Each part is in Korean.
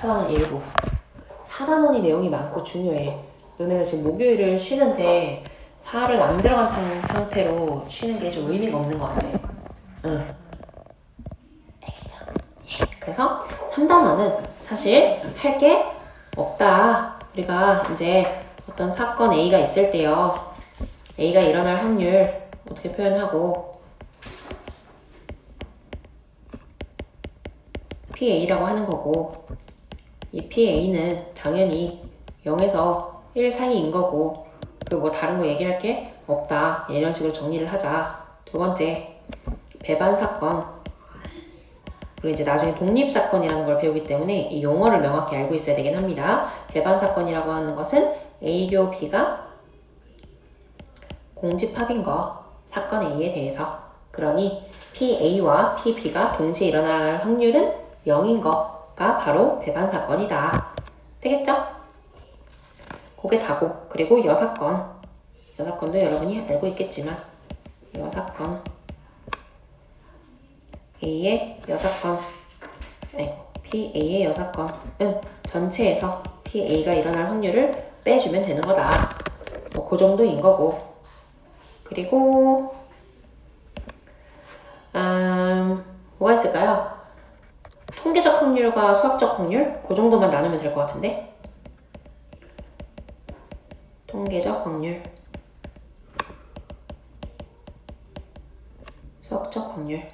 4단원 일부. 4단원이 내용이 많고 중요해. 너네가 지금 목요일을 쉬는데 4를 안 들어간 상태로 쉬는 게 좀 의미가 없는 것 같아. 응. 알겠죠? 그래서 3단원은 사실 할 게 없다. 우리가 이제 어떤 사건 A가 있을 때요. A가 일어날 확률 어떻게 표현하고 PA라고 하는 거고 이 PA는 당연히 0에서 1 사이인 거고 그리고 뭐 다른 거 얘기할 게 없다. 이런 식으로 정리를 하자. 두 번째, 배반 사건. 그리고 이제 나중에 독립 사건이라는 걸 배우기 때문에 이 용어를 명확히 알고 있어야 되긴 합니다. 배반 사건이라고 하는 것은 A교 B가 공집합인 거, 사건 A에 대해서. 그러니 PA와 PB가 동시에 일어날 확률은 0인 거가 바로 배반 사건이다. 되겠죠? 그게 다고. 그리고 여사건. 여사건도 여러분이 알고 있겠지만 여사건 A의 여사건 PA의 여사건은 전체에서 PA가 일어날 확률을 빼주면 되는 거다. 뭐 그 정도인 거고. 그리고 뭐가 있을까요? 통계적 확률과 수학적 확률? 그 정도만 나누면 될 것 같은데. 통계적 확률, 수학적 확률.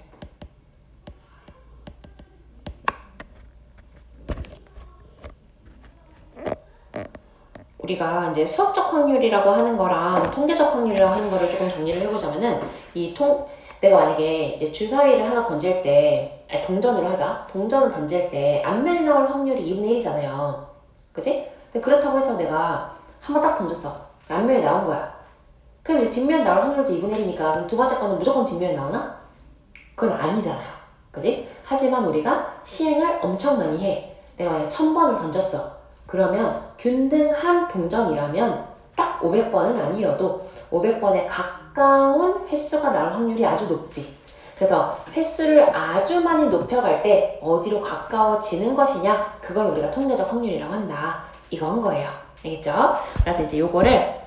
우리가 이제 수학적 확률이라고 하는 거랑 통계적 확률이라고 하는 거를 조금 정리를 해보자면은 내가 만약에 이제 주사위를 하나 던질 때 동전으로 하자. 동전을 던질 때 앞면에 나올 확률이 2분의 1이잖아요. 그치? 근데 그렇다고 해서 내가 한번 딱 던졌어. 앞면에 나온 거야. 그럼 이제 뒷면 나올 확률도 2분의 1이니까 그럼 두 번째 거는 무조건 뒷면에 나오나? 그건 아니잖아요. 그지? 하지만 우리가 시행을 엄청 많이 해. 내가 만약에 1000번을 던졌어. 그러면 균등한 동전이라면 딱 500번은 아니어도 500번에 가까운 횟수가 나올 확률이 아주 높지. 그래서 횟수를 아주 많이 높여갈 때 어디로 가까워지는 것이냐, 그걸 우리가 통계적 확률이라고 한다. 이건 거예요. 알겠죠? 그래서 이제 요거를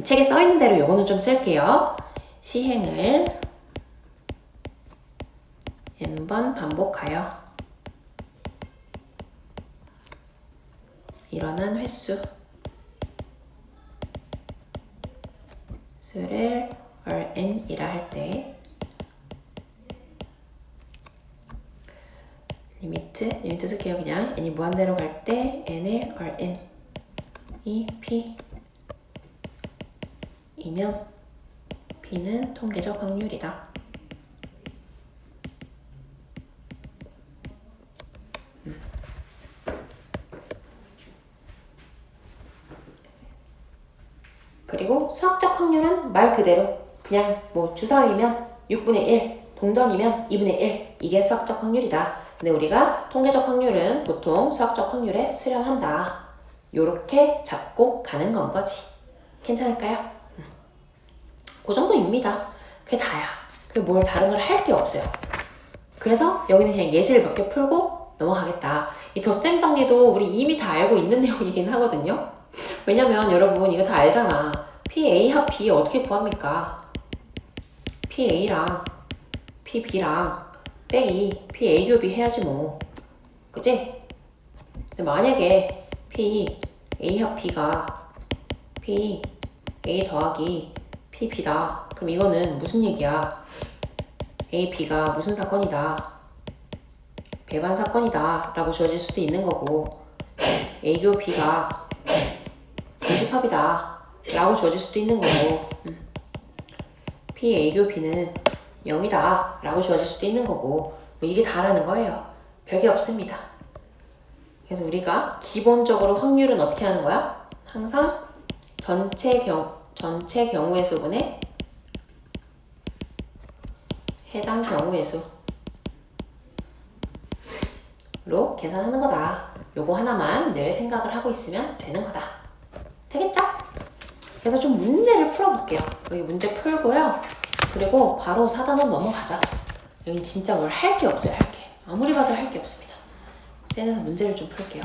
책에 써있는 대로 요거는 좀 쓸게요. 시행을 n번 반복하여 일어난 횟수를 Rn이라 할 때 리미트 쓸게요. 그냥 n이 무한대로 갈 때 n의 Rn이 P이면 P는 통계적 확률이다. 그리고 수학적 확률은 말 그대로 그냥 뭐 주사위면 6분의 1, 동전이면 2분의 1 이게 수학적 확률이다. 근데 우리가 통계적 확률은 보통 수학적 확률에 수렴한다. 요렇게 잡고 가는 건 거지. 괜찮을까요? 그 정도입니다. 그게 다야. 그리고 뭘 다른 걸 할 게 없어요. 그래서 여기는 그냥 예시를 몇 개 풀고 넘어가겠다. 이 덧셈 정리도 우리 이미 다 알고 있는 내용이긴 하거든요. 왜냐면 여러분 이거 다 알잖아. PA 합 B 어떻게 구합니까? PA랑 PB랑 빼기 PA 교비 해야지 뭐. 그치? 근데 만약에 PA 합 B가 PA 더하기 PB다. 그럼 이거는 무슨 얘기야? A, B가 무슨 사건이다? 배반 사건이다 라고 주어질 수도 있는 거고 A교 B가 공집합이다 라고 주어질 수도 있는 거고 PA교 B는 0이다 라고 주어질 수도 있는 거고 뭐 이게 다라는 거예요. 별게 없습니다. 그래서 우리가 기본적으로 확률은 어떻게 하는 거야? 항상 전체 경우의 수분의 해당 경우의 수로 계산하는 거다. 요거 하나만 늘 생각을 하고 있으면 되는 거다. 되겠죠? 그래서 좀 문제를 풀어볼게요. 여기 문제 풀고요. 그리고 바로 4단원 넘어가자. 여기 진짜 뭘 할 게 없어요. 할 게. 아무리 봐도 할 게 없습니다. 쟤는 문제를 좀 풀게요.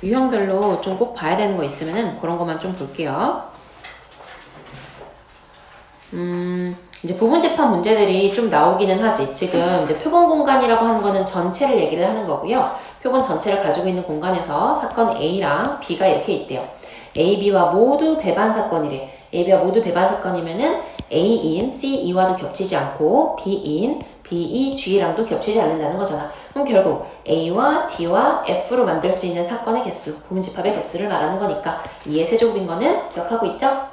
유형별로 좀 꼭 봐야 되는 거 있으면은 그런 것만 좀 볼게요. 이제 부분집합 문제들이 좀 나오기는 하지. 지금 이제 표본 공간이라고 하는 거는 전체를 얘기를 하는 거고요. 표본 전체를 가지고 있는 공간에서 사건 A랑 B가 이렇게 있대요. A, B와 모두 배반 사건이래. A, B와 모두 배반 사건이면은 A인 C, E와도 겹치지 않고 B인 B, E, G랑도 겹치지 않는다는 거잖아. 그럼 결국 A와 D와 F로 만들 수 있는 사건의 개수, 부분집합의 개수를 말하는 거니까 2의 세제곱인 거는 기억하고 있죠?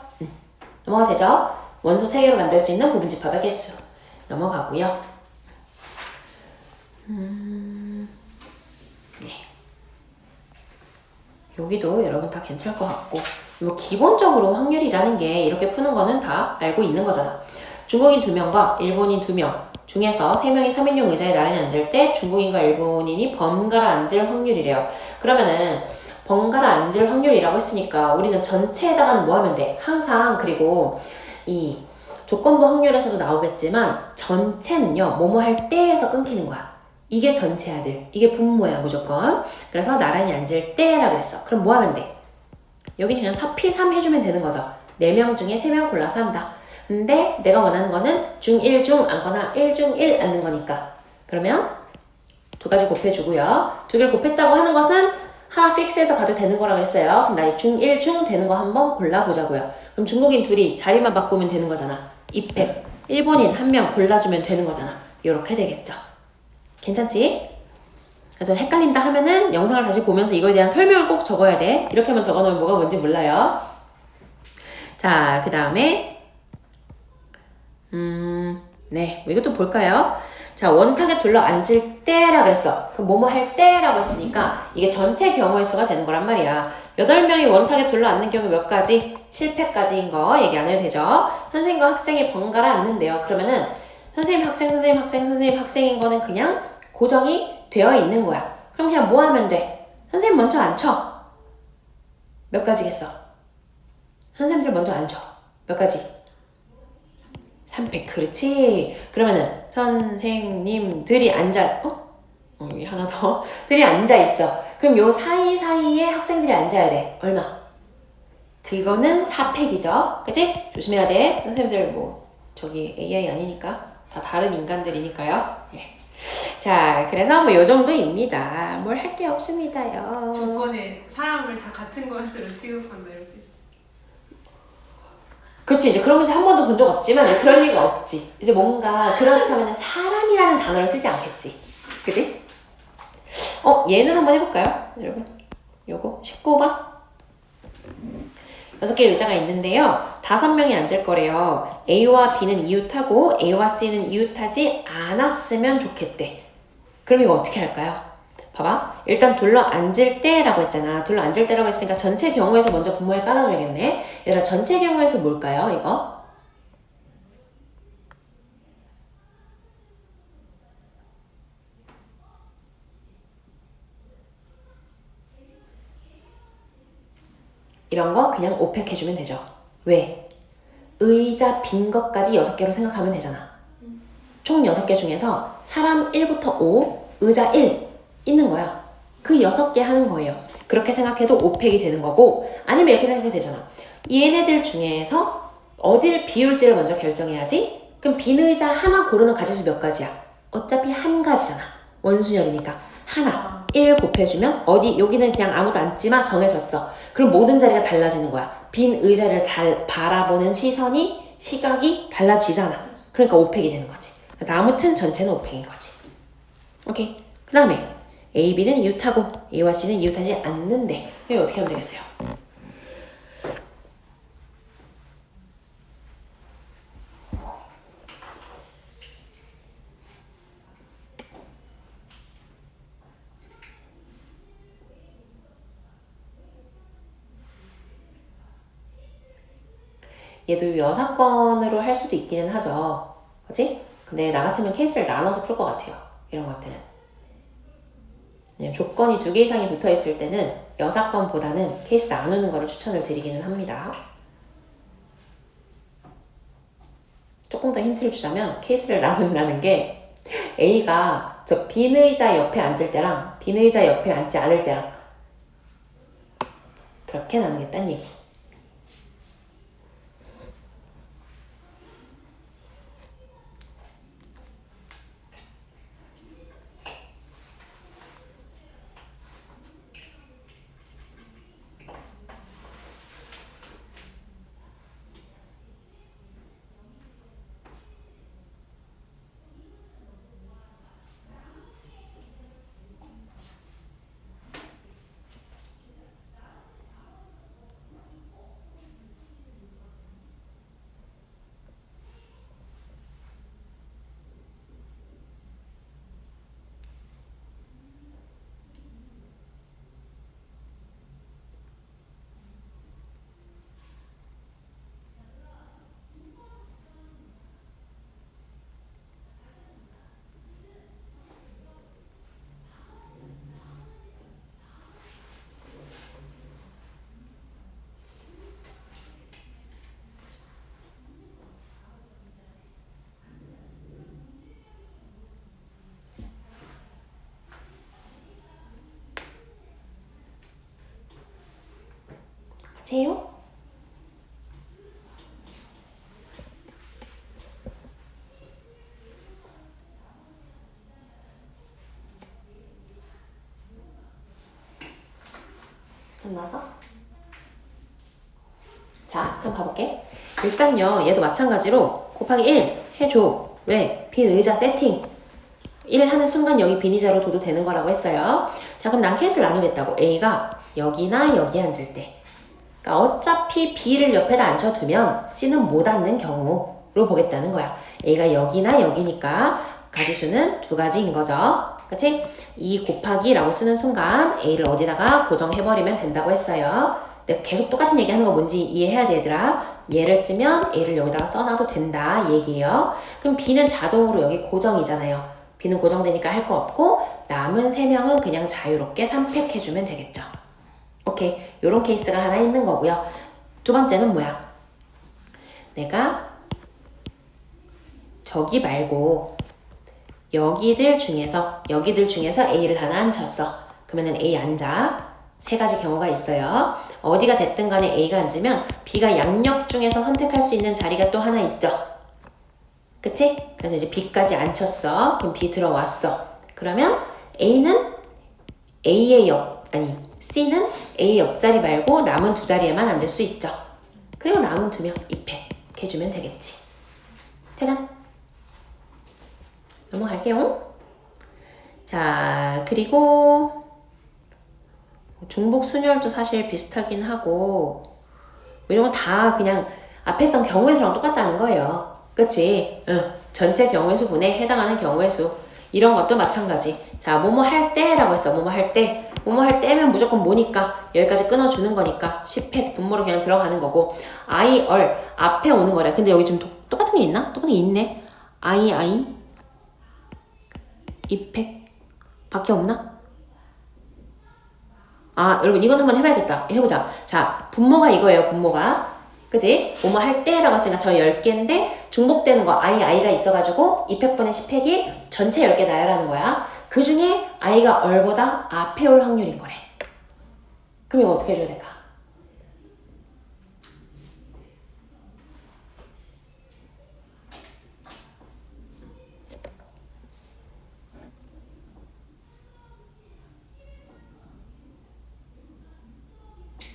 넘어가 되죠? 원소 3개로 만들 수 있는 부분집합의 개수 넘어가고요. 네. 여기도 여러분 다 괜찮을 것 같고 뭐 기본적으로 확률이라는 게 이렇게 푸는 거는 다 알고 있는 거잖아. 중국인 2명과 일본인 2명 중에서 3명이 3인용 의자에 나란히 앉을 때 중국인과 일본인이 번갈아 앉을 확률이래요. 그러면은 번갈아 앉을 확률이라고 했으니까 우리는 전체에다가는 뭐 하면 돼? 항상 그리고 이 조건부 확률에서도 나오겠지만 전체는요 뭐뭐 할 때에서 끊기는 거야. 이게 전체야 들. 이게 분모야 무조건. 그래서 나란히 앉을 때라고 했어. 그럼 뭐 하면 돼? 여기는 그냥 4P3 해주면 되는 거죠. 4명 중에 3명 골라서 한다. 근데 내가 원하는 거는 중1 중 앉거나 1중 1 앉는 거니까 그러면 2가지 곱해주고요. 2개를 곱했다고 하는 것은 하나 픽스해서 가도 되는 거라 그랬어요. 그럼 나 중1 중 되는 거 한번 골라보자고요. 그럼 중국인 둘이 자리만 바꾸면 되는 거잖아. 2팩. 일본인 1명 골라주면 되는 거잖아. 요렇게 되겠죠. 괜찮지? 그래서 헷갈린다 하면은 영상을 다시 보면서 이거에 대한 설명을 꼭 적어야 돼. 이렇게만 적어놓으면 뭐가 뭔지 몰라요. 자, 그 다음에 네, 뭐 이것도 볼까요? 자, 원탁에 둘러 앉을 때라 그랬어. 그럼 뭐뭐 할 때라고 했으니까 이게 전체 경우의 수가 되는 거란 말이야. 8명이 원탁에 둘러 앉는 경우 몇 가지? 7패까지인 거 얘기 안 해도 되죠? 선생님과 학생이 번갈아 앉는데요. 그러면은 선생님, 학생, 선생님, 학생, 선생님, 학생인 거는 그냥 고정이 되어 있는 거야. 그럼 그냥 뭐 하면 돼? 선생님 먼저 앉혀. 몇 가지겠어? 선생님들 먼저 앉혀. 몇 가지? 3팩, 그렇지. 그러면은 선생님들이 앉아, 여기 하나 더. 들이 앉아 있어. 그럼 요 사이사이에 학생들이 앉아야 돼. 얼마? 그거는 4팩이죠. 그치? 조심해야 돼. 선생님들 뭐 저기 AI 아니니까 다 다른 인간들이니까요. 예. 자, 그래서 뭐 요 정도입니다. 뭘 할 게 없습니다요. 조건에 사람을 다 같은 것으로 취급한다 이렇게. 그치, 이제 그런 문제 한 번도 본 적 없지만 그럴 리가 없지. 이제 뭔가 그렇다면 사람이라는 단어를 쓰지 않겠지. 그치? 얘는 한번 해볼까요? 여러분. 요거 19번. 6개의 의자가 있는데요. 5명이 앉을 거래요. A와 B는 이웃하고 A와 C는 이웃하지 않았으면 좋겠대. 그럼 이거 어떻게 할까요? 봐봐. 일단 둘러 앉을 때라고 했잖아. 둘러 앉을 때라고 했으니까 전체 경우에서 먼저 분모에 깔아줘야겠네. 얘들아, 전체 경우에서 뭘까요, 이거? 이런 거 그냥 5팩 해주면 되죠. 왜? 의자 빈 것까지 6개로 생각하면 되잖아. 총 6개 중에서 사람 1부터 5, 의자 1 있는 거야. 그 6개 하는 거예요. 그렇게 생각해도 5팩이 되는 거고, 아니면 이렇게 생각해도 되잖아. 얘네들 중에서 어디를 비울지를 먼저 결정해야지. 그럼 빈 의자 하나 고르는 가지수 몇 가지야? 어차피 한 가지잖아. 원순열이니까 하나 1 곱해주면 어디 여기는 그냥 아무도 앉지마 정해졌어. 그럼 모든 자리가 달라지는 거야. 빈 의자를 바라보는 시각이 달라지잖아. 그러니까 5팩이 되는 거지. 그래서 아무튼 전체는 5팩인 거지. 오케이. 그 다음에 A, B는 이웃하고 A와 C는 이웃하지 않는데 이거 어떻게 하면 되겠어요? 얘도 여사건으로 할 수도 있기는 하죠. 그치? 근데 나 같으면 케이스를 나눠서 풀 것 같아요. 이런 것들은. 조건이 2개 이상이 붙어 있을 때는 여사건보다는 케이스 나누는 거를 추천을 드리기는 합니다. 조금 더 힌트를 주자면 케이스를 나눈다는 게 A가 저 빈 의자 옆에 앉을 때랑 빈 의자 옆에 앉지 않을 때랑 그렇게 나누겠다는 얘기. 세요? 끝나서? 자, 한번 봐볼게. 일단요, 얘도 마찬가지로 곱하기 1 해줘. 왜? 빈 의자 세팅. 1 하는 순간 여기 빈 의자로 둬도 되는 거라고 했어요. 자, 그럼 난 캣을 나누겠다고. A가 여기나 여기 앉을 때. 그러니까 어차피 B를 옆에다 앉혀두면 C는 못 앉는 경우로 보겠다는 거야. A가 여기나 여기니까 가지수는 두 가지인 거죠. 그치? 2 곱하기라고 쓰는 순간 A를 어디다가 고정해버리면 된다고 했어요. 근데 계속 똑같은 얘기하는 거 뭔지 이해해야 돼, 얘들아. 얘를 쓰면 A를 여기다가 써놔도 된다 얘기예요. 그럼 B는 자동으로 여기 고정이잖아요. B는 고정되니까 할 거 없고 남은 3명은 그냥 자유롭게 선택해주면 되겠죠. 오케이, 요런 케이스가 하나 있는 거고요. 두 번째는 뭐야? 내가 저기 말고 여기들 중에서 A를 하나 앉혔어. 그러면은 A 앉아. 3가지 경우가 있어요. 어디가 됐든 간에 A가 앉으면 B가 양옆 중에서 선택할 수 있는 자리가 또 하나 있죠. 그치? 그래서 이제 B까지 앉혔어. 그럼 B 들어왔어. 그러면 C는 A 옆자리 말고 남은 2자리에만 앉을 수 있죠. 그리고 남은 2명 입력해주면 되겠지. 퇴근. 넘어갈게요. 자, 그리고 중복 순열도 사실 비슷하긴 하고 이런 건 다 그냥 앞에 했던 경우의 수랑 똑같다는 거예요. 그치? 응. 전체 경우의 수분에 해당하는 경우의 수. 이런 것도 마찬가지. 자, 뭐뭐 할 때라고 했어. 뭐뭐 할 때. 뭐뭐 할 때면 무조건 뭐니까 여기까지 끊어주는 거니까 10팩 분모로 그냥 들어가는 거고 앞에 오는 거래. 근데 여기 지금 똑같은 게 있나? 똑같은 게 있네. 이팩 밖에 없나? 아, 여러분 이건 한번 해봐야겠다. 해보자. 자, 분모가 이거예요. 분모가. 그지? 뭐뭐 할 때라고 했으니까 저 10개인데 중복되는 거 i가 있어가지고 2팩분의 10팩이 전체 10개 나열하는 거야. 그 중에 i가 얼보다 앞에 올 확률인 거래. 그럼 이거 어떻게 해줘야 될까?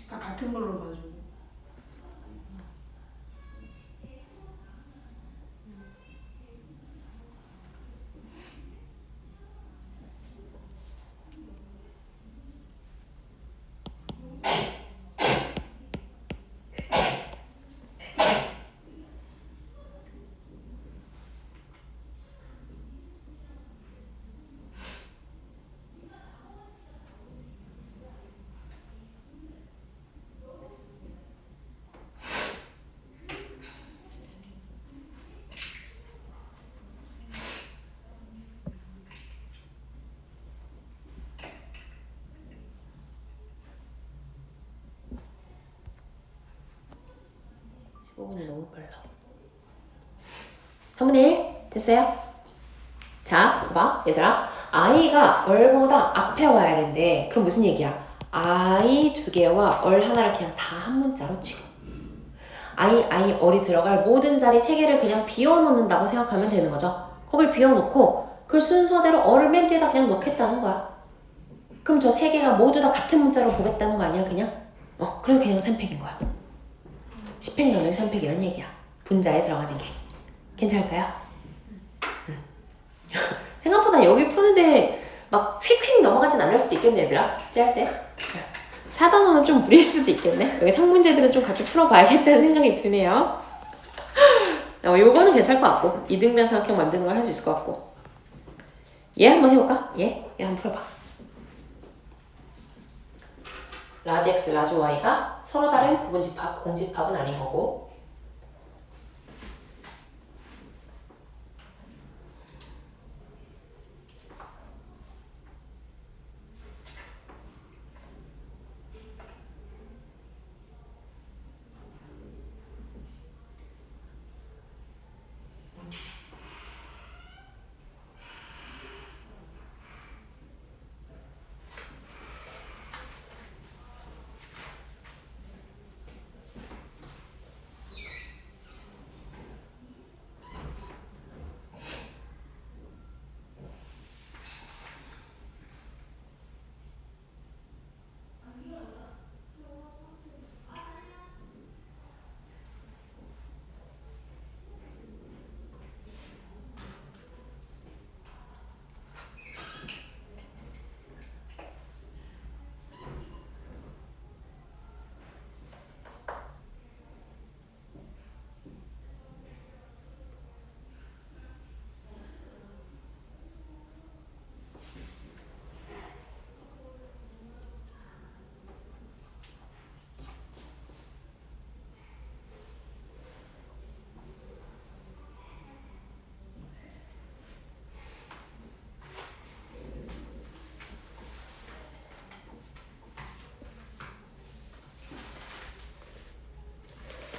다 같은 걸로 봐주고. 너무 빨라. 3분의 1 됐어요? 자, 봐, 얘들아. i가 얼보다 앞에 와야 된대. 그럼 무슨 얘기야? i 두 개와 얼 하나를 그냥 다 한 문자로 지금. i, 얼이 들어갈 모든 자리 세 개를 그냥 비워놓는다고 생각하면 되는 거죠. 거길 비워놓고 그 순서대로 얼을 맨 뒤에다 그냥 넣겠다는 거야. 그럼 저 세 개가 모두 다 같은 문자로 보겠다는 거 아니야, 그냥? 그래서 그냥 3팩인 거야. 10팩 나누기 3팩이란 얘기야. 분자에 들어가는 게. 괜찮을까요? 생각보다 여기 푸는데 막 휙휙 넘어가진 않을 수도 있겠네, 얘들아. 숙제할 때. 4단원은 좀 무리일 수도 있겠네. 여기 상문제들은 좀 같이 풀어봐야겠다는 생각이 드네요. 요거는 괜찮을 것 같고. 이등변 삼각형 만드는 걸 할 수 있을 것 같고. 얘 한번 해볼까? 얘 한번 풀어봐. 라지 x, 라지 y가 서로 다른 부분집합, 공집합은 아닌 거고.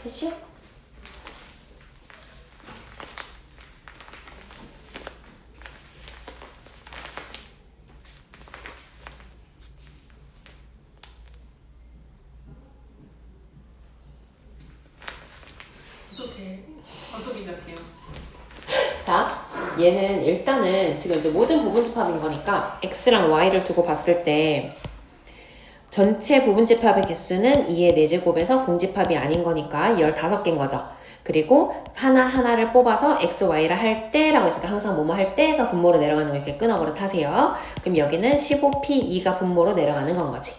됐지? 어떻게 시작해요? 자, 얘는 일단은 지금 이제 모든 부분집합인 거니까 x랑 y를 두고 봤을 때 전체 부분집합의 개수는 2의 4제곱에서 공집합이 아닌 거니까 15개인 거죠. 그리고 하나하나를 뽑아서 x, y를 할 때라고 했으니까 항상 뭐뭐 할 때가 분모로 내려가는 거 이렇게 끊어버릇 하세요. 그럼 여기는 15p2가 분모로 내려가는 건 거지.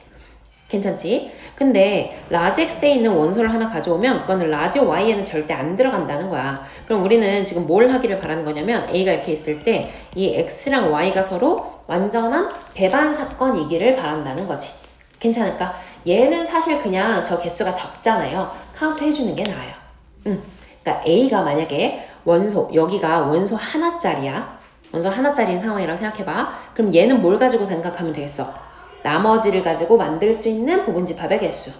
괜찮지? 근데 라지 x에 있는 원소를 하나 가져오면 그거는 라지 y에는 절대 안 들어간다는 거야. 그럼 우리는 지금 뭘 하기를 바라는 거냐면 a가 이렇게 있을 때 이 x랑 y가 서로 완전한 배반 사건이기를 바란다는 거지. 괜찮을까? 얘는 사실 그냥 저 개수가 적잖아요. 카운트 해주는 게 나아요. 그러니까 a가 만약에 여기가 원소 하나짜리야. 원소 하나짜리인 상황이라고 생각해봐. 그럼 얘는 뭘 가지고 생각하면 되겠어? 나머지를 가지고 만들 수 있는 부분집합의 개수.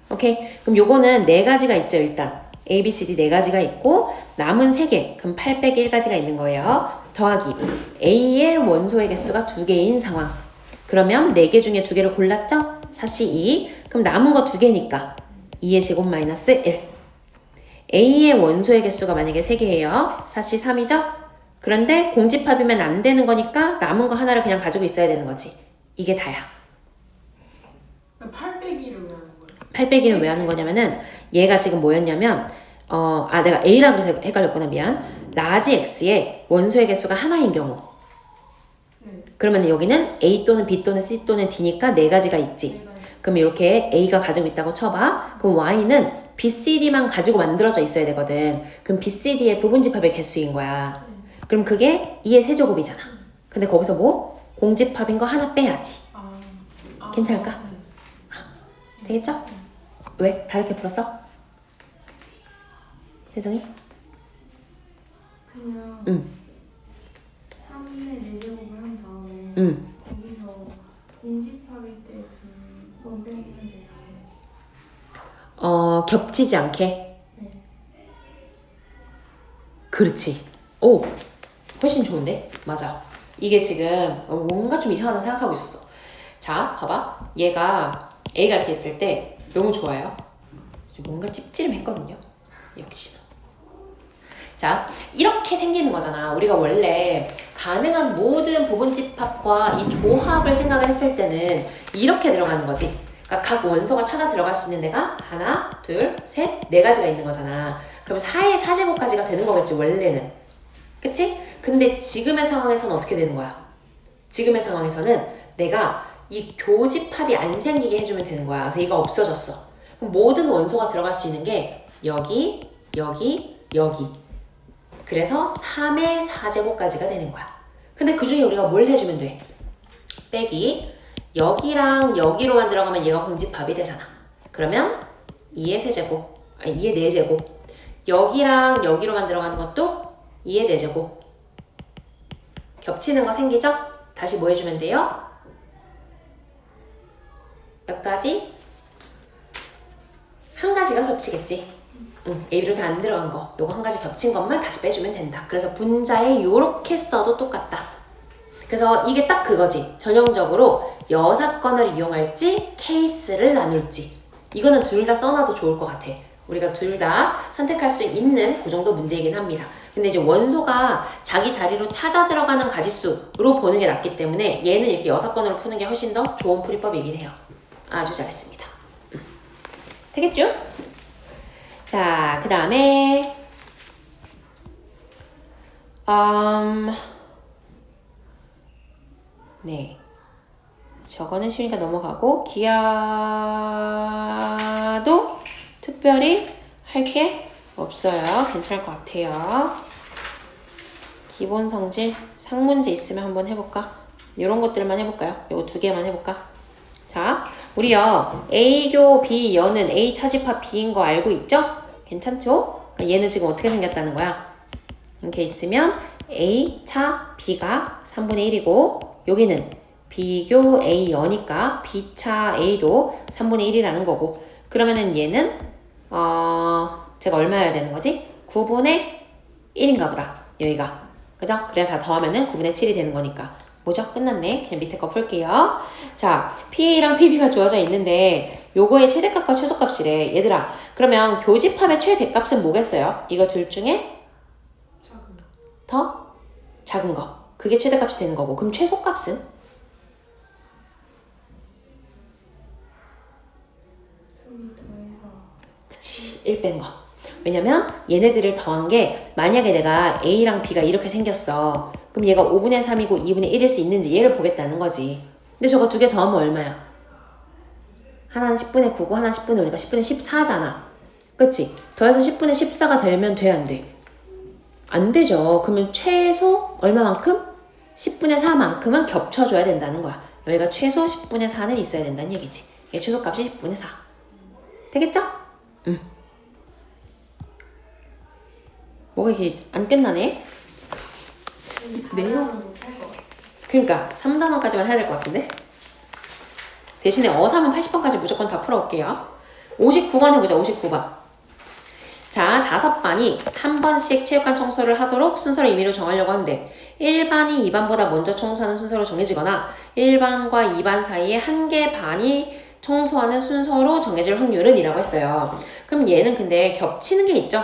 오케이? 그럼 요거는 4가지가 있죠, 일단. A, B, C, D 4가지가 있고 남은 3개, 그럼 8 빼기 1가지가 있는 거예요. 더하기 A의 원소의 개수가 2개인 상황. 그러면 4개 중에 2개를 골랐죠? 4C 2. 그럼 남은 거 2개니까 2의 제곱 마이너스 1. A의 원소의 개수가 만약에 3개예요. 4C 3이죠? 그런데 공집합이면 안 되는 거니까 남은 거 하나를 그냥 가지고 있어야 되는 거지. 이게 다야. 8 빼기를 왜 하는 거예요? 8 빼기를 왜 하는 거냐면은 얘가 지금 뭐였냐면 내가 A라 그래서 헷갈렸구나. 미안. 라지 X의 원소의 개수가 하나인 경우. 그러면 여기는 A 또는 B 또는 C 또는 D니까 4가지가 있지. 그럼 이렇게 A가 가지고 있다고 쳐봐. 그럼 Y는 B, C, D만 가지고 만들어져 있어야 되거든. 그럼 B, C, D의 부분집합의 개수인 거야. 그럼 그게 2의 세제곱이잖아. 근데 거기서 뭐? 공집합인 거 하나 빼야지. 괜찮을까? 되겠죠? 왜? 다르게 풀었어? 세정이? 그냥 3의 4제곱을 한 다음에 거기서 공집합일 때 2번 빼면 돼요. 겹치지 않게? 네. 그렇지. 오! 훨씬 좋은데? 맞아. 이게 지금 뭔가 좀 이상하다 생각하고 있었어. 자, 봐봐. 얘가 A가 이렇게 있을 때 너무 좋아요. 뭔가 찝찝했거든요. 역시나. 자, 이렇게 생기는 거잖아. 우리가 원래 가능한 모든 부분집합과 이 조합을 생각을 했을 때는 이렇게 들어가는 거지. 그러니까 각 원소가 찾아 들어갈 수 있는 데가 하나, 둘, 셋, 네 가지가 있는 거잖아. 그럼 4의 4제곱까지가 되는 거겠지, 원래는. 그치? 근데 지금의 상황에서는 어떻게 되는 거야? 지금의 상황에서는 내가 이 교집합이 안 생기게 해주면 되는 거야. 그래서 이거 없어졌어. 그럼 모든 원소가 들어갈 수 있는 게 여기, 여기, 여기. 그래서 3의 4제곱까지가 되는 거야. 근데 그 중에 우리가 뭘 해주면 돼? 빼기 여기랑 여기로만 들어가면 얘가 공집합이 되잖아. 그러면 2의 세제곱, 아니 2의 4제곱. 여기랑 여기로만 들어가는 것도 2의 4제곱. 겹치는 거 생기죠? 다시 뭐 해주면 돼요? 몇 가지? 한 가지가 겹치겠지. A로 다 안 들어간 거, 요거 한 가지 겹친 것만 다시 빼주면 된다. 그래서 분자에 요렇게 써도 똑같다. 그래서 이게 딱 그거지. 전형적으로 여사건을 이용할지 케이스를 나눌지. 이거는 둘 다 써놔도 좋을 것 같아. 우리가 둘 다 선택할 수 있는 그 정도 문제이긴 합니다. 근데 이제 원소가 자기 자리로 찾아 들어가는 가지수로 보는 게 낫기 때문에 얘는 이렇게 여사건으로 푸는 게 훨씬 더 좋은 풀이법이긴 해요. 아주 잘했습니다. 되겠죠? 자, 그 다음에 네, 저거는 쉬우니까 넘어가고 기하도 특별히 할 게 없어요. 괜찮을 것 같아요. 기본 성질 상문제 있으면 한번 해볼까? 이런 것들만 해볼까요? 요거 두 개만 해볼까? 자, 우리요 A교 B 여는 A 차집합 B인 거 알고 있죠? 괜찮죠? 그러니까 얘는 지금 어떻게 생겼다는 거야? 이렇게 있으면 A 차 B가 3분의 1이고 여기는 B교 A 여니까 B 차 A도 3분의 1이라는 거고 그러면은 얘는 제가 얼마여야 되는 거지? 9분의 1인가 보다. 여기가. 그죠? 그래 다 더하면은 9분의 7이 되는 거니까. 뭐죠? 끝났네. 그냥 밑에 거 풀게요. 자, PA랑 PB가 주어져 있는데 요거의 최대값과 최소값이래. 얘들아, 그러면 교집합의 최대값은 뭐겠어요? 이거 둘 중에 작은 더 작은 거. 그게 최대값이 되는 거고. 그럼 최소값은? 둘이 더해서 그치, 1 뺀 거. 왜냐면 얘네들을 더한 게 만약에 내가 A랑 B가 이렇게 생겼어. 그럼 얘가 5분의 3이고 2분의 1일 수 있는지 얘를 보겠다는 거지. 근데 저거 두 개 더하면 얼마야? 하나는 10분의 9고 하나는 10분의 5니까 10분의 14잖아. 그치? 더해서 10분의 14가 되면 돼, 안 돼? 안 되죠. 그러면 최소 얼마만큼? 10분의 4만큼은 겹쳐줘야 된다는 거야. 여기가 최소 10분의 4는 있어야 된다는 얘기지. 이게 최소값이 10분의 4. 되겠죠? 응. 뭐가 이렇게 안 끝나네? 내용은 못할 것 같아. 그러니까 3단원까지만 해야 될 것 같은데? 대신에 어삼은 80번까지 무조건 다 풀어올게요. 59번 해보자. 59번. 자, 5반이 한 번씩 체육관 청소를 하도록 순서를 임의로 정하려고 하는데 1반이 2반보다 먼저 청소하는 순서로 정해지거나 1반과 2반 사이에 한 개 반이 청소하는 순서로 정해질 확률은 이라고 했어요. 그럼 얘는 근데 겹치는 게 있죠?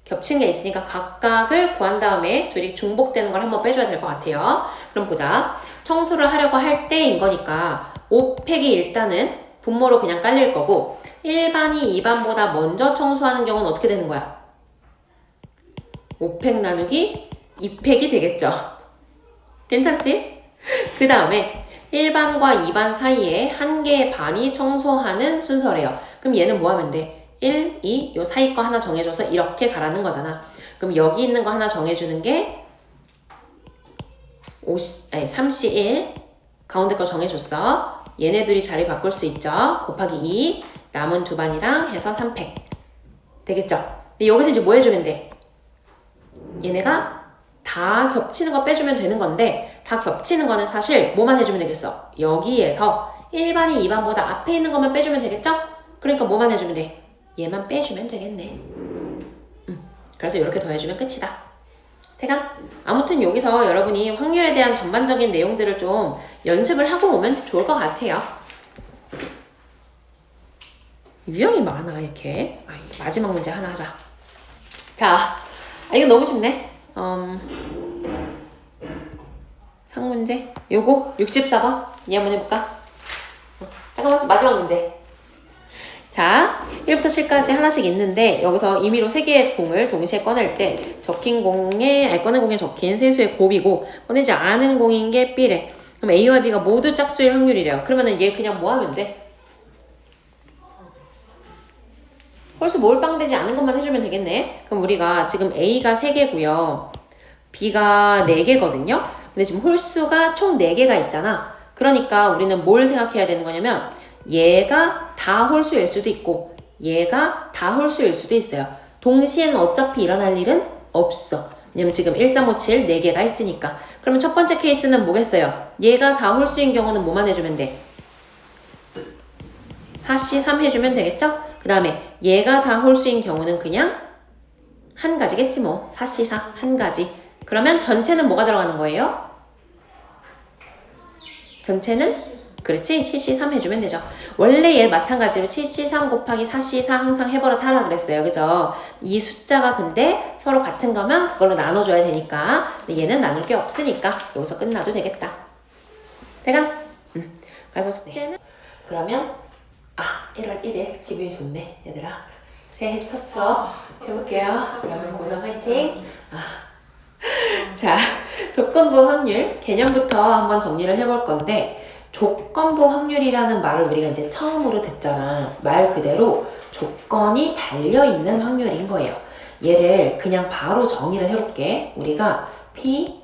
겹치는 게 있으니까 각각을 구한 다음에 둘이 중복되는 걸 한번 빼줘야 될 것 같아요. 그럼 보자. 청소를 하려고 할 때인 거니까 5팩이 일단은 분모로 그냥 깔릴 거고 1반이 2반보다 먼저 청소하는 경우는 어떻게 되는 거야? 5팩 나누기 2팩이 되겠죠. 괜찮지? 그 다음에 1반과 2반 사이에 한 개의 반이 청소하는 순서래요. 그럼 얘는 뭐 하면 돼? 1, 2, 요 사이 거 하나 정해줘서 이렇게 가라는 거잖아. 그럼 여기 있는 거 하나 정해주는 게 3C1 가운데 거 정해줬어. 얘네들이 자리 바꿀 수 있죠. 곱하기 2 남은 두 반이랑 해서 3팩 되겠죠. 근데 여기서 이제 뭐 해주면 돼? 얘네가 다 겹치는 거 빼주면 되는 건데 다 겹치는 거는 사실 뭐만 해주면 되겠어? 여기에서 1반이 2반보다 앞에 있는 것만 빼주면 되겠죠? 그러니까 뭐만 해주면 돼? 얘만 빼주면 되겠네. 그래서 이렇게 더해주면 끝이다. 대강? 아무튼 여기서 여러분이 확률에 대한 전반적인 내용들을 좀 연습을 하고 오면 좋을 것 같아요. 유형이 많아 이렇게. 마지막 문제 하나 하자. 자, 이거 너무 쉽네. 상문제 요거 64번 얘 한번 해볼까? 잠깐만, 마지막 문제. 자, 1부터 7까지 하나씩 있는데 여기서 임의로 3개의 공을 동시에 꺼낼 때 적힌 공에 꺼낸 공에 적힌 세수의 곱이고 꺼내지 않은 공인 게 B래. 그럼 A와 B가 모두 짝수일 확률이래요. 그러면은 얘 그냥 뭐 하면 돼? 홀수 몰빵되지 않은 것만 해주면 되겠네. 그럼 우리가 지금 A가 3개고요. B가 4개거든요. 근데 지금 홀수가 총 4개가 있잖아. 그러니까 우리는 뭘 생각해야 되는 거냐면 얘가 다 홀수일 수도 있고 얘가 다 홀수일 수도 있어요. 동시에는 어차피 일어날 일은 없어. 왜냐면 지금 1, 3, 5, 7 4개가 있으니까. 그러면 첫 번째 케이스는 뭐겠어요? 얘가 다 홀수인 경우는 뭐만 해주면 돼? 4C3 해주면 되겠죠? 그 다음에 얘가 다 홀수인 경우는 그냥 한 가지겠지 뭐. 4C4 한 가지. 그러면 전체는 뭐가 들어가는 거예요? 전체는? 그렇지? 7C3 해주면 되죠. 원래 얘 마찬가지로 7C3 곱하기 4C4 항상 해버릇 하라 그랬어요. 그죠? 이 숫자가 근데 서로 같은 거면 그걸로 나눠줘야 되니까. 근데 얘는 나눌 게 없으니까 여기서 끝나도 되겠다. 대강? 그래서 숙제는? 그러면 1월 1일 기분이 좋네 얘들아. 새해 첫 수업 해볼게요. 여러분 고3 화이팅. 자, 조건부 확률 개념부터 한번 정리를 해볼 건데 조건부 확률이라는 말을 우리가 이제 처음으로 듣잖아. 말 그대로 조건이 달려있는 확률인 거예요. 얘를 그냥 바로 정의를 해볼게. 우리가 P,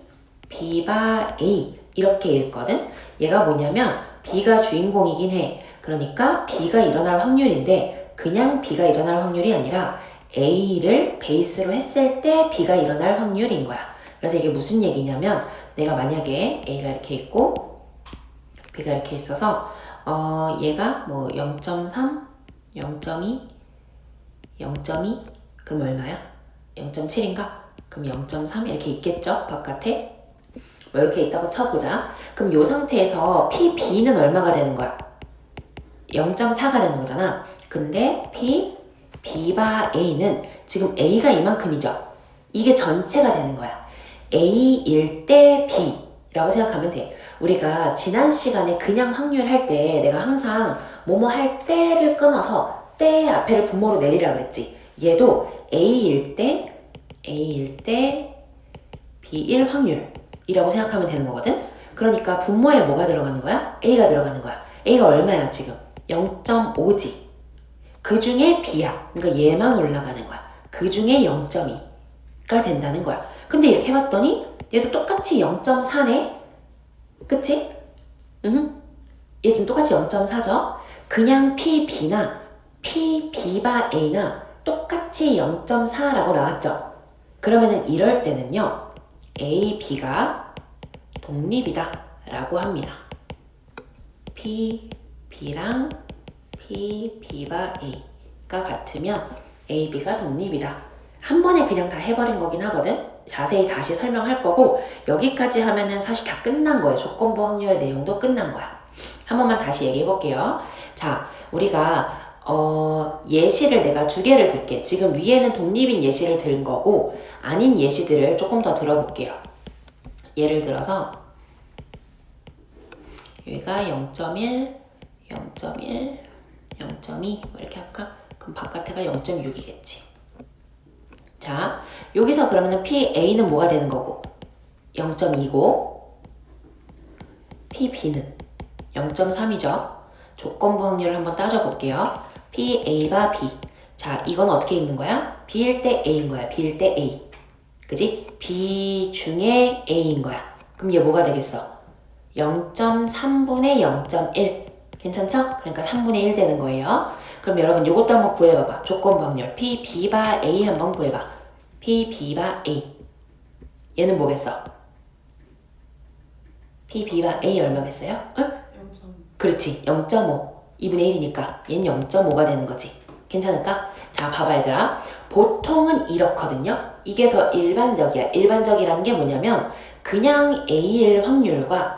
B바 A 이렇게 읽거든. 얘가 뭐냐면 B가 주인공이긴 해. 그러니까 B가 일어날 확률인데 그냥 B가 일어날 확률이 아니라 A를 베이스로 했을 때 B가 일어날 확률인 거야. 그래서 이게 무슨 얘기냐면 내가 만약에 A가 이렇게 있고 B가 이렇게 있어서 얘가 뭐 0.3, 0.2, 0.2 그럼 얼마야? 0.7인가? 그럼 0.3 이렇게 있겠죠? 바깥에? 뭐 이렇게 있다고 쳐보자. 그럼 이 상태에서 P, B는 얼마가 되는 거야? 0.4가 되는 거잖아. 근데 P, B바 A는 지금 A가 이만큼이죠? 이게 전체가 되는 거야. A일 때 B라고 생각하면 돼. 우리가 지난 시간에 그냥 확률 할 때 내가 항상 뭐뭐 할 때를 끊어서 때 앞에를 분모로 내리라 그랬지. 얘도 A일 때 B일 확률이라고 생각하면 되는 거거든. 그러니까 분모에 뭐가 들어가는 거야? A가 들어가는 거야. A가 얼마야 지금? 0.5지. 그 중에 B야. 그러니까 얘만 올라가는 거야. 그 중에 0.2가 된다는 거야. 근데 이렇게 해봤더니 얘도 똑같이 0.4네. 그치? 얘 지금 똑같이 0.4죠? 그냥 P, B나 P, B바 A나 똑같이 0.4라고 나왔죠? 그러면은 이럴 때는요. A, B가 독립이다 라고 합니다. P, B랑 P, B바 A가 같으면 A, B가 독립이다. 한 번에 그냥 다 해버린 거긴 하거든. 자세히 다시 설명할 거고 여기까지 하면은 사실 다 끝난 거예요. 조건부 확률의 내용도 끝난 거야. 한 번만 다시 얘기해 볼게요. 자, 우리가 예시를 내가 2개를 들게. 지금 위에는 독립인 예시를 든 거고 아닌 예시들을 조금 더 들어볼게요. 예를 들어서 여기가 0.1, 0.1, 0.2 뭐 이렇게 할까? 그럼 바깥에가 0.6이겠지. 자, 여기서 그러면은 PA는 뭐가 되는 거고? 0.2고 PB는 0.3이죠. 조건부 확률을 한번 따져볼게요. PA가 B. 자, 이건 어떻게 읽는 거야? B일 때 A인 거야. B일 때 A. 그지? B 중에 A인 거야. 그럼 얘 뭐가 되겠어? 0.3분의 0.1. 괜찮죠? 그러니까 3분의 1 되는 거예요. 그럼 여러분 요것도 한번 구해봐봐. 조건부 확률. P, B바 A 한번 구해봐. P, B바 A. 얘는 뭐겠어? P, B바 A 얼마겠어요? 응? 0.5. 그렇지. 0.5. 2분의 1이니까 얘는 0.5가 되는 거지. 괜찮을까? 자, 봐봐 얘들아. 보통은 이렇거든요. 이게 더 일반적이야. 일반적이라는 게 뭐냐면 그냥 A일 확률과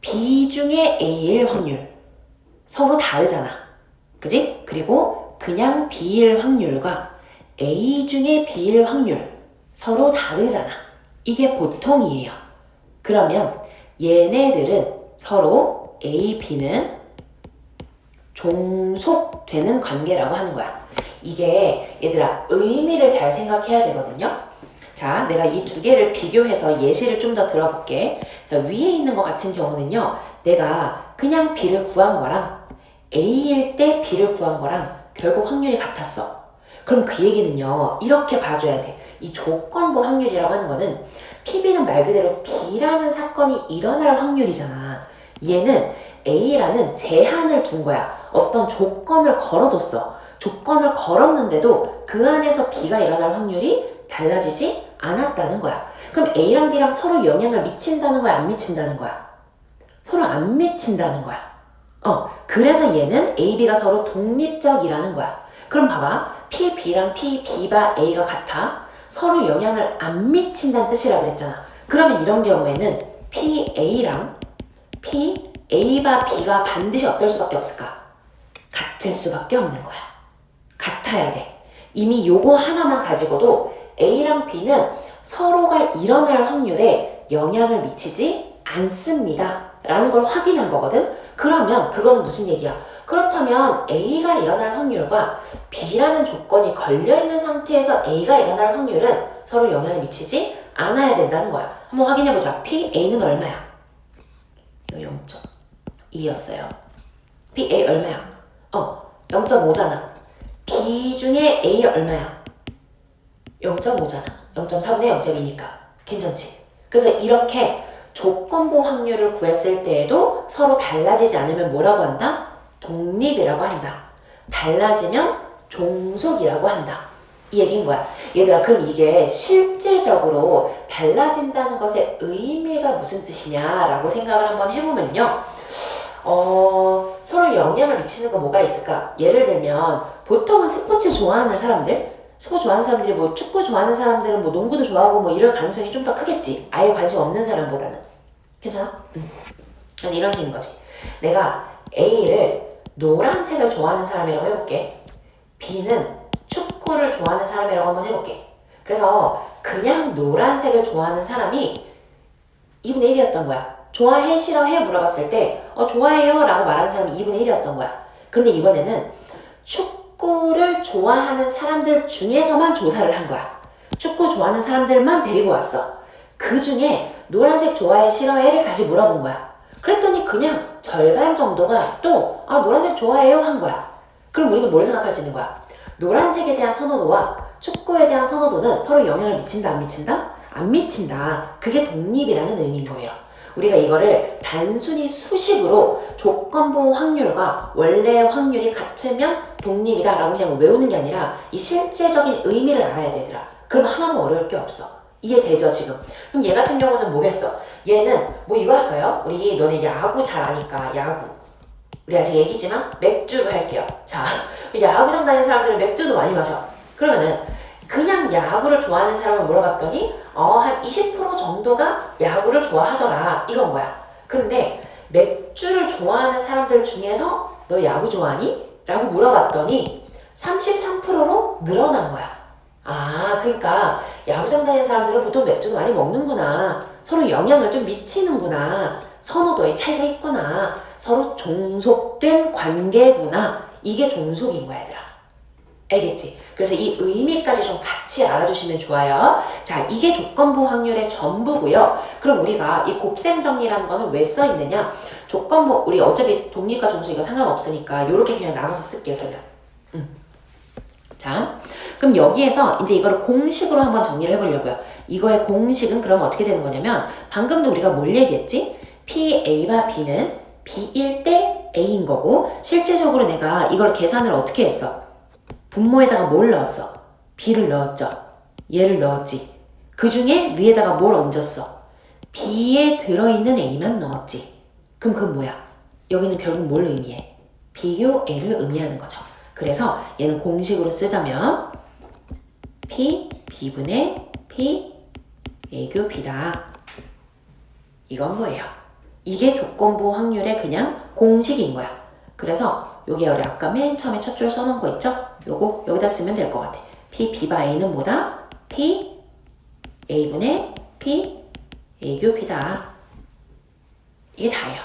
B 중에 A일 확률 서로 다르잖아. 그지? 그리고 그냥 B일 확률과 A 중에 B일 확률 서로 다르잖아. 이게 보통이에요. 그러면 얘네들은 서로 A, B는 종속되는 관계라고 하는 거야. 이게 얘들아 의미를 잘 생각해야 되거든요. 자, 내가 이 두 개를 비교해서 예시를 좀 더 들어볼게. 자, 위에 있는 것 같은 경우는요. 내가 그냥 B를 구한 거랑 A일 때 B를 구한 거랑 결국 확률이 같았어. 그럼 그 얘기는요. 이렇게 봐줘야 돼. 이 조건부 확률이라고 하는 거는 PB는 말 그대로 B라는 사건이 일어날 확률이잖아. 얘는 A라는 제한을 둔 거야. 어떤 조건을 걸어뒀어. 조건을 걸었는데도 그 안에서 B가 일어날 확률이 달라지지 않았다는 거야. 그럼 A랑 B랑 서로 영향을 미친다는 거야? 안 미친다는 거야? 서로 안 미친다는 거야. 그래서 얘는 A, B가 서로 독립적이라는 거야. 그럼 봐봐. P, B랑 P, B가 A가 같아. 서로 영향을 안 미친다는 뜻이라고 그랬잖아. 그러면 이런 경우에는 P, A랑 P, A와 B가 반드시 어떨 수밖에 없을까? 같을 수밖에 없는 거야. 같아야 돼. 이미 요거 하나만 가지고도 A랑 B는 서로가 일어날 확률에 영향을 미치지 않습니다. 라는 걸 확인한 거거든. 그러면 그거는 무슨 얘기야? 그렇다면 A가 일어날 확률과 B라는 조건이 걸려있는 상태에서 A가 일어날 확률은 서로 영향을 미치지 않아야 된다는 거야. 한번 확인해보자. P, A는 얼마야? 이거 0.2였어요. P, A 얼마야? 0.5잖아. B 중에 A 얼마야? 0.5잖아. 0.4분의 0.2니까. 괜찮지? 그래서 이렇게 조건부 확률을 구했을 때에도 서로 달라지지 않으면 뭐라고 한다? 독립이라고 한다. 달라지면 종속이라고 한다. 이 얘기인 거야. 얘들아, 그럼 이게 실제적으로 달라진다는 것의 의미가 무슨 뜻이냐라고 생각을 한번 해보면요. 서로 영향을 미치는 거 뭐가 있을까? 예를 들면 보통은 스포츠 좋아하는 사람들, 스포츠 좋아하는 사람들이 뭐 축구 좋아하는 사람들은 뭐 농구도 좋아하고 뭐 이럴 가능성이 좀 더 크겠지. 아예 관심 없는 사람보다는. 괜찮아? 그래서 이런 식인 거지. 내가 A를 노란색을 좋아하는 사람이라고 해볼게. B는 축구를 좋아하는 사람이라고 한번 해볼게. 그래서 그냥 노란색을 좋아하는 사람이 2분의 1이었던 거야. 좋아해, 싫어해 물어봤을 때 좋아해요 라고 말하는 사람이 2분의 1이었던 거야. 근데 이번에는 축구를 좋아하는 사람들 중에서만 조사를 한 거야. 축구 좋아하는 사람들만 데리고 왔어. 그 중에 노란색 좋아해, 싫어해를 다시 물어본 거야. 그랬더니 그냥 절반 정도가 또 노란색 좋아해요 한 거야. 그럼 우리는 뭘 생각할 수 있는 거야? 노란색에 대한 선호도와 축구에 대한 선호도는 서로 영향을 미친다 안 미친다? 안 미친다. 그게 독립이라는 의미인 거예요. 우리가 이거를 단순히 수식으로 조건부 확률과 원래 확률이 같으면 독립이다 라고 그냥 외우는 게 아니라 이 실제적인 의미를 알아야 되더라. 그럼 하나도 어려울 게 없어. 이해되죠 지금? 그럼 얘 같은 경우는 뭐겠어? 얘는 뭐 이거 할까요? 우리 너네 야구 잘 아니까 야구. 우리 아직 애기지만 맥주로 할게요. 자, 야구장 다니는 사람들은 맥주도 많이 마셔. 그러면은 그냥 야구를 좋아하는 사람을 물어봤더니 한 20% 정도가 야구를 좋아하더라 이건 거야. 근데 맥주를 좋아하는 사람들 중에서 너 야구 좋아하니? 라고 물어봤더니 33%로 늘어난 거야. 그러니까 야구장 다니는 사람들은 보통 맥주도 많이 먹는구나. 서로 영향을 좀 미치는구나. 선호도의 차이가 있구나. 서로 종속된 관계구나. 이게 종속인 거야 얘들아. 알겠지? 그래서 이 의미까지 좀 같이 알아주시면 좋아요. 자, 이게 조건부 확률의 전부고요. 그럼 우리가 이 곱셈 정리라는 거는 왜 써있느냐? 조건부, 우리 어차피 독립과 종속 이거 상관없으니까 요렇게 그냥 나눠서 쓸게요, 그러면. 자, 그럼 여기에서 이제 이거를 공식으로 한번 정리를 해보려고요. 이거의 공식은 그럼 어떻게 되는 거냐면 방금도 우리가 뭘 얘기했지? P, A와 B는 B일 때 A인 거고 실제적으로 내가 이걸 계산을 어떻게 했어? 분모에다가 뭘 넣었어? B를 넣었죠. 얘를 넣었지. 그 중에 위에다가 뭘 얹었어? B에 들어있는 A만 넣었지. 그럼 그건 뭐야? 여기는 결국 뭘 의미해? 비교 A를 의미하는 거죠. 그래서 얘는 공식으로 쓰자면 P B분의 P A교 B다. 이건 거예요. 이게 조건부 확률의 그냥 공식인 거야. 그래서 여기 우리 아까 맨 처음에 첫 줄 써놓은 거 있죠? 요거 여기다 쓰면 될 것 같아. P B바 A는 뭐다? P A분의 P A교 B다. 이게 다예요.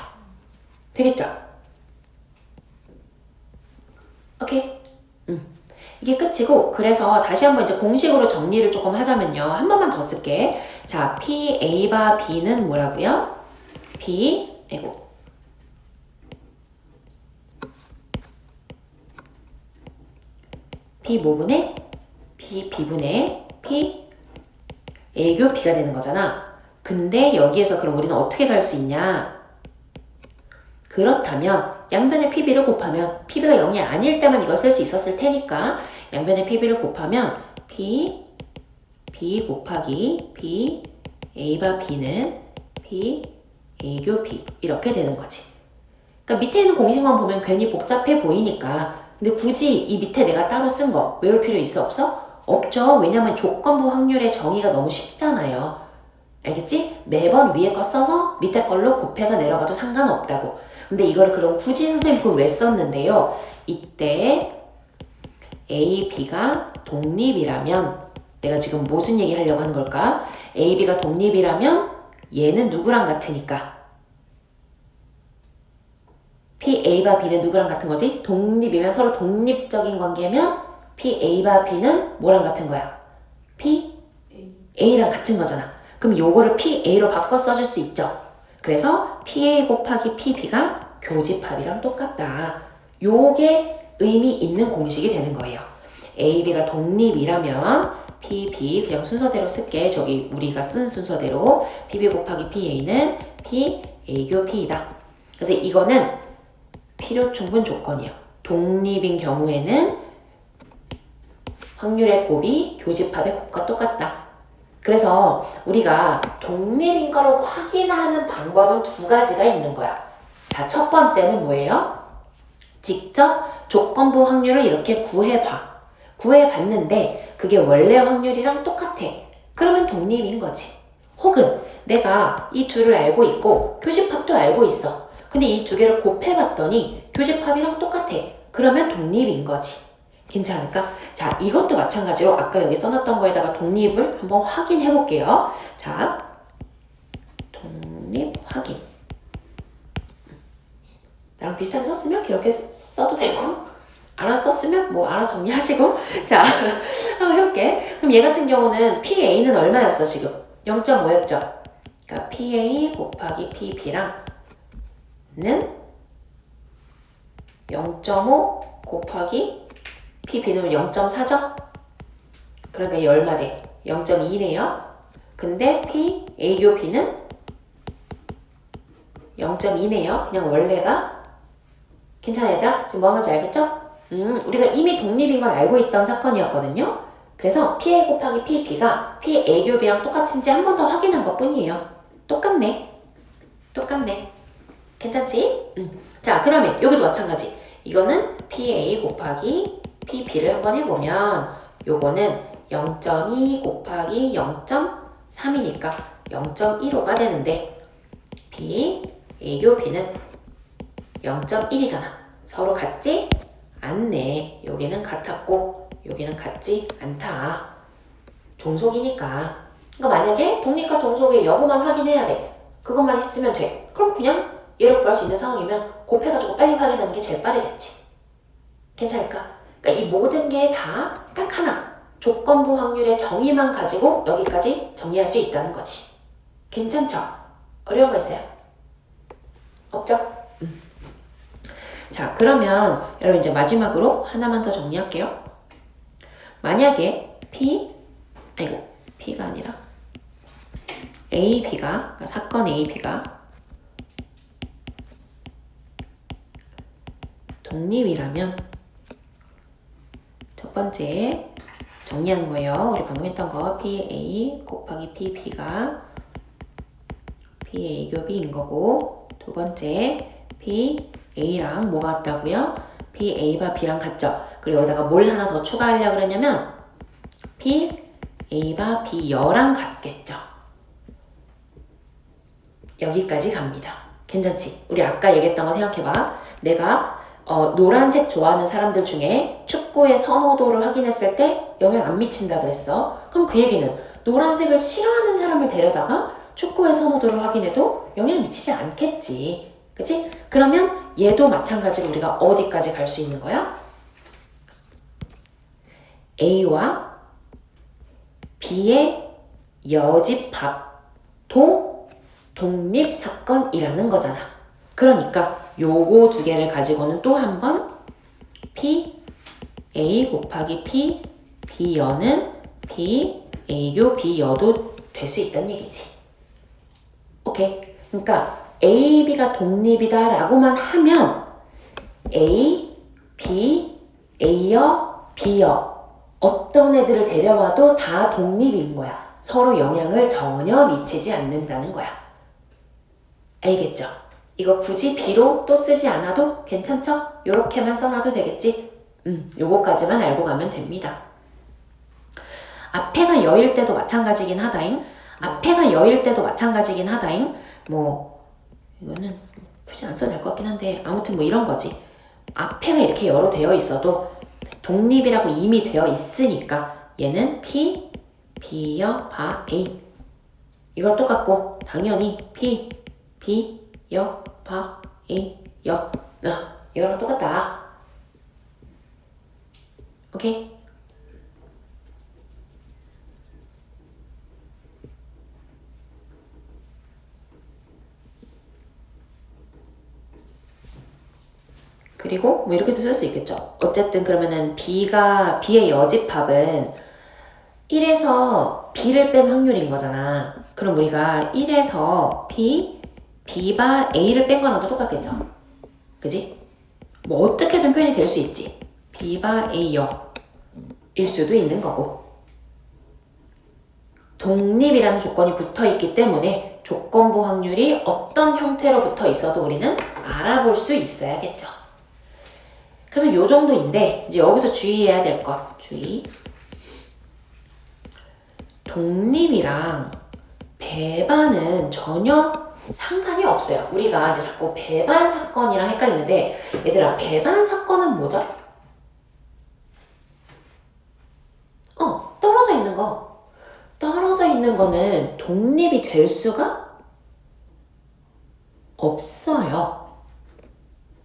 되겠죠? 오케이? 이게 끝이고, 그래서 다시 한번 이제 공식으로 정리를 조금 하자면요. 한 번만 더 쓸게. 자, P A바 B는 뭐라고요? P P 뭐분의? P B분의 P A교 B가 되는 거잖아. 근데 여기에서 그럼 우리는 어떻게 갈 수 있냐? 그렇다면 양변의 PB를 곱하면 PB가 0이 아닐 때만 이걸 쓸 수 있었을 테니까 양변의 PB를 곱하면 P B 곱하기 B A바 B는 P A교 B 이렇게 되는 거지. 그러니까 밑에 있는 공식만 보면 괜히 복잡해 보이니까 근데 굳이 이 밑에 내가 따로 쓴 거 외울 필요 있어 없어? 없죠. 왜냐면 조건부 확률의 정의가 너무 쉽잖아요. 알겠지? 매번 위에 거 써서 밑에 걸로 곱해서 내려가도 상관없다고. 근데 이거를 그럼 굳이 선생님 그걸 왜 썼는데요? 이때 A, B가 독립이라면 내가 지금 무슨 얘기 하려고 하는 걸까? A, B가 독립이라면 얘는 누구랑 같으니까? P, A바 B는 누구랑 같은 거지? 독립이면 서로 독립적인 관계면 P, A바 B는 뭐랑 같은 거야? P, A랑 같은 거잖아. 그럼 요거를 PA로 바꿔 써줄 수 있죠. 그래서 PA 곱하기 PB가 교집합이랑 똑같다. 요게 의미 있는 공식이 되는 거예요. AB가 독립이라면 PB 그냥 순서대로 쓸게. 저기 우리가 쓴 순서대로 PB 곱하기 PA는 PA교 P이다. 그래서 이거는 필요 충분 조건이에요. 독립인 경우에는 확률의 곱이 교집합의 곱과 똑같다. 그래서 우리가 독립인 거를 확인하는 방법은 두 가지가 있는 거야. 자, 첫 번째는 뭐예요? 직접 조건부 확률을 이렇게 구해봐. 구해봤는데 그게 원래 확률이랑 똑같아. 그러면 독립인 거지. 혹은 내가 이 둘을 알고 있고 교집합도 알고 있어. 근데 이 두 개를 곱해봤더니 교집합이랑 똑같아. 그러면 독립인 거지. 괜찮을까? 자, 이것도 마찬가지로 아까 여기 써놨던 거에다가 독립을 한번 확인해 볼게요. 자, 독립 확인. 나랑 비슷하게 썼으면 이렇게 써도 되고, 알아서 썼으면 뭐 알아서 정리하시고. 자, 한번 해볼게. 그럼 얘 같은 경우는 PA는 얼마였어 지금? 0.5였죠? 그러니까 PA 곱하기 PB랑는 0.5 곱하기 PB는 0.4죠? 그러니까 얘 얼마 돼? 0.2네요. 근데 P, A교 B는 0.2네요. 그냥 원래가. 괜찮아 얘들아? 지금 뭐 하는지 알겠죠? 우리가 이미 독립인 건 알고 있던 사건이었거든요. 그래서 PA 곱하기 PB가 P, A교 B랑 똑같은지 한 번 더 확인한 것 뿐이에요. 똑같네. 똑같네. 괜찮지? 자, 그 다음에 여기도 마찬가지. 이거는 PA 곱하기 PB를 한번 해보면 요거는 0.2 곱하기 0.3이니까 0.15가 되는데 B, A교 B는 0.1이잖아. 서로 같지 않네. 여기는 같았고 여기는 같지 않다. 종속이니까. 그러니까 만약에 독립과 종속의 여부만 확인해야 돼. 그것만 있으면 돼. 그럼 그냥 얘를 구할 수 있는 상황이면 곱해가지고 빨리 확인하는 게 제일 빠르겠지. 괜찮을까? 그러니까 이 모든 게 다 딱 하나. 조건부 확률의 정의만 가지고 여기까지 정리할 수 있다는 거지. 괜찮죠? 어려운 거 있어요? 없죠? 자, 그러면 여러분 이제 마지막으로 하나만 더 정리할게요. 만약에 P가 아니라 AB가, 그러니까 사건 AB가 독립이라면 첫 번째 정리하는 거예요. 우리 방금 했던 거 PA 곱하기 PB가 PA교 B인 거고, 두 번째 PA랑 뭐가 같다고요? P, A바 B랑 같죠? 그리고 여기다가 뭘 하나 더 추가하려고 그랬냐면 P, A바 B 여랑 같겠죠? 여기까지 갑니다. 괜찮지? 우리 아까 얘기했던 거 생각해봐. 내가 노란색 좋아하는 사람들 중에 축구의 선호도를 확인했을 때 영향 안 미친다 그랬어. 그럼 그 얘기는 노란색을 싫어하는 사람을 데려다가 축구의 선호도를 확인해도 영향 미치지 않겠지. 그치? 그러면 얘도 마찬가지로 우리가 어디까지 갈 수 있는 거야? A와 B의 여집합도 독립사건이라는 거잖아. 그러니까 요거 두 개를 가지고는 또 한 번 P, A 곱하기 P, B여는 P, A요, B여도 될 수 있다는 얘기지. 오케이. 그러니까 A, B가 독립이다 라고만 하면 A, B, A여, B여 어떤 애들을 데려와도 다 독립인 거야. 서로 영향을 전혀 미치지 않는다는 거야. 알겠죠? 이거 굳이 B로 또 쓰지 않아도 괜찮죠? 요렇게만 써놔도 되겠지? 요거까지만 알고 가면 됩니다. 앞에가 여일 때도 마찬가지긴 하다잉. 앞에가 여일 때도 마찬가지긴 하다잉. 뭐 이거는 굳이 안 써도 될 것 같긴 한데 아무튼 뭐 이런 거지. 앞에가 이렇게 여로 되어 있어도 독립이라고 이미 되어 있으니까 얘는 P, B여, 바, A 이걸 똑같고 당연히 P, B, 여, 바, A, 여 이거랑 똑같다. 오케이? 그리고 뭐 이렇게도 쓸 수 있겠죠. 어쨌든 그러면은 B의 여집합은 1에서 B를 뺀 확률인 거잖아. 그럼 우리가 1에서 B바 A를 뺀 거랑도 똑같겠죠. 그지? 뭐 어떻게든 표현이 될 수 있지. B바 A여 일 수도 있는 거고. 독립이라는 조건이 붙어 있기 때문에 조건부 확률이 어떤 형태로 붙어 있어도 우리는 알아볼 수 있어야겠죠. 그래서 요 정도인데 이제 여기서 주의해야 될 것. 주의. 독립이랑 배반은 전혀 상관이 없어요. 우리가 이제 자꾸 배반 사건이랑 헷갈리는데 얘들아 배반 사건은 뭐죠? 떨어져 있는 거. 떨어져 있는 거는 독립이 될 수가 없어요.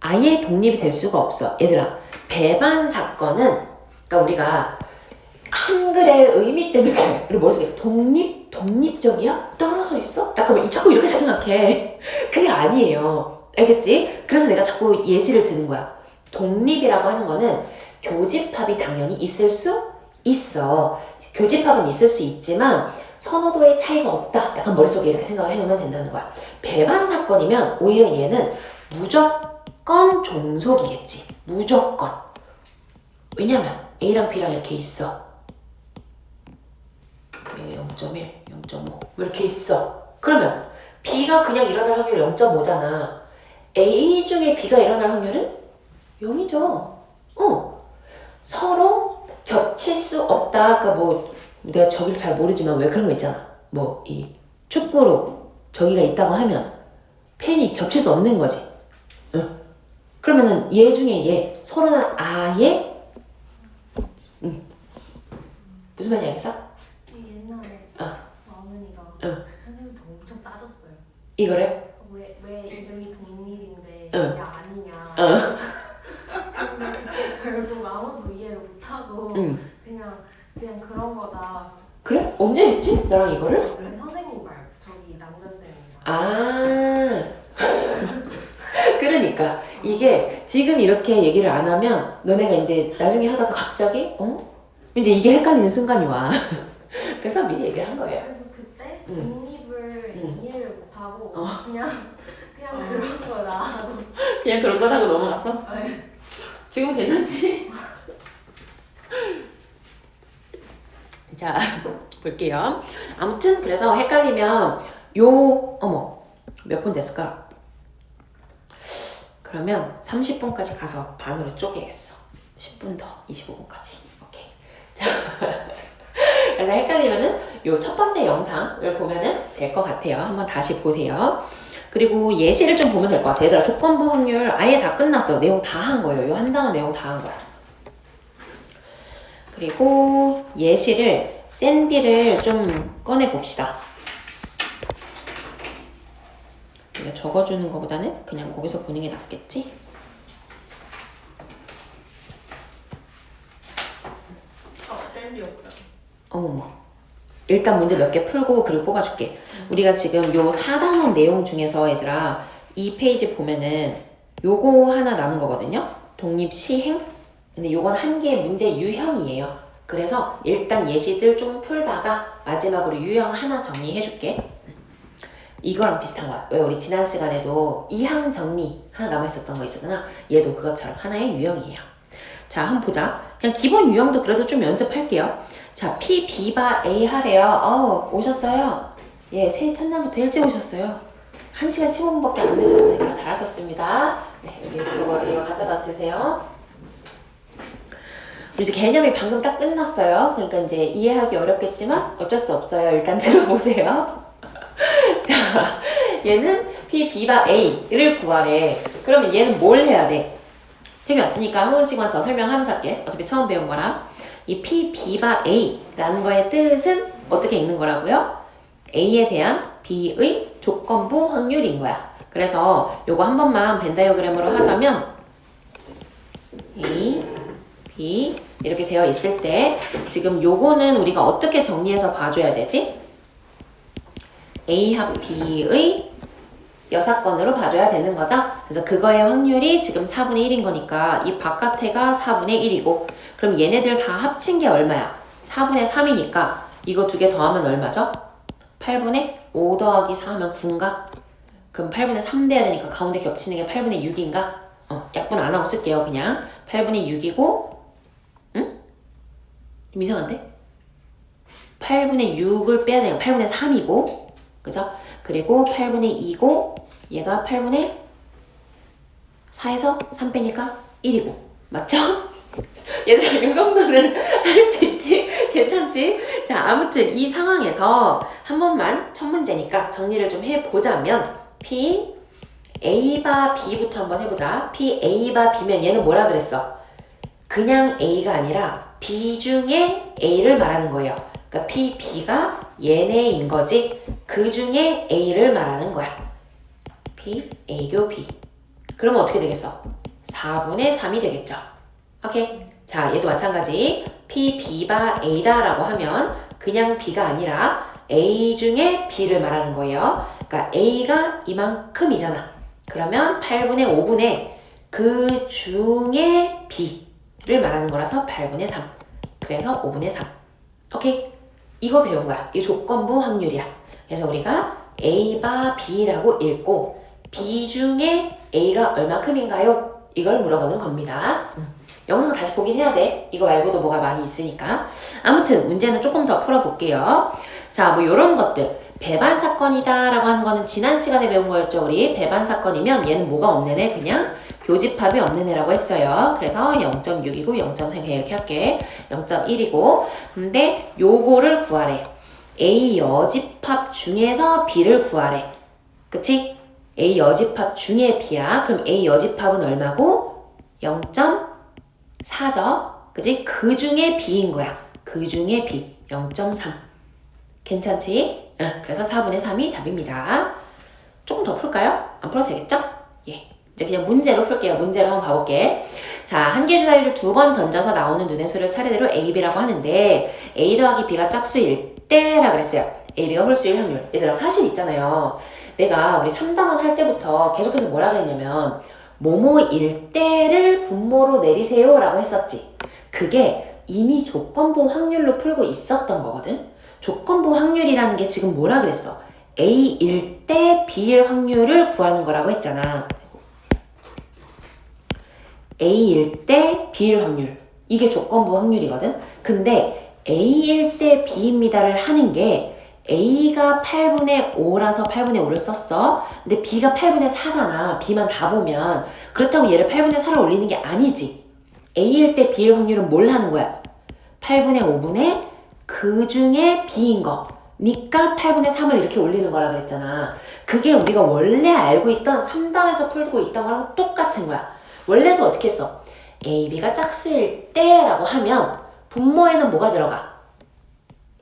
아예 독립이 될 수가 없어. 얘들아, 배반 사건은, 그러니까 우리가 한글의 의미 때문에 그래. 우리 머릿속에 독립적이야? 떨어져 있어? 약간 뭐 자꾸 이렇게 생각해. 그게 아니에요. 알겠지? 그래서 내가 자꾸 예시를 드는 거야. 독립이라고 하는 거는 교집합이 당연히 있을 수 있어. 교집합은 있을 수 있지만 선호도의 차이가 없다. 약간 머릿속에 이렇게 생각을 해놓으면 된다는 거야. 배반 사건이면 오히려 얘는 무조건 종속이겠지. 무조건. 왜냐면 A랑 B랑 이렇게 있어. 0.1, 0.5 뭐 이렇게 있어. 그러면 B가 그냥 일어날 확률 0.5잖아. A 중에 B가 일어날 확률은 0이죠. 서로 겹칠 수 없다. 그러니까 뭐 내가 저기를 잘 모르지만 왜 그런 거 있잖아. 뭐 이 축구로 저기가 있다고 하면 팬이 겹칠 수 없는 거지. 그러면은 얘 중에 얘 서로는 아예 무슨 말인지 알겠어? 옛날에 어머니가 선생님한테 엄청 따졌어요. 이거를? 왜 이름이 독립인데 응. 왜 아니냐. 근데 결국 아무도 이해를 못하고 그냥 그런 거다. 그래? 언제 했지? 나랑 이거를? 원래 선생님 말 저기 남자쌤이 아 그러니까 이게 지금 이렇게 얘기를 안 하면 너네가 이제 나중에 하다가 갑자기 이제 이게 헷갈리는 순간이 와. 그래서 미리 얘기를 한 거예요. 그래서 그때 독립을 이해를 못하고 그냥 그런 거다. 그냥 그런 거라고 넘어갔어? 네. 지금 괜찮지? 자 볼게요. 아무튼 그래서 헷갈리면 몇 번 됐을까? 그러면 30분까지 가서 반으로 쪼개겠어. 10분 더, 25분까지. 오케이. 자, 그래서 헷갈리면은 요 첫 번째 영상을 보면은 될 것 같아요. 한번 다시 보세요. 그리고 예시를 좀 보면 될 것 같아요. 얘들아, 조건부 확률 아예 다 끝났어. 내용 다 한 거예요. 요 한 단어 내용 다 한 거야. 그리고 예시를, 센 비를 좀 꺼내 봅시다. 이거 적어주는 것보다는 그냥 거기서 보는 게 낫겠지? 샌디 없다. 어머머. 일단 문제 몇 개 풀고 그리고 뽑아줄게. 우리가 지금 요 4단원 내용 중에서 얘들아 2페이지 보면은 요거 하나 남은 거거든요. 독립시행. 근데 요건 한 개의 문제 유형이에요. 그래서 일단 예시들 좀 풀다가 마지막으로 유형 하나 정리해줄게. 이거랑 비슷한 거야. 왜 우리 지난 시간에도 이항 정리 하나 남아있었던 거 있었잖아. 얘도 그것처럼 하나의 유형이에요. 자, 한번 보자. 그냥 기본 유형도 그래도 좀 연습할게요. 자, P, B바 A 하래요. 오셨어요? 예, 새해 첫날부터 일찍 오셨어요. 1시간 15분밖에 안 늦었으니까 잘하셨습니다. 네, 여기 이거 가져다 드세요. 우리 이제 개념이 방금 딱 끝났어요. 그러니까 이제 이해하기 어렵겠지만 어쩔 수 없어요. 일단 들어보세요. 자, 얘는 P, B바 A를 구하래. 그러면 얘는 뭘 해야 돼? 템이 왔으니까 한 번씩만 더 설명하면서 할게. 어차피 처음 배운 거라. 이 P, B바 A라는 거의 뜻은 어떻게 읽는 거라고요? A에 대한 B의 조건부 확률인 거야. 그래서 요거 한 번만 벤 다이어그램으로 하자면 A, B 이렇게 되어 있을 때 지금 요거는 우리가 어떻게 정리해서 봐줘야 되지? A 합 B의 여사건으로 봐줘야 되는 거죠. 그래서 그거의 확률이 지금 4분의 1인 거니까 이 바깥에가 4분의 1이고 그럼 얘네들 다 합친 게 얼마야? 4분의 3이니까 이거 두 개 더하면 얼마죠? 8분의 5 더하기 4 하면 9인가? 그럼 8분의 3 돼야 되니까 가운데 겹치는 게 8분의 6인가? 약분 안 하고 쓸게요. 그냥 8분의 6이고 응? 좀 이상한데? 8분의 6을 빼야 되니까 8분의 3이고 그죠? 그리고 8분의 2고 얘가 8분의 4에서 3 빼니까 1이고 맞죠? 얘들아 이 정도는 할 수 있지? 괜찮지? 자 아무튼 이 상황에서 한 번만 첫 문제니까 정리를 좀 해보자면 P A바 B부터 한번 해보자. P A바 B면 얘는 뭐라 그랬어? 그냥 A가 아니라 B 중에 A를 말하는 거예요. 그러니까 P, B가 얘네인 거지 그 중에 A를 말하는 거야. P, A교 B. 그러면 어떻게 되겠어? 4분의 3이 되겠죠. 오케이. 자, 얘도 마찬가지. P, B바 A다 라고 하면 그냥 B가 아니라 A 중에 B를 말하는 거예요. 그러니까 A가 이만큼이잖아. 그러면 8분의 5분의 그 중에 B를 말하는 거라서 8분의 3. 그래서 5분의 3. 오케이. 이거 배운 거야. 이 조건부 확률이야. 그래서 우리가 A바 B라고 읽고 B 중에 A가 얼마큼인가요? 이걸 물어보는 겁니다. 영상은 다시 보긴 해야 돼. 이거 말고도 뭐가 많이 있으니까. 아무튼 문제는 조금 더 풀어볼게요. 자, 뭐 요런 것들. 배반 사건이다 라고 하는 거는 지난 시간에 배운 거였죠. 우리 배반 사건이면 얘는 뭐가 없는 애? 그냥 교집합이 없는 애라고 했어요. 그래서 0.6이고 0.3 이렇게 할게. 0.1이고 근데 요거를 구하래. A 여집합 중에서 B를 구하래. 그치? A 여집합 중에 B야. 그럼 A 여집합은 얼마고? 0.4죠. 그치? 그 중에 B인 거야. 그 중에 B. 0.3. 괜찮지? 그래서 4분의 3이 답입니다. 조금 더 풀까요? 안 풀어도 되겠죠? 예. 이제 그냥 문제로 풀게요. 문제로 한번 봐볼게. 자, 한 개 주사위를 2번 던져서 나오는 눈의 수를 차례대로 A, B라고 하는데 A 더하기 B가 짝수일 때라 그랬어요. A, B가 홀수일 확률. 얘들아 사실 있잖아요. 내가 우리 3단원 할 때부터 계속해서 뭐라 그랬냐면 뭐뭐일 때를 분모로 내리세요 라고 했었지. 그게 이미 조건부 확률로 풀고 있었던 거거든. 조건부 확률이라는 게 지금 뭐라 그랬어? A일 때 B일 확률을 구하는 거라고 했잖아. A일 때 B일 확률. 이게 조건부 확률이거든. 근데 A일 때 B입니다를 하는 게 A가 8분의 5라서 8분의 5를 썼어. 근데 B가 8분의 4잖아. B만 다 보면. 그렇다고 얘를 8분의 4를 올리는 게 아니지. A일 때 B일 확률은 뭘 하는 거야? 8분의 5분의 그 중에 B인 거. 니까 8분의 3을 이렇게 올리는 거라 그랬잖아. 그게 우리가 원래 알고 있던 3단에서 풀고 있던 거랑 똑같은 거야. 원래도 어떻게 했어? A, B가 짝수일 때라고 하면 분모에는 뭐가 들어가?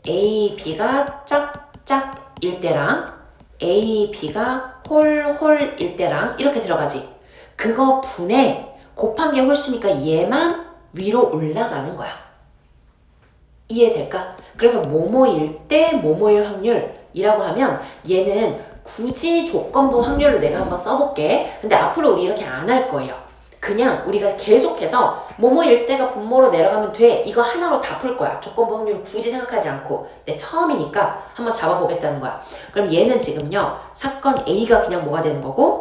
A, B가 짝짝일 때랑 A, B가 홀홀일 때랑 이렇게 들어가지. 그거 분해 곱한 게 홀수니까 얘만 위로 올라가는 거야. 이해될까? 그래서 뭐뭐일 때 뭐뭐일 확률이라고 하면 얘는 굳이 조건부 확률로 내가 한번 써볼게. 근데 앞으로 우리 이렇게 안 할 거예요. 그냥 우리가 계속해서 뭐뭐일 때가 분모로 내려가면 돼. 이거 하나로 다 풀 거야. 조건부 확률을 굳이 생각하지 않고. 내 처음이니까 한번 잡아보겠다는 거야. 그럼 얘는 지금요. 사건 A가 그냥 뭐가 되는 거고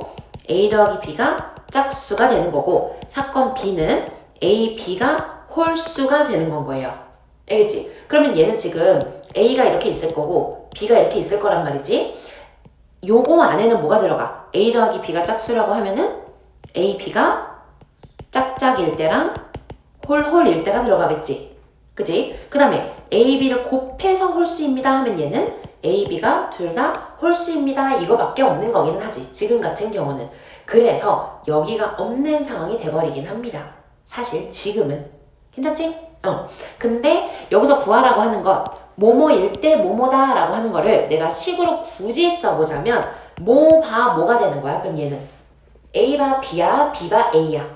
A 더하기 B가 짝수가 되는 거고 사건 B는 A, B가 홀수가 되는 건 거예요. 알겠지? 그러면 얘는 지금 A가 이렇게 있을 거고 B가 이렇게 있을 거란 말이지. 요거 안에는 뭐가 들어가? A 더하기 B가 짝수라고 하면은 A, B가 짝짝일 때랑 홀홀일 때가 들어가겠지. 그지? 그 다음에 A, B를 곱해서 홀수입니다 하면 얘는 A, B가 둘 다 홀수입니다. 이거밖에 없는 거기는 하지. 지금 같은 경우는. 그래서 여기가 없는 상황이 돼버리긴 합니다. 사실 지금은. 괜찮지? 근데 여기서 구하라고 하는 것 뭐뭐일 때 뭐뭐다 라고 하는 거를 내가 식으로 굳이 써보자면 뭐가 되는 거야? 그럼 얘는 A바 B야, B바 A야.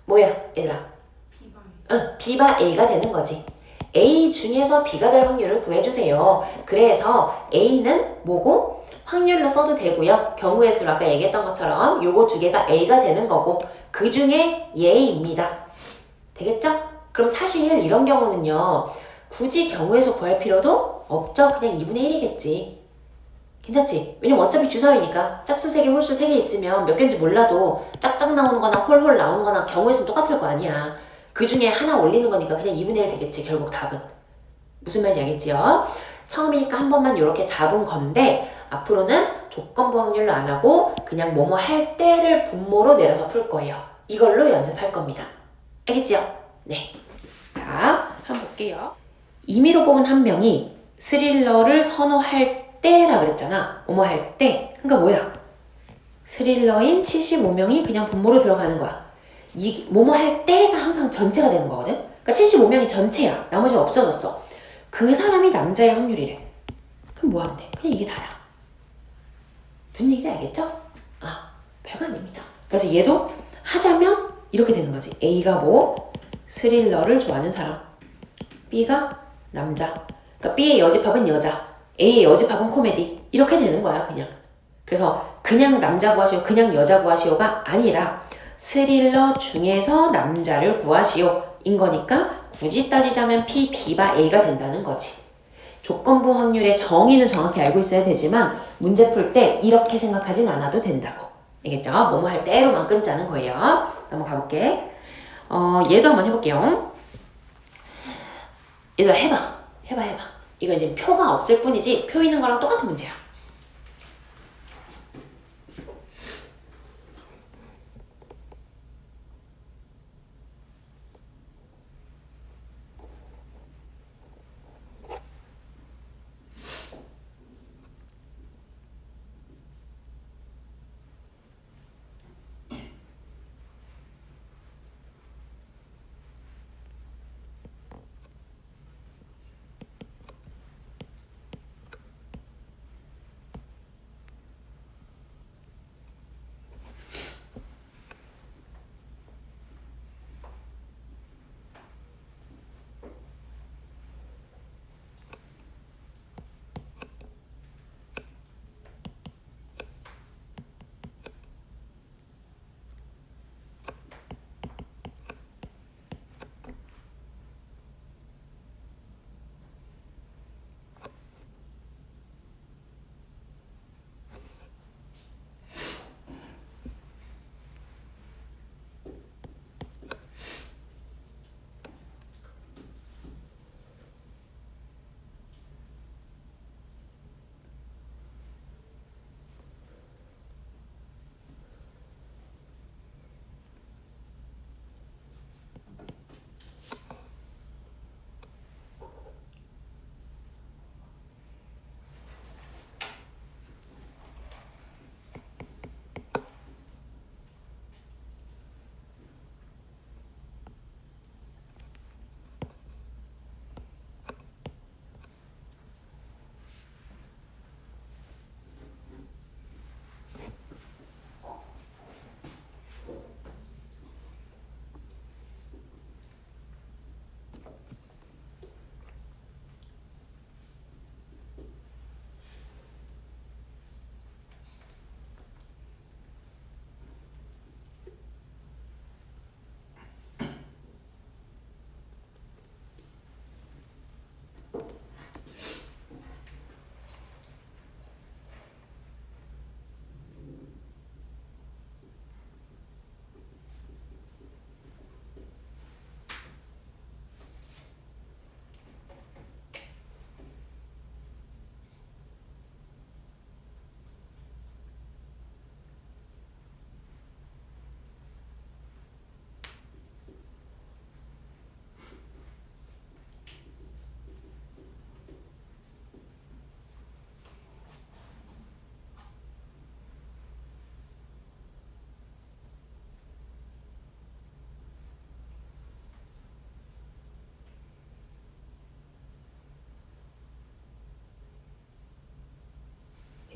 뭐야 얘들아? B바 A가 되는 거지. A 중에서 B가 될 확률을 구해주세요. 그래서 A는 뭐고? 확률로 써도 되고요. 경우의 수로 아까 얘기했던 것처럼 요거 두 개가 A가 되는 거고 그 중에 얘입니다. 되겠죠? 그럼 사실 이런 경우는요. 굳이 경우의 수 구할 필요도 없죠. 그냥 2분의 1이겠지. 괜찮지? 왜냐면 어차피 주사위니까 짝수 3개, 홀수 3개 있으면 몇 개인지 몰라도 짝짝 나오는 거나 홀홀 나오는 거나 경우의 수는 똑같을 거 아니야. 그 중에 하나 올리는 거니까 그냥 2분의 1 되겠지. 결국 답은. 무슨 말인지 알겠지요? 처음이니까 한 번만 이렇게 잡은 건데 앞으로는 조건부 확률로 안 하고 그냥 뭐뭐 할 때를 분모로 내려서 풀 거예요. 이걸로 연습할 겁니다. 알겠지요? 네. 자, 한번 볼게요. 임의로 뽑은 한 명이 스릴러를 선호할 때라 그랬잖아. 뭐뭐 할 때. 그러니까 뭐야? 스릴러인 75명이 그냥 분모로 들어가는 거야. 이 뭐뭐 할 때가 항상 전체가 되는 거거든. 그러니까 75명이 전체야. 나머지는 없어졌어. 그 사람이 남자일 확률이래. 그럼 뭐 하면 돼? 그냥 이게 다야. 무슨 얘기인지 알겠죠? 별거 아닙니다. 그래서 얘도 하자면 이렇게 되는 거지. A가 뭐? 스릴러를 좋아하는 사람. B가 남자. 그러니까 B의 여집합은 여자. A의 여집합은 코미디. 이렇게 되는 거야, 그냥. 그래서 그냥 남자 구하시오, 그냥 여자 구하시오가 아니라 스릴러 중에서 남자를 구하시오 인 거니까 굳이 따지자면 P, B바 A가 된다는 거지. 조건부 확률의 정의는 정확히 알고 있어야 되지만 문제 풀 때 이렇게 생각하진 않아도 된다고. 알겠죠? 뭐뭐 할 때로만 끊자는 거예요. 넘어가 볼게. 얘도 한번 해볼게요. 얘들아 해봐. 이거 이제 표가 없을 뿐이지 표 있는 거랑 똑같은 문제야.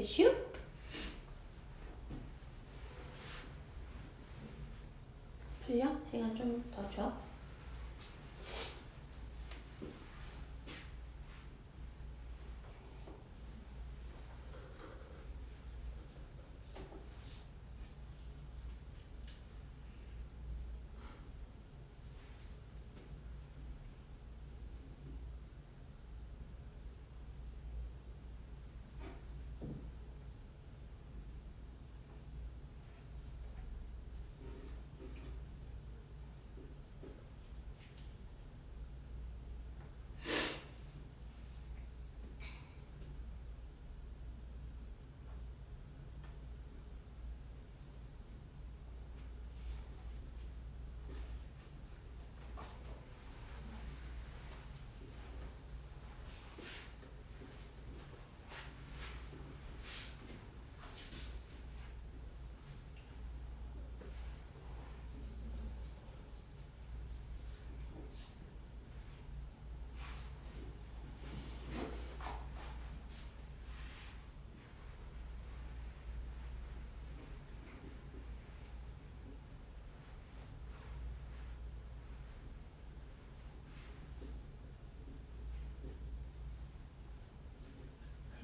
됐슈? 풀려? 시간 좀 더 줘.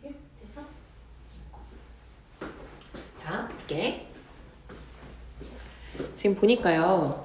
됐어? 자, 볼게. 지금 보니까요.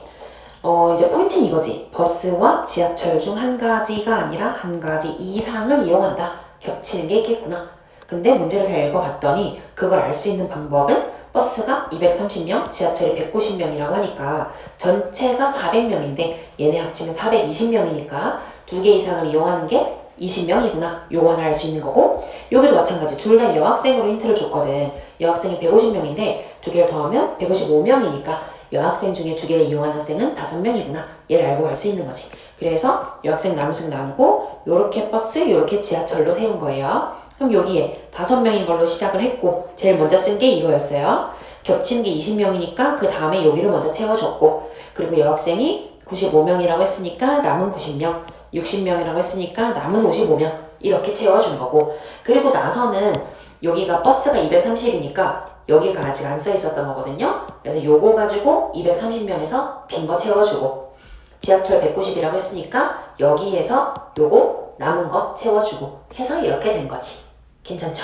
이제 포인트는 이거지. 버스와 지하철 중 한 가지가 아니라 한 가지 이상을 이용한다. 겹치는 게 있겠구나. 근데 문제를 잘 읽어봤더니 그걸 알 수 있는 방법은 버스가 230명, 지하철이 190명이라고 하니까 전체가 400명인데 얘네 합치면 420명이니까 두 개 이상을 이용하는 게 20명이구나. 요거 하나 알 수 있는 거고, 여기도 마찬가지. 둘 다 여학생으로 힌트를 줬거든. 여학생이 150명인데 두 개를 더하면 155명이니까 여학생 중에 두 개를 이용한 학생은 5명이구나. 얘를 알고 갈 수 있는 거지. 그래서 여학생 나누식 나누고 요렇게 버스, 요렇게 지하철로 세운 거예요. 그럼 여기에 5명인 걸로 시작을 했고 제일 먼저 쓴 게 이거였어요. 겹치는 게 20명이니까 그 다음에 여기를 먼저 채워줬고, 그리고 여학생이 95명이라고 했으니까 남은 90명, 60명이라고 했으니까 남은 55명 이렇게 채워준 거고, 그리고 나서는 여기가 버스가 230이니까 여기가 아직 안 써 있었던 거거든요. 그래서 요거 가지고 230명에서 빈 거 채워주고, 지하철 190이라고 했으니까 여기에서 요거 남은 거 채워주고 해서 이렇게 된 거지. 괜찮죠?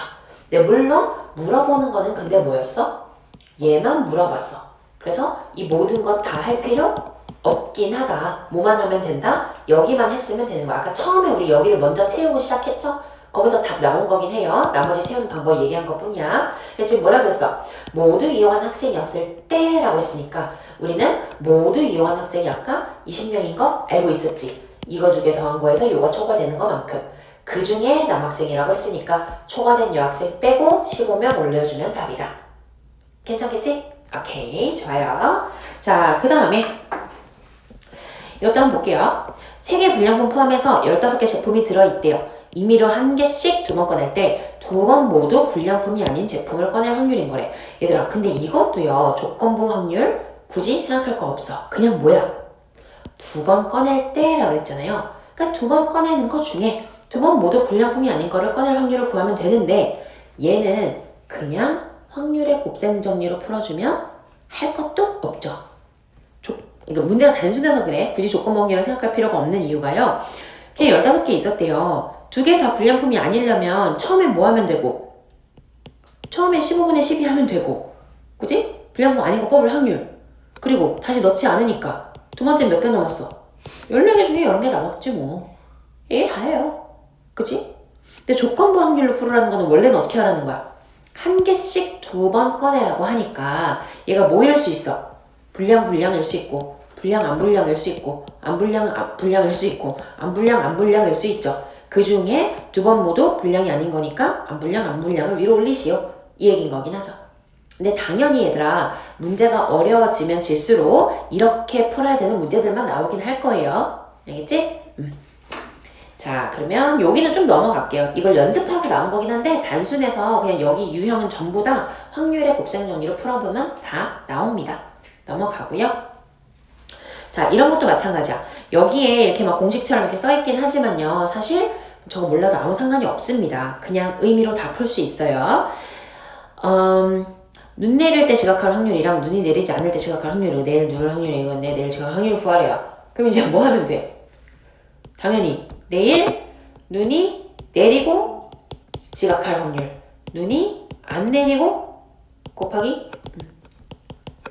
근데 물론 물어보는 거는 근데 뭐였어? 얘만 물어봤어. 그래서 이 모든 것 다 할 필요 없긴 하다. 뭐만 하면 된다? 여기만 했으면 되는 거야. 아까 처음에 우리 여기를 먼저 채우고 시작했죠? 거기서 답 나온 거긴 해요. 나머지 채우는 방법 얘기한 것 뿐이야. 근데 지금 뭐라 그랬어? 모두 이용한 학생이었을 때 라고 했으니까 우리는 모두 이용한 학생이 아까 20명인 거 알고 있었지. 이거 두 개 더한 거에서 요거 초과되는 것만큼. 그 중에 남학생이라고 했으니까 초과된 여학생 빼고 15명 올려주면 답이다. 괜찮겠지? 오케이, 좋아요. 자, 그 다음에 이것도 한번 볼게요. 3개 불량품 포함해서 15개 제품이 들어있대요. 임의로 1개씩 2번 꺼낼 때 2번 모두 불량품이 아닌 제품을 꺼낼 확률인 거래. 얘들아, 근데 이것도요, 조건부 확률 굳이 생각할 거 없어. 그냥 뭐야? 2번 꺼낼 때라고 그랬잖아요. 그러니까 2번 꺼내는 것 중에 2번 모두 불량품이 아닌 거를 꺼낼 확률을 구하면 되는데, 얘는 그냥 확률의 곱셈 정리로 풀어주면 할 것도 없죠. 그러니까 문제가 단순해서 그래. 굳이 조건부 확률을 생각할 필요가 없는 이유가요. 그냥 15개 있었대요. 2개 다 불량품이 아니려면 처음엔 뭐 하면 되고, 처음에 15분의 12 하면 되고, 그지? 불량품 아닌 거 뽑을 확률. 그리고 다시 넣지 않으니까 두 번째 몇 개 남았어? 14개 중에 11개 남았지 뭐. 이게 다예요. 그치? 근데 조건부 확률로 풀으라는 거는 원래는 어떻게 하라는 거야? 1개씩 2번 꺼내라고 하니까 얘가 뭐일 수 있어? 불량일 수 있고, 안 불량일 수 있고, 안 불량일 수 있고, 안 불량일 수 있죠. 그 중에 2번 모두 불량이 아닌 거니까 안 불량을 위로 올리시오. 이 얘기인 거긴 하죠. 근데 당연히 얘들아, 문제가 어려워지면 질수록 이렇게 풀어야 되는 문제들만 나오긴 할 거예요. 알겠지? 자, 그러면 여기는 좀 넘어갈게요. 이걸 연습하라고 나온 거긴 한데 단순해서 그냥 여기 유형은 전부 다 확률의 곱셈 정리로 풀어보면 다 나옵니다. 넘어가고요. 자, 이런 것도 마찬가지야. 여기에 이렇게 막 공식처럼 이렇게 써있긴 하지만요, 사실 저거 몰라도 아무 상관이 없습니다. 그냥 의미로 다 풀 수 있어요. 눈 내릴 때 지각할 확률이랑 눈이 내리지 않을 때 지각할 확률이고 내일 누울 확률이 이건데 내일 지각할 확률 구하래요. 그럼 이제 뭐 하면 돼? 당연히 내일 눈이 내리고 지각할 확률, 눈이 안 내리고 곱하기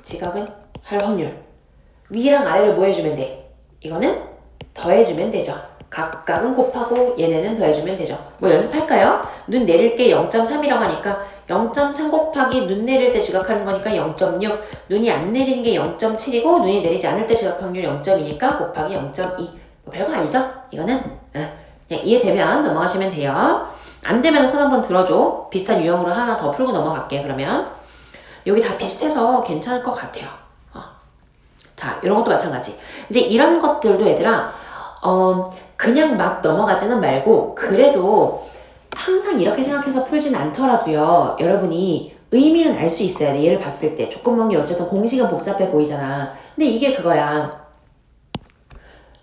지각은 할 확률. 위랑 아래를 뭐 해주면 돼? 이거는 더해주면 되죠. 각각은 곱하고 얘네는 더해주면 되죠. 뭐 연습할까요? 눈 내릴 게 0.3이라고 하니까 0.3 곱하기 눈 내릴 때 지각하는 거니까 0.6. 눈이 안 내리는 게 0.7이고 눈이 내리지 않을 때 지각 확률이 0.2니까 곱하기 0.2. 뭐 별거 아니죠? 이거는 그냥 이해되면 넘어가시면 돼요. 안 되면 손 한번 들어줘. 비슷한 유형으로 하나 더 풀고 넘어갈게. 그러면 여기 다 비슷해서 괜찮을 것 같아요. 자, 이런 것도 마찬가지. 이제 이런 것들도 얘들아 그냥 막 넘어가지는 말고 그래도 항상 이렇게 생각해서 풀진 않더라도요. 여러분이 의미는 알 수 있어야 돼. 얘를 봤을 때. 조건 확률 어쨌든 공식은 복잡해 보이잖아. 근데 이게 그거야.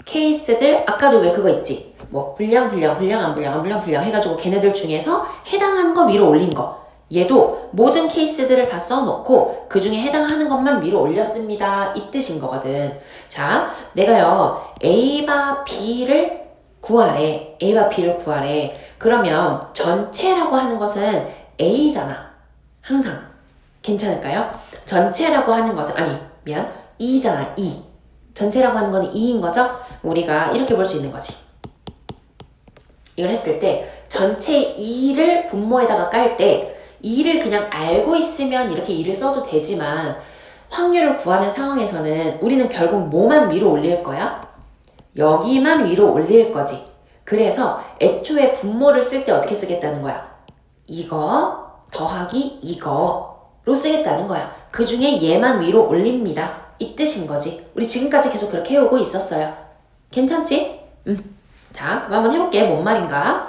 케이스들 아까도 왜 그거 있지? 뭐 불량, 불량, 불량, 안 불량, 안 불량, 불량 해가지고 걔네들 중에서 해당하는 거 위로 올린 거. 얘도 모든 케이스들을 다 써놓고 그 중에 해당하는 것만 위로 올렸습니다. 이 뜻인 거거든. 자, 내가요 A바 B를 구하래. A바 B를 구하래. 그러면 전체라고 하는 것은 A잖아. 항상. 괜찮을까요? 전체라고 하는 것은 아니 미안 E잖아. E. 전체라고 하는 건 2인 거죠? 우리가 이렇게 볼 수 있는 거지. 이걸 했을 때 전체 2를 분모에다가 깔 때 2를 그냥 알고 있으면 이렇게 2를 써도 되지만 확률을 구하는 상황에서는 우리는 결국 뭐만 위로 올릴 거야? 여기만 위로 올릴 거지. 그래서 애초에 분모를 쓸 때 어떻게 쓰겠다는 거야? 이거 더하기 이거로 쓰겠다는 거야. 그 중에 얘만 위로 올립니다. 이 뜻인 거지. 우리 지금까지 계속 그렇게 해오고 있었어요. 괜찮지? 자, 그럼 한번 해볼게. 뭔 말인가?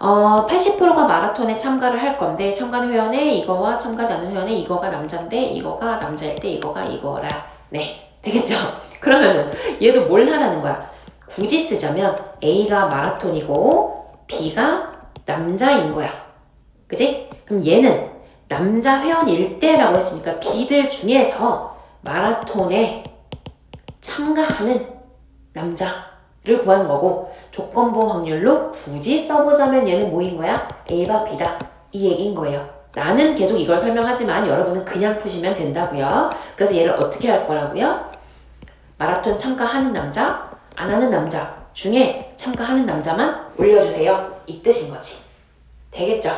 80%가 마라톤에 참가를 할 건데 참가하는 회원에 이거와 참가하지 않는 회원에 이거가 남자인데 이거가 남자일 때 이거가 이거라. 네, 되겠죠? 그러면은 얘도 뭘 하라는 거야? 굳이 쓰자면 A가 마라톤이고 B가 남자인 거야. 그지? 그럼 얘는 남자 회원일 때라고 했으니까 B들 중에서 마라톤에 참가하는 남자를 구하는 거고 조건부 확률로 굳이 써보자면 얘는 뭐인 거야? A바 B다. 이 얘기인 거예요. 나는 계속 이걸 설명하지만 여러분은 그냥 푸시면 된다고요. 그래서 얘를 어떻게 할 거라고요? 마라톤 참가하는 남자, 안 하는 남자 중에 참가하는 남자만 올려주세요. 이 뜻인 거지. 되겠죠?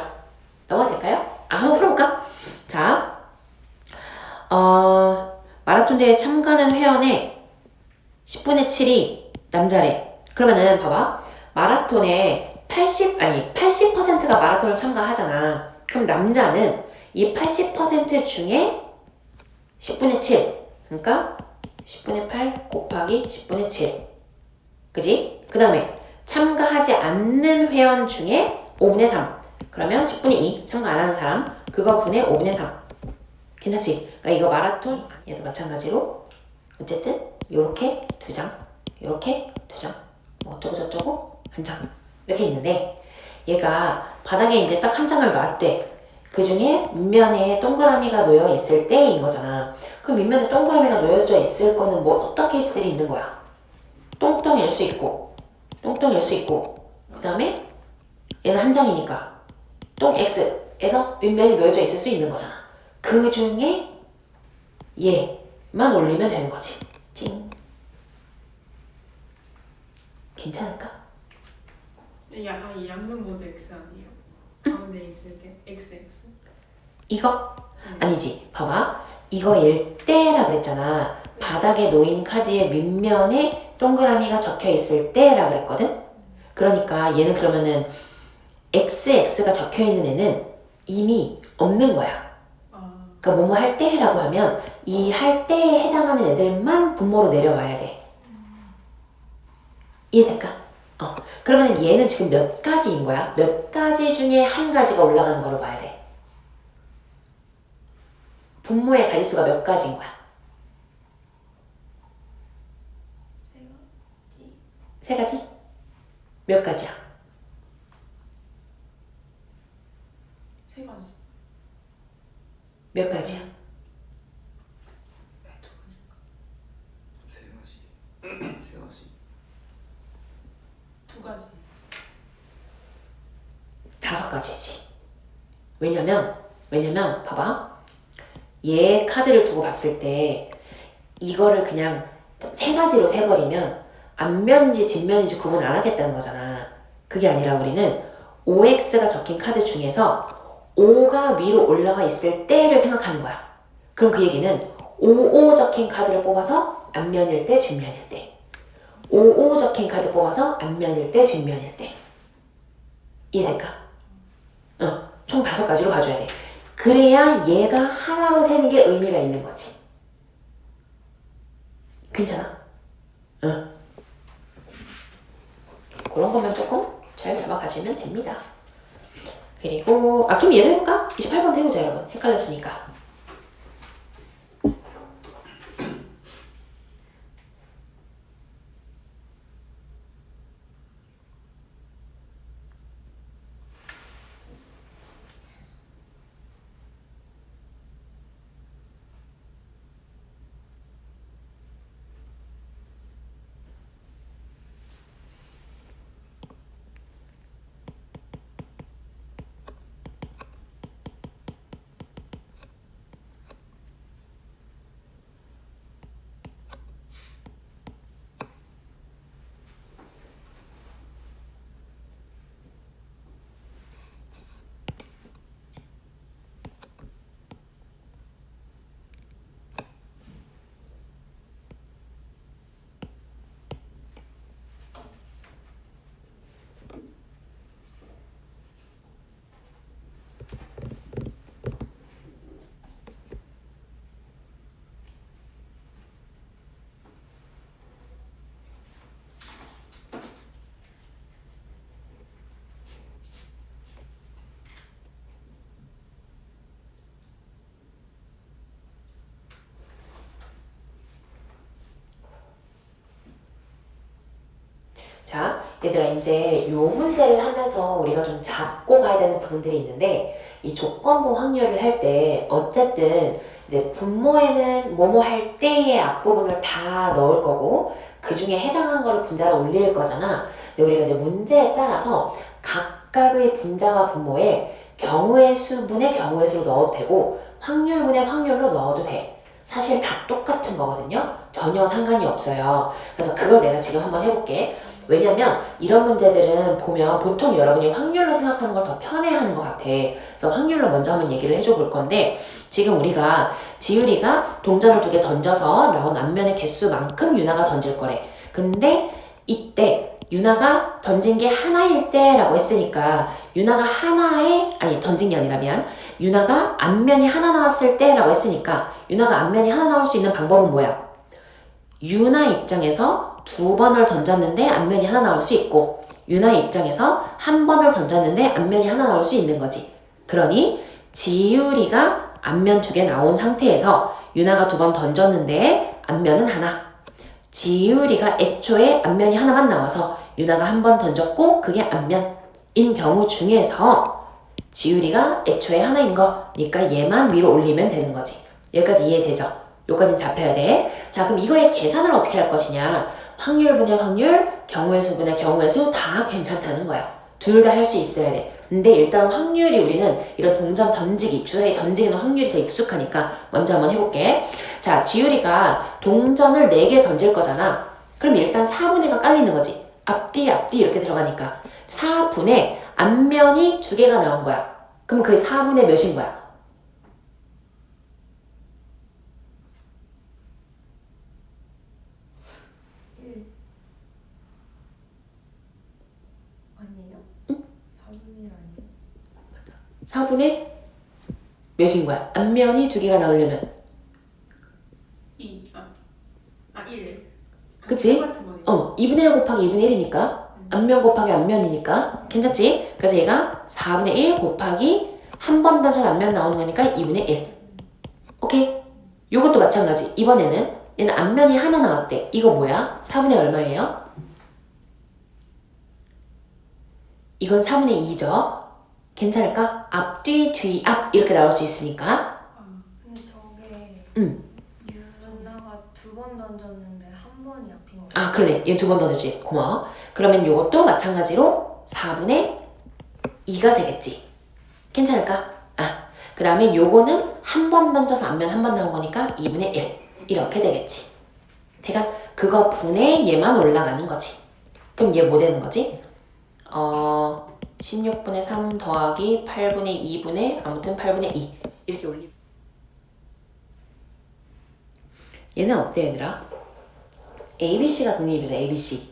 넘어가 될까요? 한번 풀어볼까? 자, 마라톤 대회 참가하는 회원의 10분의 7이 남자래. 그러면은 봐봐. 마라톤에 80%가 마라톤을 참가하잖아. 그럼 남자는 이 80% 중에 10분의 7. 그러니까 10분의 8 곱하기 10분의 7. 그지? 그 다음에 참가하지 않는 회원 중에 5분의 3. 그러면 10분의 2. 참가 안 하는 사람. 그거 분의 5분의 3. 괜찮지? 그러니까 이거 마라톤 얘도 마찬가지로 어쨌든 요렇게 2장, 요렇게 2장, 뭐 어쩌고 저쩌고 1장 이렇게 있는데 얘가 바닥에 이제 딱 1장을 놨대. 그 중에 밑면에 동그라미가 놓여 있을 때인 거잖아. 그럼 밑면에 동그라미가 놓여져 있을 거는 뭐 어떤 케이스들이 있는 거야? 똥똥일 수 있고, 똥똥일 수 있고, 그 다음에 얘는 1장이니까 똥 X에서 밑면이 놓여져 있을 수 있는 거잖아. 그 중에 얘만 올리면 되는 거지. 찡. 괜찮을까? 이 양면 모두 X 아니에요? 가운데 있을 때 XX. 이거? 아니지. 봐봐. 이거일 때라 그랬잖아. 바닥에 놓인 카드의 밑면에 동그라미가 적혀 있을 때라 그랬거든? 그러니까 얘는 그러면은 XX가 적혀 있는 애는 이미 없는 거야. 그러니까 뭐뭐 할 때라고 하면 이 할 때에 해당하는 애들만 분모로 내려와야 돼. 이해될까? 그러면 얘는 지금 몇 가지인 거야? 몇 가지 중에 한 가지가 올라가는 걸로 봐야 돼. 분모의 가지수가 몇 가지인 거야? 세 가지? 몇 가지야? 세 가지. 몇 가지야? 세 가지. 세 가지. 두 가지. 5가지지. 왜냐면 봐봐. 얘 카드를 두고 봤을 때 이거를 그냥 3가지로 세버리면 앞면인지 뒷면인지 구분 안 하겠다는 거잖아. 그게 아니라 우리는 OX가 적힌 카드 중에서 5가 위로 올라가 있을 때를 생각하는 거야. 그럼 그 얘기는 55 적힌 카드를 뽑아서 앞면일 때 뒷면일 때, 55 적힌 카드 뽑아서 앞면일 때 뒷면일 때. 이해될까? 총 5가지로 봐줘야 돼. 그래야 얘가 하나로 세는 게 의미가 있는 거지. 괜찮아? 그런 것만 조금 잘 잡아가시면 됩니다. 그리고 그럼 얘도 해볼까? 28번도 해보자 여러분. 헷갈렸으니까. 자, 얘들아 이제 요 문제를 하면서 우리가 좀 잡고 가야 되는 부분들이 있는데 이 조건부 확률을 할 때 어쨌든 이제 분모에는 뭐뭐 할 때의 앞부분을 다 넣을 거고 그 중에 해당하는 거를 분자로 올릴 거잖아. 근데 우리가 이제 문제에 따라서 각각의 분자와 분모에 경우의 수분의 경우의 수로 넣어도 되고 확률분의 확률로 넣어도 돼. 사실 다 똑같은 거거든요. 전혀 상관이 없어요. 그래서 그걸 내가 지금 한번 해볼게. 왜냐면 이런 문제들은 보면 보통 여러분이 확률로 생각하는 걸 더 편해하는 것 같아. 그래서 확률로 먼저 한번 얘기를 해줘 볼 건데 지금 우리가 지율이가 동전을 2개 던져서 나온 앞면의 개수만큼 유나가 던질 거래. 근데 이때 유나가 던진 게 하나일 때라고 했으니까 유나가 던진 게 아니라 유나가 앞면이 하나 나왔을 때라고 했으니까 유나가 앞면이 하나 나올 수 있는 방법은 뭐야? 유나 입장에서 2번을 던졌는데 앞면이 하나 나올 수 있고 유나 입장에서 1번을 던졌는데 앞면이 하나 나올 수 있는 거지. 그러니 지율이가 앞면 2개 나온 상태에서 유나가 2번 던졌는데 앞면은 하나. 지율이가 애초에 앞면이 하나만 나와서 유나가 1번 던졌고 그게 앞면인 경우 중에서 지율이가 애초에 하나인 거니까 얘만 위로 올리면 되는 거지. 여기까지 이해되죠? 여기까지는 잡혀야 돼. 자, 그럼 이거의 계산을 어떻게 할 것이냐? 확률분의 확률, 경우의 수분의 경우의 수 다 괜찮다는 거야. 둘 다 할 수 있어야 돼. 근데 일단 확률이 우리는 이런 동전 던지기, 주사위 던지기는 확률이 더 익숙하니까 먼저 한번 해볼게. 자, 지율이가 동전을 4개 던질 거잖아. 그럼 일단 4분의가 깔리는 거지. 앞뒤 이렇게 들어가니까 4분의 앞면이 2개가 나온 거야. 그럼 그게 4분의 몇인 거야? 1 아니에요? 응? 4분의 1 아니에요? 4분의 몇인 거야? 앞면이 2개가 나오려면 2. 1. 그치? 똑같은 거네. 2분의 1 곱하기 2분의 1이니까 앞면 곱하기 앞면이니까 괜찮지? 그래서 얘가 4분의 1 곱하기 한 번 던져 앞면 나오는 거니까 2분의 1. 오케이? 요것도 마찬가지. 이번에는 얘는 앞면이 하나 나왔대. 이거 뭐야? 4분의 얼마예요? 이건 4분의 2죠. 괜찮을까? 앞, 뒤, 뒤, 앞 이렇게 나올 수 있으니까 던졌는데 한 번이 앞인 거. 아, 그러네. 얘 두 번 던졌지. 고마워. 그러면 요것도 마찬가지로 4분의 2가 되겠지. 괜찮을까? 아, 그 다음에 요거는 한 번 던져서 앞면 한 번 나온 거니까 2분의 1 이렇게 되겠지. 대강 그거 분의 얘만 올라가는 거지. 그럼 얘 뭐 되는 거지? 16분의 3 더하기 8분의 2분의 아무튼 8분의 2 이렇게 올리면 얘는 어때 얘들아? ABC가 독립이죠. ABC.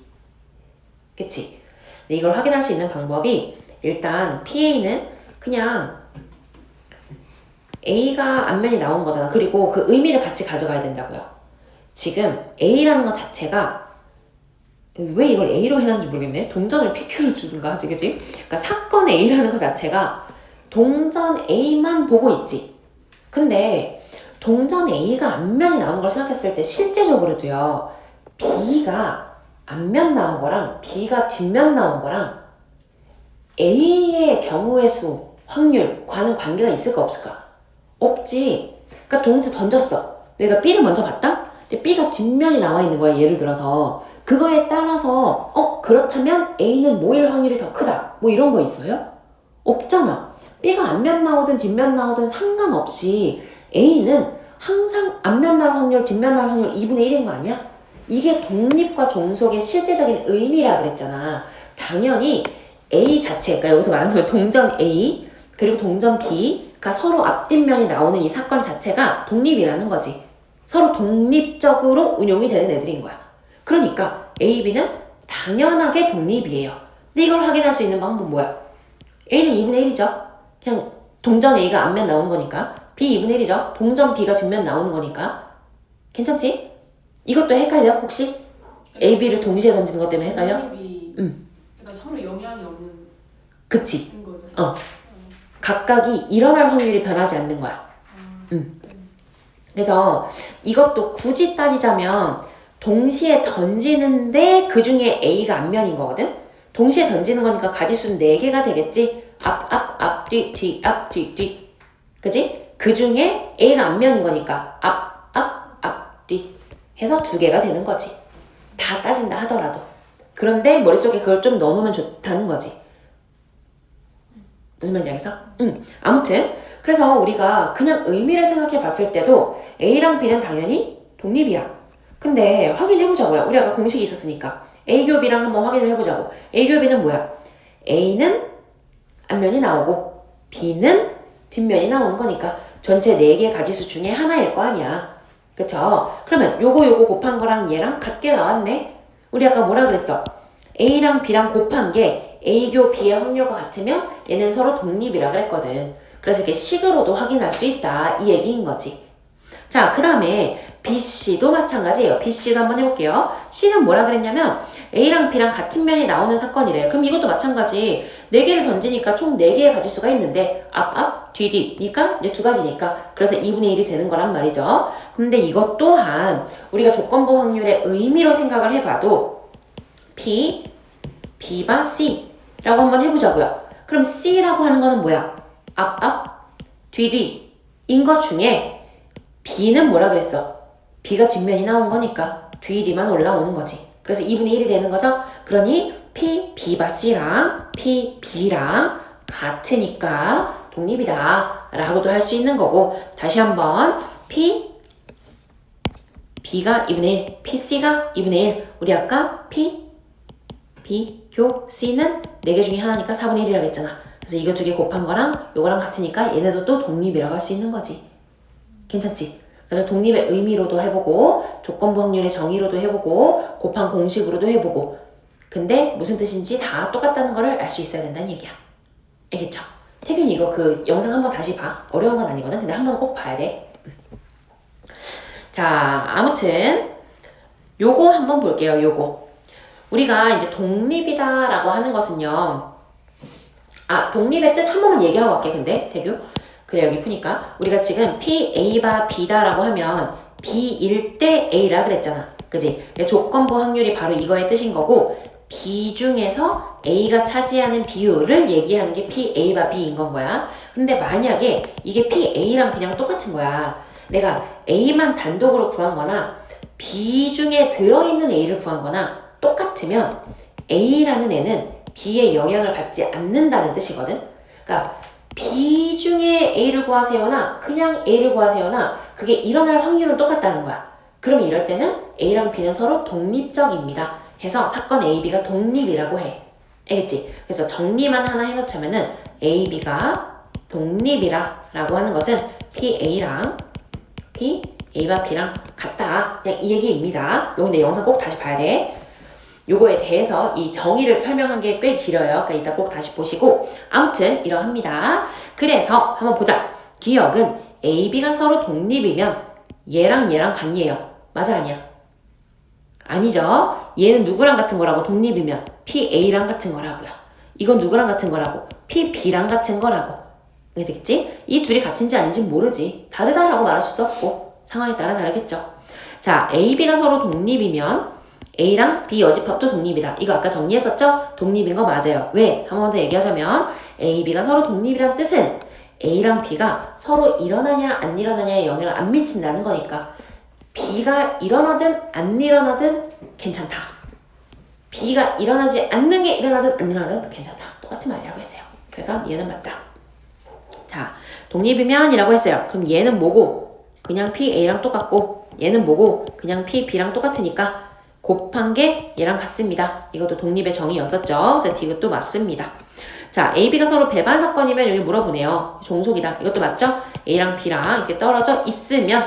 그치? 근데 이걸 확인할 수 있는 방법이 일단 PA는 그냥 A가 앞면이 나오는 거잖아. 그리고 그 의미를 같이 가져가야 된다고요. 지금 A라는 것 자체가 왜 이걸 A로 해놨는지 모르겠네. 동전을 PQ로 주든가 하지, 그치? 그러니까 사건 A라는 것 자체가 동전 A만 보고 있지. 근데 동전 A가 앞면이 나오는 걸 생각했을 때 실제적으로도요. B가 앞면 나온 거랑 B가 뒷면 나온 거랑 A의 경우의 수, 확률과는 관계가 있을까 없을까? 없지. 그러니까 동시에 던졌어. 내가 B를 먼저 봤다? 근데 B가 뒷면이 나와 있는 거야. 예를 들어서 그거에 따라서 그렇다면 A는 뭐일 확률이 더 크다. 뭐 이런 거 있어요? 없잖아. B가 앞면 나오든 뒷면 나오든 상관없이 A는 항상 앞면 나올 확률, 뒷면 나올 확률 2분의 1인 거 아니야? 이게 독립과 종속의 실제적인 의미라 그랬잖아. 당연히 A 자체, 그러니까 여기서 말하는 건 동전 A 그리고 동전 B가 서로 앞뒷면이 나오는 이 사건 자체가 독립이라는 거지. 서로 독립적으로 운용이 되는 애들인 거야. 그러니까 A, B는 당연하게 독립이에요. 근데 이걸 확인할 수 있는 방법은 뭐야? A는 2분의 1이죠. 그냥 동전 A가 앞면 나오는 거니까. B 2분의 1이죠. 동전 B가 뒷면 나오는 거니까. 괜찮지? 이것도 헷갈려? 혹시? A, B를 동시에 던지는 것 때문에 헷갈려? 독립이 그러니까 서로 영향이 없는 그치. 거죠. 각각이 일어날 확률이 변하지 않는 거야. 그래서 이것도 굳이 따지자면 동시에 던지는데 그 중에 A가 앞면인 거거든? 동시에 던지는 거니까 가지수는 4개가 되겠지? 앞, 뒤, 앞, 뒤. 그지? 그 중에 A가 앞면인 거니까 앞, 뒤 해서 2개가 되는 거지. 다 따진다 하더라도. 그런데 머릿속에 그걸 좀 넣어놓으면 좋다는 거지. 무슨 말인지 알겠어? 아무튼 그래서 우리가 그냥 의미를 생각해 봤을 때도 A랑 B는 당연히 독립이야. 근데 확인해보자고요. 우리 아까 공식이 있었으니까 A 교 B랑 한번 확인을 해보자고. A 교 B는 뭐야? A는 앞면이 나오고 B는 뒷면이 나오는 거니까 전체 4개의 가지수 중에 하나일 거 아니야. 그쵸? 그러면 요거 곱한 거랑 얘랑 같게 나왔네? 우리 아까 뭐라 그랬어? A랑 B랑 곱한 게 A교 B의 확률과 같으면 얘는 서로 독립이라 그랬거든. 그래서 이렇게 식으로도 확인할 수 있다. 이 얘기인 거지. 자, 그 다음에 BC도 마찬가지예요. BC도 한번 해볼게요. C는 뭐라 그랬냐면 A랑 B랑 같은 면이 나오는 사건이래요. 그럼 이것도 마찬가지. 4개를 던지니까 총 4개의 가지수가 있는데 앞, 뒤니까 이제 2가지니까 그래서 2분의 1이 되는 거란 말이죠. 근데 이것 또한 우리가 조건부 확률의 의미로 생각을 해봐도 P, B가 C라고 한번 해보자고요. 그럼 C라고 하는 거는 뭐야? 앞, 뒤인 거 중에 B는 뭐라 그랬어? B가 뒷면이 나온 거니까 뒤만 올라오는 거지. 그래서 2분의 1이 되는 거죠. 그러니 P, B가 C랑 P, B랑 같으니까 독립이다 라고도 할 수 있는 거고 다시 한번 P, B가 2분의 1, P, C가 2분의 1 우리 아까 P, B, 교, C는 4개 중에 하나니까 4분의 1이라고 했잖아. 그래서 이거 2개 곱한 거랑 요거랑 같으니까 얘네도 또 독립이라고 할 수 있는 거지. 괜찮지? 그래서 독립의 의미로도 해보고 조건부 확률의 정의로도 해보고 곱한 공식으로도 해보고 근데 무슨 뜻인지 다 똑같다는 거를 알 수 있어야 된다는 얘기야. 알겠죠? 태균이 이거 그 영상 한번 다시 봐. 어려운 건 아니거든. 근데 한 번 꼭 봐야 돼. 자, 아무튼 요거 한번 볼게요. 요거. 우리가 이제 독립이다라고 하는 것은요. 독립의 뜻 한 번만 얘기하고 갈게. 근데 태규. 그래 여기 푸니까 우리가 지금 P, A가 B다라고 하면 B일 때 A라 그랬잖아. 그지? 조건부 확률이 바로 이거의 뜻인 거고 B 중에서 A가 차지하는 비율을 얘기하는 게 P, A가 B인 건 거야. 근데 만약에 이게 P, A랑 그냥 똑같은 거야. 내가 A만 단독으로 구한 거나 B 중에 들어있는 A를 구한 거나 똑같으면 A라는 애는 B의 영향을 받지 않는다는 뜻이거든. 그러니까 B 중에 A를 구하세요나 그냥 A를 구하세요나 그게 일어날 확률은 똑같다는 거야. 그러면 이럴 때는 A랑 B는 서로 독립적입니다. 해서 사건 A, B가 독립이라고 해. 알겠지? 그래서 정리만 하나 해놓자면은 A, B가 독립이라 라고 하는 것은 PA랑 A와 B랑 같다. 그냥 이 얘기입니다. 요거 근데 영상 꼭 다시 봐야 돼. 요거에 대해서 이 정의를 설명한 게 꽤 길어요. 그러니까 이따 꼭 다시 보시고 아무튼 이러합니다. 그래서 한번 보자. 기억은 A, B가 서로 독립이면 얘랑 얘랑 같니에요. 맞아 아니야? 아니죠. 얘는 누구랑 같은 거라고 독립이면 PA랑 같은 거라고요. 이건 누구랑 같은 거라고 PB랑 같은 거라고. 이게 되겠지? 이 둘이 같은지 아닌지 모르지. 다르다라고 말할 수도 없고 상황에 따라 다르겠죠. 자, A, B가 서로 독립이면 A랑 B 여집합도 독립이다. 이거 아까 정리했었죠? 독립인 거 맞아요. 왜? 한 번 더 얘기하자면 A, B가 서로 독립이란 뜻은 A랑 B가 서로 일어나냐 안 일어나냐에 영향을 안 미친다는 거니까 B가 일어나든 안 일어나든 괜찮다. B가 일어나지 않는 게 일어나든 안 일어나든 괜찮다. 똑같은 말이라고 했어요. 그래서 얘는 맞다. 자, 독립이면 이라고 했어요. 그럼 얘는 뭐고? 그냥 PA랑 똑같고 얘는 뭐고? 그냥 PB랑 똑같으니까 곱한 게 얘랑 같습니다. 이것도 독립의 정의였었죠. 그래서 이것도 맞습니다. 자, A, B가 서로 배반 사건이면 여기 물어보네요. 종속이다. 이것도 맞죠? A랑 B랑 이렇게 떨어져 있으면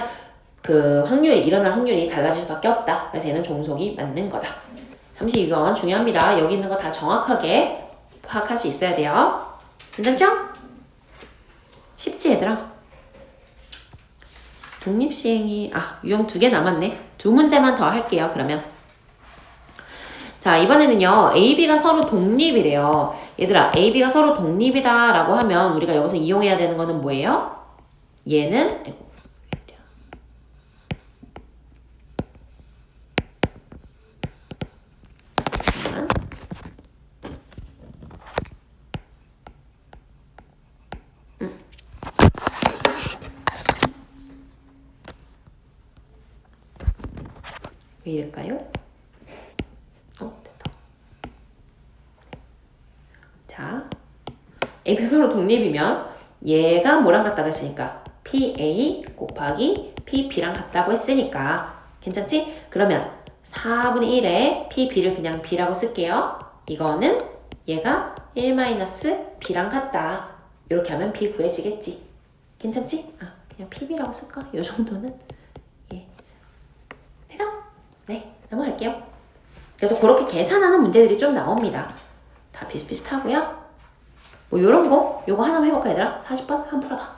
그 확률이 일어날 확률이 달라질 수밖에 없다. 그래서 얘는 종속이 맞는 거다. 32번 중요합니다. 여기 있는 거 다 정확하게 파악할 수 있어야 돼요. 괜찮죠? 쉽지 얘들아? 독립시행이 유형 2개 남았네. 2문제만 더 할게요. 그러면 자, 이번에는요. A, B가 서로 독립이래요. 얘들아, A, B가 서로 독립이다 라고 하면 우리가 여기서 이용해야 되는 거는 뭐예요? 얘는 왜 이럴까요? 됐다. 자, A가 서로 독립이면 얘가 뭐랑 같다고 했으니까 PA 곱하기 PB랑 같다고 했으니까 괜찮지? 그러면 4분의 1에 PB를 그냥 B라고 쓸게요. 이거는 얘가 1-B랑 같다. 이렇게 하면 B 구해지겠지. 괜찮지? 그냥 PB라고 쓸까? 이 정도는 네, 넘어갈게요. 그래서 그렇게 계산하는 문제들이 좀 나옵니다. 다 비슷비슷하고요. 뭐 요런 거, 요거 하나만 해볼까 얘들아? 40번 한번 풀어봐.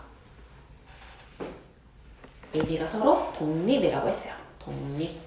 A, B가 서로 독립이라고 했어요. 독립.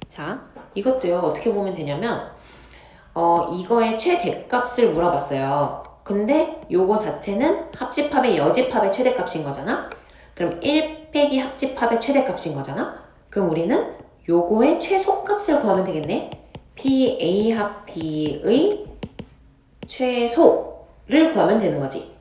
자, 이것도요, 어떻게 보면 되냐면, 이거의 최대값을 물어봤어요. 근데 요거 자체는 합집합의 여집합의 최대값인 거잖아? 그럼 1 빼기 합집합의 최대값인 거잖아? 그럼 우리는 요거의 최소값을 구하면 되겠네? PA 합 B의 최소를 구하면 되는 거지.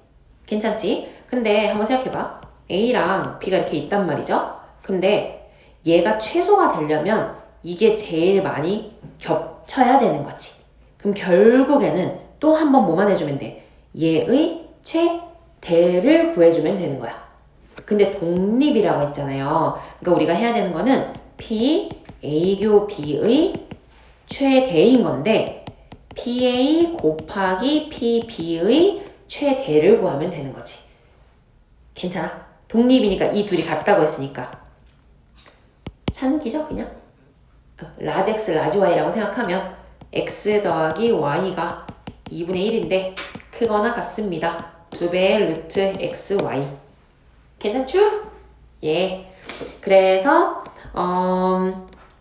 괜찮지? 근데 한번 생각해봐. A랑 B가 이렇게 있단 말이죠? 근데 얘가 최소가 되려면 이게 제일 많이 겹쳐야 되는 거지. 그럼 결국에는 또 한 번 뭐만 해주면 돼? 얘의 최대를 구해주면 되는 거야. 근데 독립이라고 했잖아요. 그러니까 우리가 해야 되는 거는 P, A교 B의 최대인 건데 PA 곱하기 PB의 최대를 구하면 되는 거지. 괜찮아? 독립이니까 이 둘이 같다고 했으니까. 산기죠 그냥? 라지 X, 라지 Y라고 생각하면 X 더하기 Y가 2분의 1인데 크거나 같습니다. 2배의 루트 XY. 괜찮죠? 예. 그래서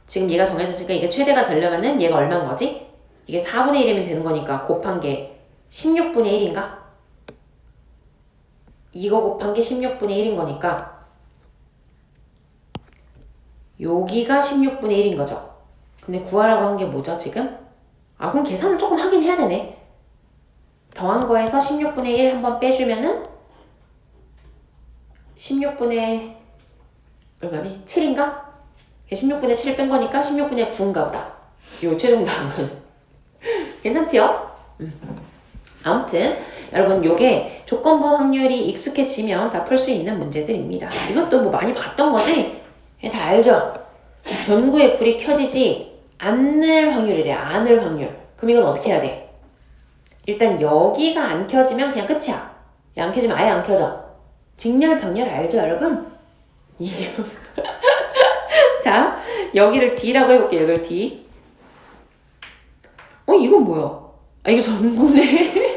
지금 얘가 정해졌으니까 이게 최대가 되려면은 얘가 얼마인 거지? 이게 4분의 1이면 되는 거니까 곱한 게 16분의 1인가? 이거 곱한 게 16분의 1인 거니까 여기가 16분의 1인 거죠. 근데 구하라고 한 게 뭐죠 지금? 아 그럼 계산을 조금 하긴 해야 되네. 더한 거에서 16분의 1 한번 빼주면은 16분의 얼마니? 7인가? 16분의 7을 뺀 거니까 16분의 9인가 보다. 요 최종 답은. 괜찮지요? 아무튼 여러분 요게 조건부 확률이 익숙해지면 다 풀 수 있는 문제들입니다. 이것도 뭐 많이 봤던 거지? 다 알죠? 전구에 불이 켜지지 않을 확률이래. 않을 확률. 그럼 이건 어떻게 해야 돼? 일단 여기가 안 켜지면 그냥 끝이야. 안 켜지면 아예 안 켜져. 직렬, 병렬 알죠 여러분? 자, 여기를 D라고 해볼게요. 여기를 D. 이건 뭐야? 아, 이거 전구네.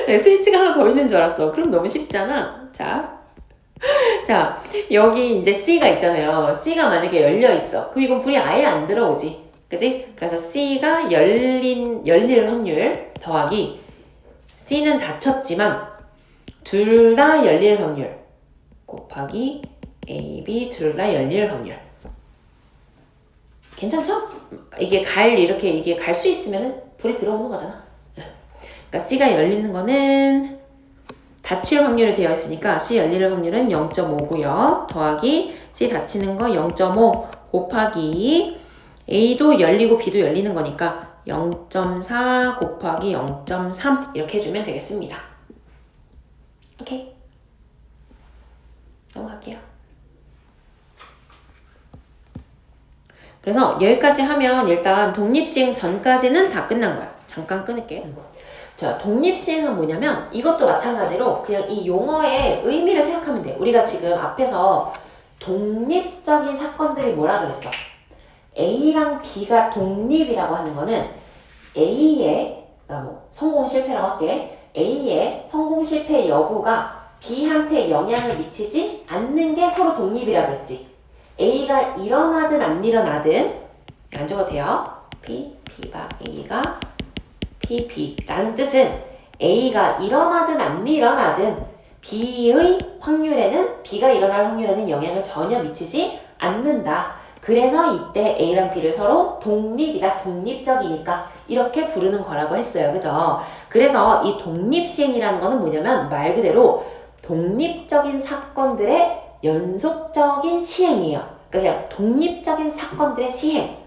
네, 스위치가 하나 더 있는 줄 알았어. 그럼 너무 쉽잖아. 자, 여기 이제 C가 있잖아요. C가 만약에 열려 있어. 그럼 이건 불이 아예 안 들어오지. 그지? 그래서 C가 열릴 확률 더하기 C는 닫혔지만 둘 다 열릴 확률 곱하기 A, B 둘 다 열릴 확률. 괜찮죠? 이게 이게 갈 수 있으면 불이 들어오는 거잖아. 그러니까 C가 열리는 거는 닫힐 확률이 되어 있으니까 C 열릴 확률은 0.5고요. 더하기 C 닫히는 거 0.5 곱하기 A도 열리고 B도 열리는 거니까 0.4 곱하기 0.3 이렇게 해주면 되겠습니다. 오케이. 넘어갈게요. 그래서 여기까지 하면 일단 독립시행 전까지는 다 끝난 거야. 잠깐 끊을게요. 자, 독립시행은 뭐냐면 이것도 마찬가지로 그냥 이 용어의 의미를 생각하면 돼. 우리가 지금 앞에서 독립적인 사건들이 뭐라 그랬어? A랑 B가 독립이라고 하는 거는 A의 성공 실패라고 할게. A의 성공 실패 여부가 B한테 영향을 미치지 않는 게 서로 독립이라고 했지. A가 일어나든 안 일어나든 안 적어도 돼요. B가 A가 B라는 뜻은 A가 일어나든 안 일어나든 B의 확률에는 B가 일어날 확률에는 영향을 전혀 미치지 않는다. 그래서 이때 A랑 B를 서로 독립이다. 독립적이니까 이렇게 부르는 거라고 했어요. 그죠? 그래서 이 독립시행이라는 거는 뭐냐면 말 그대로 독립적인 사건들의 연속적인 시행이에요. 그러니까 그냥 독립적인 사건들의 시행.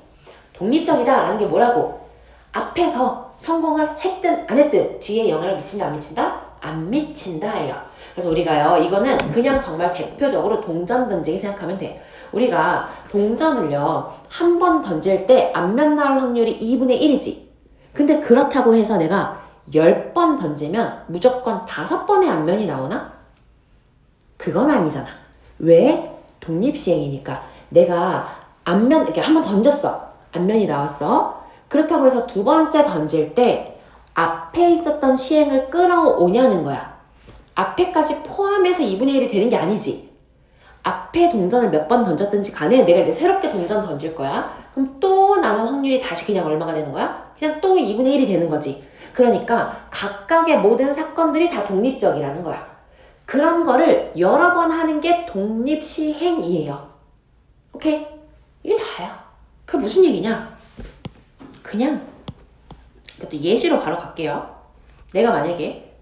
독립적이다라는 게 뭐라고? 앞에서 성공을 했든 안 했든 뒤에 영향을 미친다 안 미친다? 안 미친다예요. 그래서 우리가요 이거는 그냥 정말 대표적으로 동전 던지기 생각하면 돼. 우리가 동전을요 한 번 던질 때 앞면 나올 확률이 2분의 1이지. 근데 그렇다고 해서 내가 10번 던지면 무조건 5번의 앞면이 나오나? 그건 아니잖아. 왜? 독립시행이니까 내가 앞면 이렇게 한 번 던졌어. 앞면이 나왔어. 그렇다고 해서 두 번째 던질 때 앞에 있었던 시행을 끌어오냐는 거야. 앞에까지 포함해서 2분의 1이 되는 게 아니지. 앞에 동전을 몇 번 던졌든지 간에 내가 이제 새롭게 동전 던질 거야. 그럼 또 나는 확률이 다시 그냥 얼마가 되는 거야? 그냥 또 2분의 1이 되는 거지. 그러니까 각각의 모든 사건들이 다 독립적이라는 거야. 그런 거를 여러 번 하는 게 독립시행이에요. 오케이? 이게 다야. 그게 무슨 얘기냐? 그냥 이것도 예시로 바로 갈게요. 내가 만약에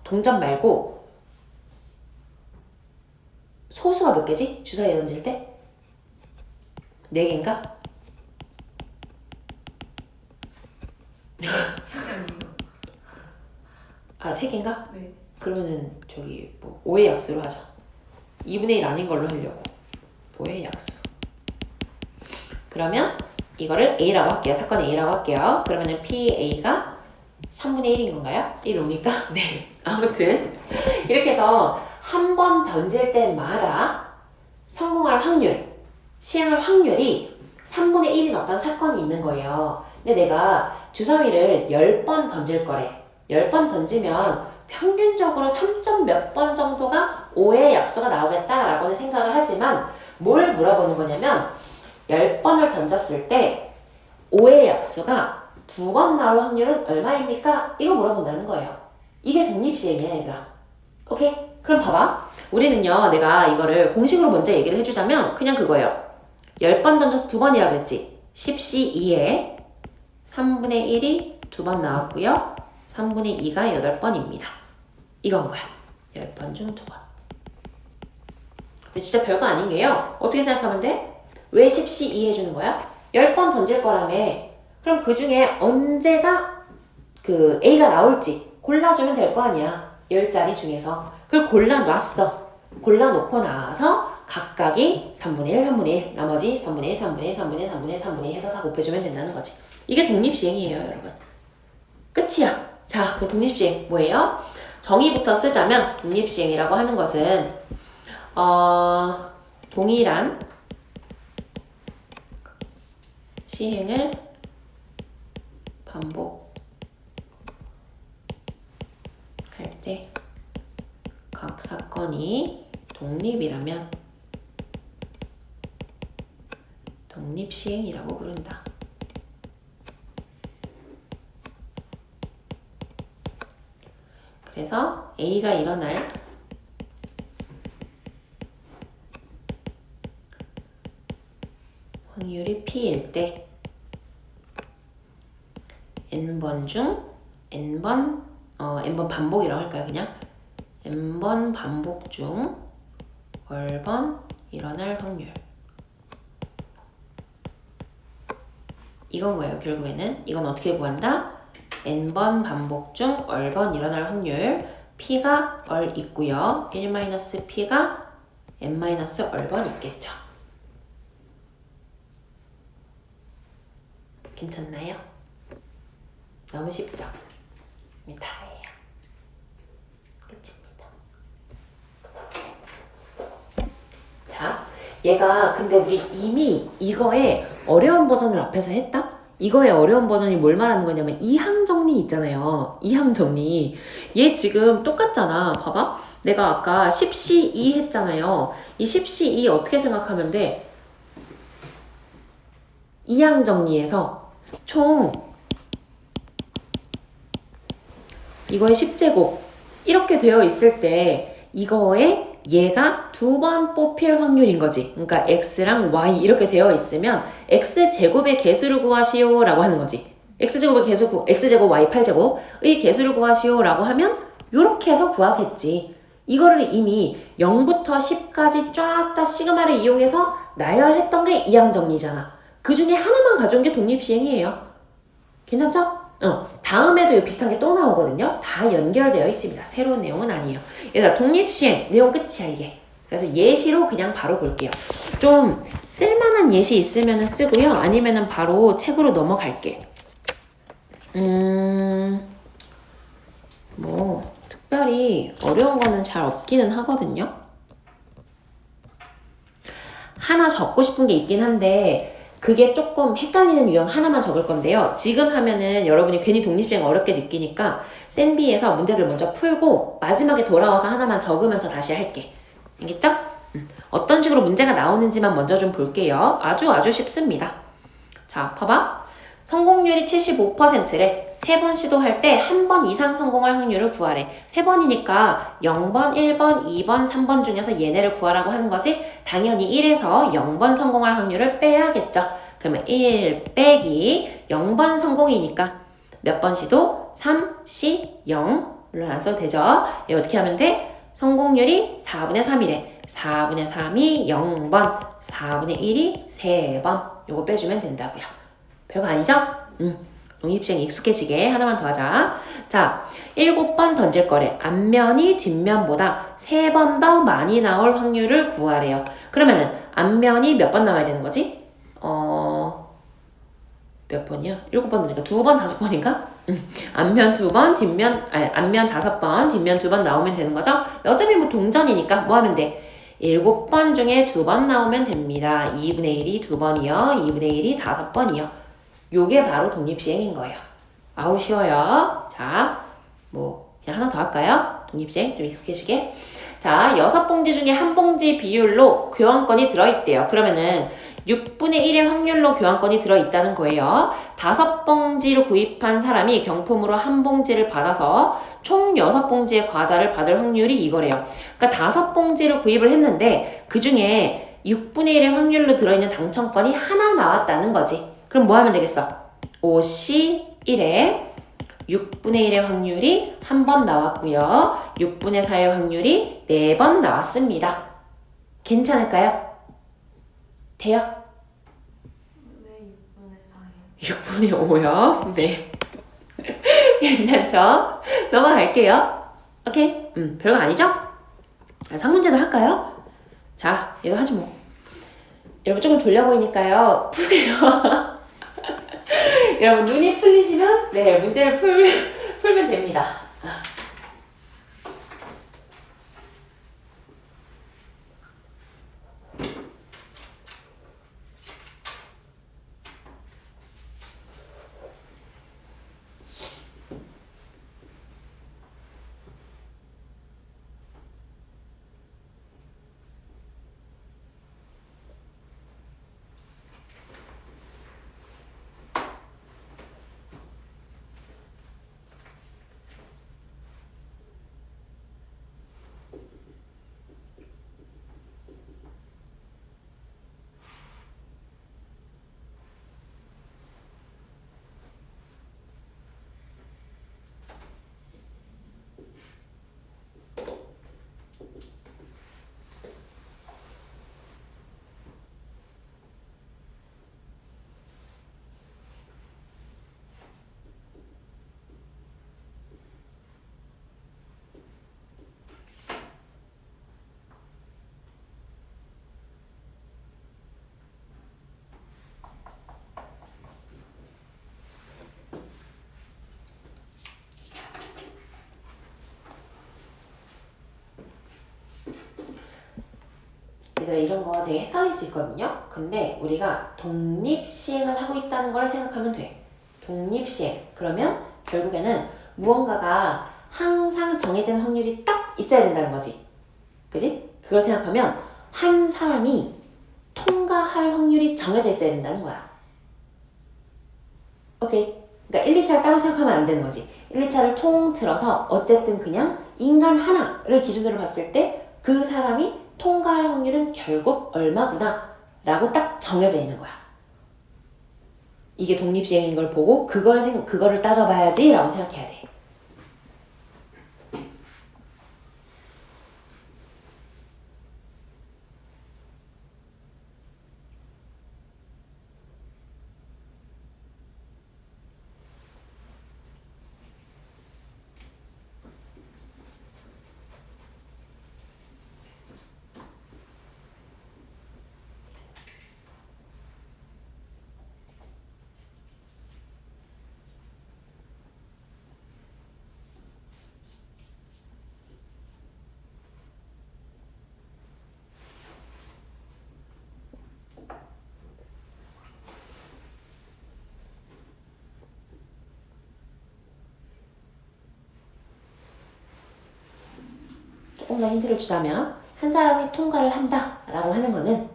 동전 말고 소수가 몇 개지? 주사위 던질 때? 4개인가? 책이 아니에요. 아 3개인가? 네. 그러면은 저기 뭐 5의 약수로 하자. 2분의 1 아닌 걸로 하려고. 5의 약수. 그러면 이거를 A라고 할게요. 사건 A라고 할게요. 그러면은 PA가 3분의 1인 건가요? 1 옵니까? 네. 아무튼 이렇게 해서 한 번 던질 때마다 성공할 확률, 시행할 확률이 3분의 1인 어떤 사건이 있는 거예요. 근데 내가 주사위를 10번 던질 거래. 10번 던지면 평균적으로 3점 몇 번 정도가 5의 약수가 나오겠다라고는 생각을 하지만 뭘 물어보는 거냐면 10번을 던졌을 때 5의 약수가 2번 나올 확률은 얼마입니까? 이거 물어본다는 거예요. 이게 독립시행이야 얘들아. 오케이? 그럼 봐봐. 우리는요 내가 이거를 공식으로 먼저 얘기를 해주자면 그냥 그거예요. 10번 던져서 2번이라 그랬지. 10C 2에 3분의 1이 2번 나왔고요. 3분의 2가 8번입니다. 이건 거야. 10번 중 2번. 근데 진짜 별거 아닌 게요. 어떻게 생각하면 돼? 왜 10C 2 해주는 거야? 10번 던질 거라며. 그럼 그 중에 언제가 그 A가 나올지 골라주면 될 거 아니야. 10자리 중에서. 그걸 골라놨어. 골라놓고 나서 각각이 3분의 1, 3분의 1, 나머지 3분의 1, 3분의 1, 3분의 1, 3분의 1, 3분의 1 해서 다 곱해주면 된다는 거지. 이게 독립시행이에요, 여러분. 끝이야. 자, 그럼 독립시행 뭐예요? 정의부터 쓰자면 독립시행이라고 하는 것은 동일한 시행을 반복할 때 각 사건이 독립이라면 독립시행이라고 부른다. 그래서 A가 일어날 확률이 P일 때 N번 중 N번 반복이라고 할까요? 그냥 N번 반복 중 월번 일어날 확률. 이건 거예요. 결국에는 이건 어떻게 구한다? N번 반복 중 월번 일어날 확률. P가 얼 있고요. 1-P가 N-얼번 있겠죠. 괜찮나요? 너무 쉽죠? 다예요. 끝입니다. 자, 얘가 근데 우리 이미 이거의 어려운 버전을 앞에서 했다? 이거의 어려운 버전이 뭘 말하는 거냐면 이항 정리 있잖아요. 이항 정리. 얘 지금 똑같잖아. 봐봐. 내가 아까 10C2 했잖아요. 이 10C2 어떻게 생각하면 돼? 이항 정리에서 총 이거의 10제곱 이렇게 되어 있을 때 이거에 얘가 2번 뽑힐 확률인 거지. 그러니까 x랑 y 이렇게 되어 있으면 x제곱의 개수를 구하시오 라고 하는 거지. x제곱의 개수, x제곱 y 8제곱의 개수를 구하시오 라고 하면 이렇게 해서 구하겠지. 이거를 이미 0부터 10까지 쫙 다 시그마를 이용해서 나열했던 게 이항정리잖아. 그 중에 하나만 가져온 게 독립시행이에요. 괜찮죠? 다음에도 비슷한 게 또 나오거든요. 다 연결되어 있습니다. 새로운 내용은 아니에요. 얘들아, 독립시행 내용 끝이야 이게. 그래서 예시로 그냥 바로 볼게요. 좀 쓸만한 예시 있으면 쓰고요. 아니면은 바로 책으로 넘어갈게. 뭐 특별히 어려운 거는 잘 없기는 하거든요. 하나 적고 싶은 게 있긴 한데 그게 조금 헷갈리는 유형 하나만 적을 건데요. 지금 하면은 여러분이 괜히 독립시행 어렵게 느끼니까 센비에서 문제들 먼저 풀고 마지막에 돌아와서 하나만 적으면서 다시 할게. 알겠죠? 어떤 식으로 문제가 나오는지만 먼저 좀 볼게요. 아주 쉽습니다. 자, 봐봐. 성공률이 75%래. 3번 시도할 때 한 번 이상 성공할 확률을 구하래. 3번이니까 0번, 1번, 2번, 3번 중에서 얘네를 구하라고 하는 거지. 당연히 1에서 0번 성공할 확률을 빼야겠죠. 그러면 1 빼기 0번 성공이니까 몇 번 시도? 3, C, 0 물론 안 써도 되죠. 얘 어떻게 하면 돼? 성공률이 4분의 3이래. 4분의 3이 0번, 4분의 1이 3번. 요거 빼주면 된다고요. 별거 아니죠? 독립시행 익숙해지게 하나만 더 하자. 자, 7번 던질 거래. 앞면이 뒷면보다 3번 더 많이 나올 확률을 구하래요. 그러면은 앞면이 몇 번 나와야 되는 거지? 몇 번이야? 7번 던지니까 2번, 5번인가? 앞면 2번, 앞면 5번, 뒷면 2번 나오면 되는 거죠? 어차피 뭐 동전이니까 뭐 하면 돼? 7번 중에 2번 나오면 됩니다. 2분의 1이 2번이요. 2분의 1이 5번이요. 요게 바로 독립시행인 거예요. 아우 쉬워요. 자, 뭐 그냥 하나 더 할까요? 독립시행 좀 익숙해지게. 자, 6봉지 중에 한 봉지 비율로 교환권이 들어있대요. 그러면은 6분의 1의 확률로 교환권이 들어있다는 거예요. 5봉지를 구입한 사람이 경품으로 한 봉지를 받아서 총 6봉지의 과자를 받을 확률이 이거래요. 그러니까 5봉지를 구입을 했는데 그 중에 6분의 1의 확률로 들어있는 당첨권이 하나 나왔다는 거지. 그럼 뭐 하면 되겠어? 5시 1에 6분의 1의 확률이 한 번 나왔고요. 6분의 4의 확률이 4번 나왔습니다. 괜찮을까요? 돼요? 왜 6분의 4예요? 6분의 5요. 네. 괜찮죠? 넘어갈게요. 오케이? 별거 아니죠? 자, 상문제도 할까요? 자, 얘도 하지 뭐. 여러분 조금 졸려 보이니까요. 푸세요. 여러분 눈이 풀리시면 네 문제를 풀면 됩니다. 얘들아 이런 거 되게 헷갈릴 수 있거든요. 근데 우리가 독립시행을 하고 있다는 걸 생각하면 돼. 독립시행. 그러면 결국에는 무언가가 항상 정해진 확률이 딱 있어야 된다는 거지. 그지? 그걸 생각하면 한 사람이 통과할 확률이 정해져 있어야 된다는 거야. 오케이? 그러니까 1, 2차를 따로 생각하면 안 되는 거지. 1, 2차를 통틀어서 어쨌든 그냥 인간 하나를 기준으로 봤을 때 그 사람이 통과할 확률은 결국 얼마구나 라고 딱 정해져 있는 거야. 이게 독립시행인 걸 보고 그거를 따져봐야지 라고 생각해야 돼. 조금 더 힌트를 주자면 한 사람이 통과를 한다 라고 하는 거는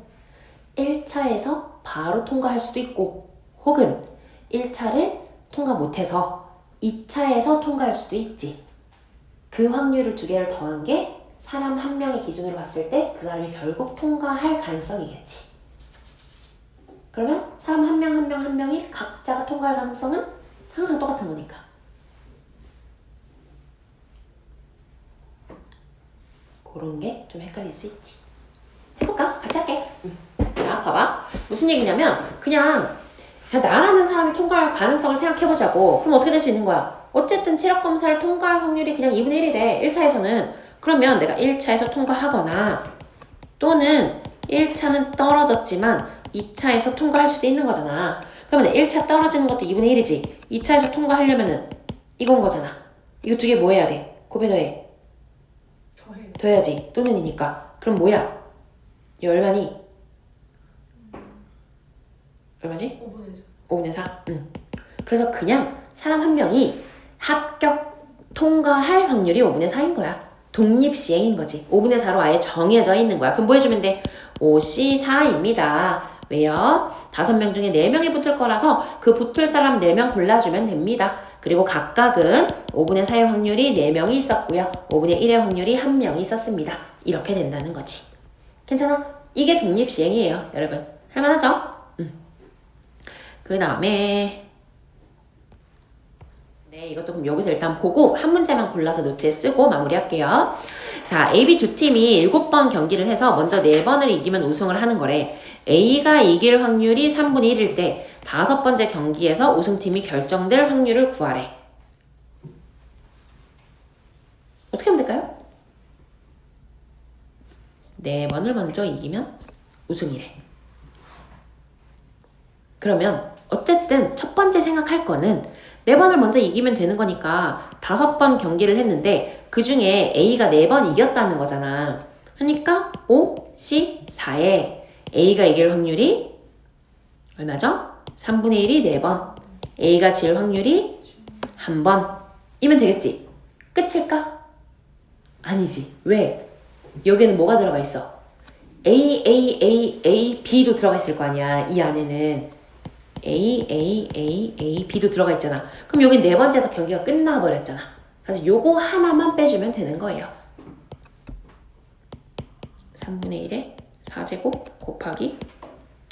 1차에서 바로 통과할 수도 있고 혹은 1차를 통과 못해서 2차에서 통과할 수도 있지. 그 확률을 두 개를 더한 게 사람 한 명의 기준으로 봤을 때 그 사람이 결국 통과할 가능성이겠지. 그러면 사람 한 명 한 명 한 명이 각자가 통과할 가능성은 항상 똑같은 거니까. 그런 게 좀 헷갈릴 수 있지. 해볼까? 같이 할게. 자, 봐봐. 무슨 얘기냐면 그냥 나라는 사람이 통과할 가능성을 생각해보자고. 그럼 어떻게 될 수 있는 거야? 어쨌든 체력 검사를 통과할 확률이 그냥 2분의 1이래. 1차에서는. 그러면 내가 1차에서 통과하거나 또는 1차는 떨어졌지만 2차에서 통과할 수도 있는 거잖아. 그러면 1차 떨어지는 것도 2분의 1이지. 2차에서 통과하려면은 이건 거잖아. 이거 두 개 뭐 해야 돼? 곱해 더해. 더해. 더해야지. 또는이니까. 그럼 뭐야? 이 얼마니? 얼마지? 5분의 4. 5분의 4. 그래서 그냥 사람 한 명이 합격 통과할 확률이 5분의 4인 거야. 독립시행인 거지. 5분의 4로 아예 정해져 있는 거야. 그럼 뭐 해주면 돼? 5C4입니다. 왜요? 5명 중에 4명이 붙을 거라서 그 붙을 사람 4명 골라주면 됩니다. 그리고 각각은 5분의 4의 확률이 4명이 있었고요. 5분의 1의 확률이 1명이 있었습니다. 이렇게 된다는 거지. 괜찮아? 이게 독립시행이에요. 여러분. 할만하죠? 그 다음에 네, 이것도 그럼 여기서 일단 보고 한 문제만 골라서 노트에 쓰고 마무리할게요. 자, A, B 두 팀이 7번 경기를 해서 먼저 4번을 이기면 우승을 하는 거래. A가 이길 확률이 3분의 1일 때 5번째 경기에서 우승팀이 결정될 확률을 구하래. 어떻게 하면 될까요? 4번을 먼저 이기면 우승이래. 그러면 어쨌든 첫 번째 생각할 거는 4번을 먼저 이기면 되는 거니까 5번 경기를 했는데 그 중에 A가 4번 이겼다는 거잖아. 그러니까 5, C, 4에 A가 이길 확률이 얼마죠? 3분의 1이 4번. A가 질 확률이 1번. 이면 되겠지? 끝일까? 아니지. 왜? 여기는 뭐가 들어가 있어? A, B도 들어가 있을 거 아니야. 이 안에는. B도 들어가 있잖아. 그럼 여기 4번째에서 경기가 끝나버렸잖아. 그래서 요거 하나만 빼주면 되는 거예요. 3분의 1에 4제곱 곱하기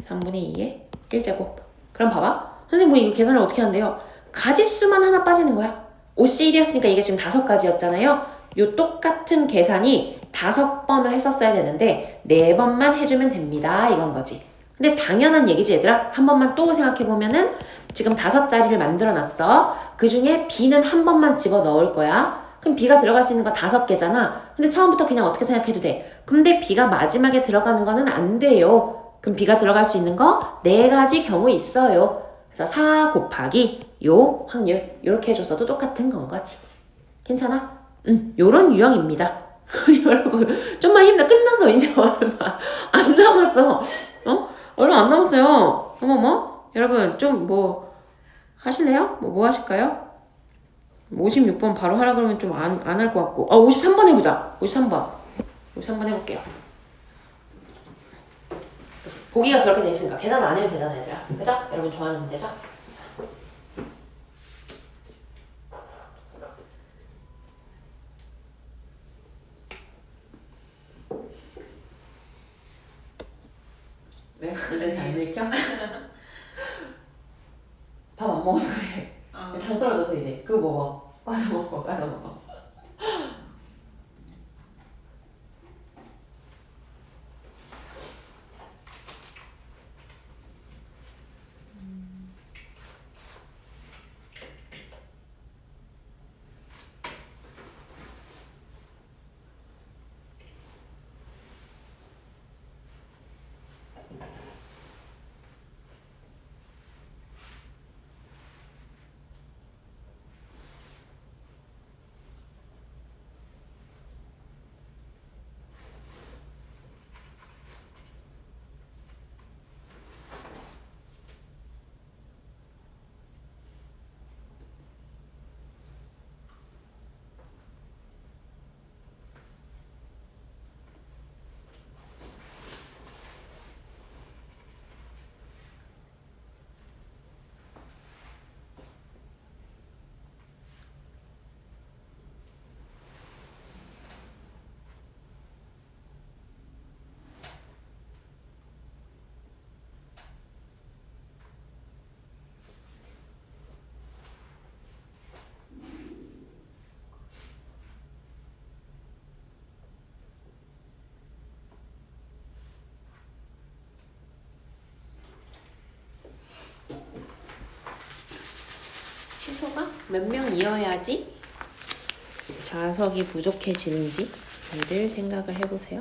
3분의 2에 1제곱. 그럼 봐봐. 선생님 뭐 이거 계산을 어떻게 한대요? 가지수만 하나 빠지는 거야. 5C1이었으니까 이게 지금 5가지였잖아요. 요 똑같은 계산이 5번을 했었어야 되는데 4번만 해주면 됩니다. 이건 거지. 근데 당연한 얘기지 얘들아. 한 번만 또 생각해보면은 지금 5자리를 만들어놨어. 그 중에 B는 한 번만 집어넣을 거야. 그럼 B가 들어갈 수 있는 거 5개잖아. 근데 처음부터 그냥 어떻게 생각해도 돼. 근데 B가 마지막에 들어가는 거는 안 돼요. 그럼 B가 들어갈 수 있는 거 4가지 경우 있어요. 그래서 4 곱하기 요 확률 이렇게 해줬어도 똑같은 건 거지. 괜찮아? 요런 유형입니다. 여러분 좀만 힘내. 끝났어. 이제 얼마 안 남았어. 얼마 안 남았어요. 어머머. 여러분 좀 뭐 하실래요? 뭐 하실까요? 56번 바로 하라 그러면 좀 안 할 것 같고. 53번 해보자. 53번 해볼게요. 보기가 저렇게 돼 있으니까 계산 안 해도 되잖아 얘들아. 그죠? 여러분 좋아하는 문제죠? 왜? 입에서 안 들켜? 밥 안 먹어서 그래. 당 떨어져서 이제 그거 먹어. 까서 먹어. 몇 명 이어야지 좌석이 부족해지는지를 생각을 해보세요.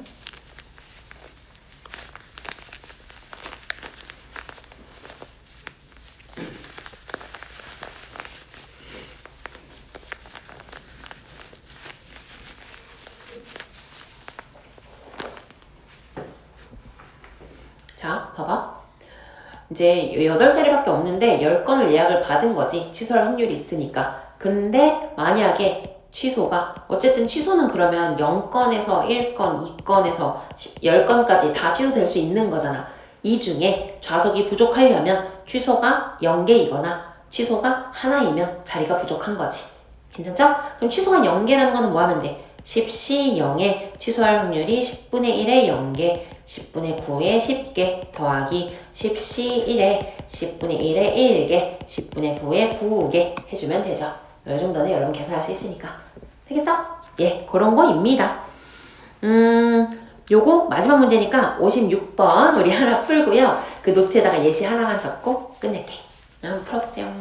자, 봐봐. 이제 8자리밖에 없는데 10건을 예약을 받은 거지. 취소할 확률이 있으니까. 근데 만약에 취소가 어쨌든 취소는 그러면 0건에서 1건, 2건에서 10건까지 다 취소될 수 있는 거잖아. 이 중에 좌석이 부족하려면 취소가 0개이거나 취소가 하나이면 자리가 부족한 거지. 괜찮죠? 그럼 취소가 0개라는 거는 뭐 하면 돼? 10시 0에 취소할 확률이 10분의 1에 0개, 10분의 9에 10개 더하기 10시 1에 10분의 1에 1개, 10분의 9에 9개 해주면 되죠. 이 정도는 여러분 계산할 수 있으니까. 되겠죠? 예, 그런 거입니다. 요거 마지막 문제니까 56번 우리 하나 풀고요. 그 노트에다가 예시 하나만 적고 끝낼게. 한번 풀어보세요.